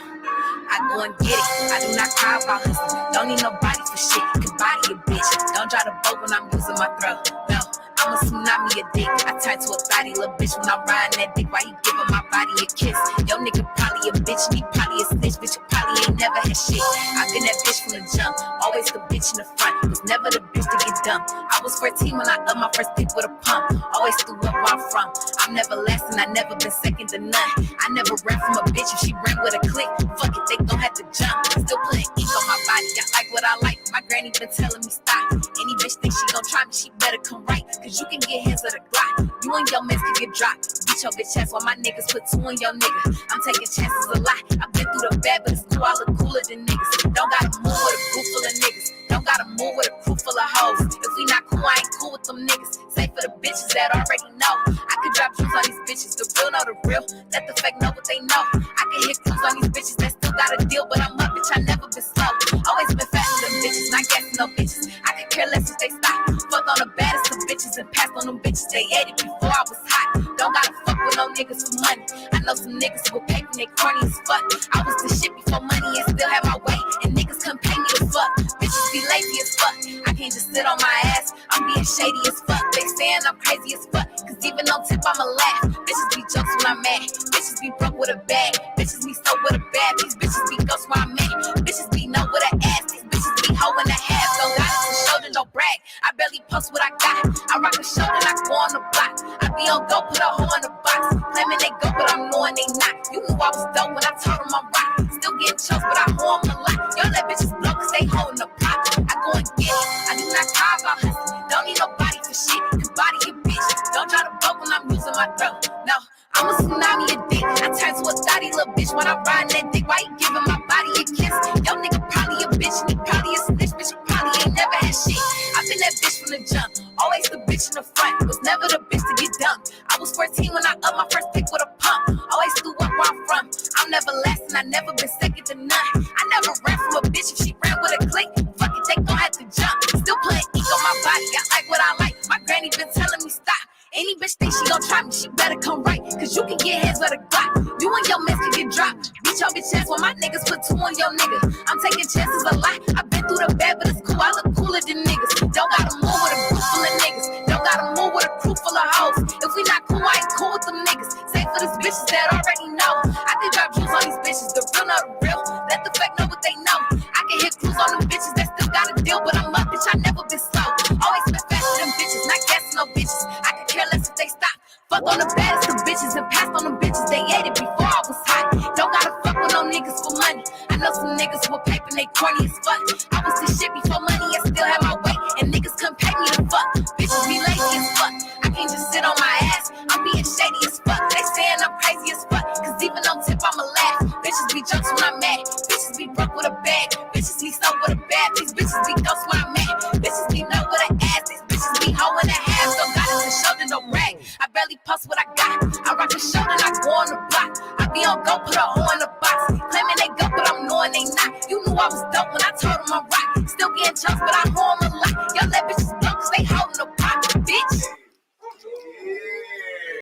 I go and get it. I do not cry about hustling. Don't need nobody for shit. Can body a bitch. Don't try to boat when I'm using my throat. No, I'm a tsunami of dick. I turn to a thotty little bitch when I'm riding that dick. Why you giving my body a kiss? Yo, nigga probably a bitch. Me probably a snitch. Bitch, you probably ain't never had shit. I've been that bitch from the jump. Always the bitch in the front. Was never the bitch to get dumped. I was 14 when I upped my first pick with a pump. Always threw up where I'm from. I'm never last and I never been second to none. I never ran from a bitch if she ran with a click. Fuck it, they gon' have to jump. Still putting ink on my body. I like what I like. My granny been telling me stop. Any bitch think she gon' try me, she better come right. Cause you can get hands of the Glock. You and your mans can get dropped. Beat your bitch ass while my niggas put two in your nigga. I'm taking chances a lot. I've been through the bad, but it's cool. I look cooler than niggas. Don't gotta move with a group full of niggas. Don't gotta move with a crew full of hoes. If we not cool, I ain't cool with them niggas. Say for the bitches that already know. I could drop jewels on these bitches. The real know the real. Let the fake know what they know. I can hit clues on these bitches that still got a deal, but I'm up, bitch. I never been slow. Always been fast with them bitches, not gassing no bitches. I could care less if they stop. Fuck on the baddest of bitches and pass on them bitches. They ate it before I was hot. Don't gotta fuck with no niggas for money. I know some niggas who will pay me, they corny as fuck. I was the shit before money and still have my way. And niggas couldn't pay me to fuck. Bitches be lazy as fuck. I can't just sit on my ass. I'm being shady as fuck. They saying I'm crazy as fuck. Cause even on tip, I'ma laugh. Bitches be jokes when I'm mad. Bitches be broke with a bag. Bitches be so with a bag. These bitches be ghosts where I'm at. Bitches be no with an ass. These bitches be hoe in the half. Don't got it to shoulder, no brag. I barely post what I got. I rock a shoulder and I go on the block. I be on go, put a hoe in the box. Claiming they go, but I'm knowing they not. You knew I was dope when I told them I'm rock. Still getting choked, but I hoe them a lot. Y'all let bitches blow cause they holding the pot. I go and get it. I do not cry about hustling. Don't need nobody for shit. Can body a bitch. Don't try to boat when I'm using my throat. No, I'm a tsunami of dick. I turn to a thotty little bitch when I'm riding that dick. Why you giving my body a kiss? Yo, nigga probably a bitch and he probably a snitch. Bitch, you probably ain't never had shit. I've been that bitch from the jump. Always the bitch in the front. Was never the bitch to get dumped. I was 14 when I upped my first pick with a pump. Always threw up where I'm from. I'm never last and I never been second to none. I never ran from a bitch if she ran with a click. Fuck it, they gon' have to jump. Still putting ink on my body. I like what I like. My granny been telling me stop. Any bitch think she gon' try me, she better come right. Cause you can get hands with a Glock. You and your mans can get dropped. Beat your bitch ass while my niggas put two on your nigga. I'm taking chances a lot. I've been through the bad, but it's cool. I look cooler than niggas. Don't gotta move with a group full of niggas. Don't gotta move with a crew full of hoes. If we not cool, I ain't cool with them niggas. Say for these bitches that already know. I can drop jewels on these bitches. The real know the real. Let the fake know what they know. I can hit clues on them bitches that still got a deal, but I'm up, bitch. I never been slow. Always been fast with them bitches, not gassing no bitches. I could care less if they stop. Fuck on the baddest of bitches and passed on them bitches. They ate it before I was hot. Don't gotta fuck with no niggas for money. I know some niggas who will pay and they corny as fuck. I was the shit before money and still have my way. And niggas couldn't pay me to fuck. Bitches be lazy as fuck. I can't just sit on my ass. I'm being shady as fuck. They saying I'm crazy as fuck. Cause even on tip, I'ma laugh. Bitches be jokes when I'm mad. Bitches be broke with a bag. Bitches be so with a bag. These bitches be ghosts when I'm mad. Bitches be no with an ass. These bitches be hoe in a half. Don't got it to shoulder, no rag. I barely post what I got. I rock a shoulder and I go on the block. I be on go, put a hoe in the box. Claiming they go, but I'm knowing they not. You knew I was dope when I told them I'm rock. Still getting choked, but I hoe 'em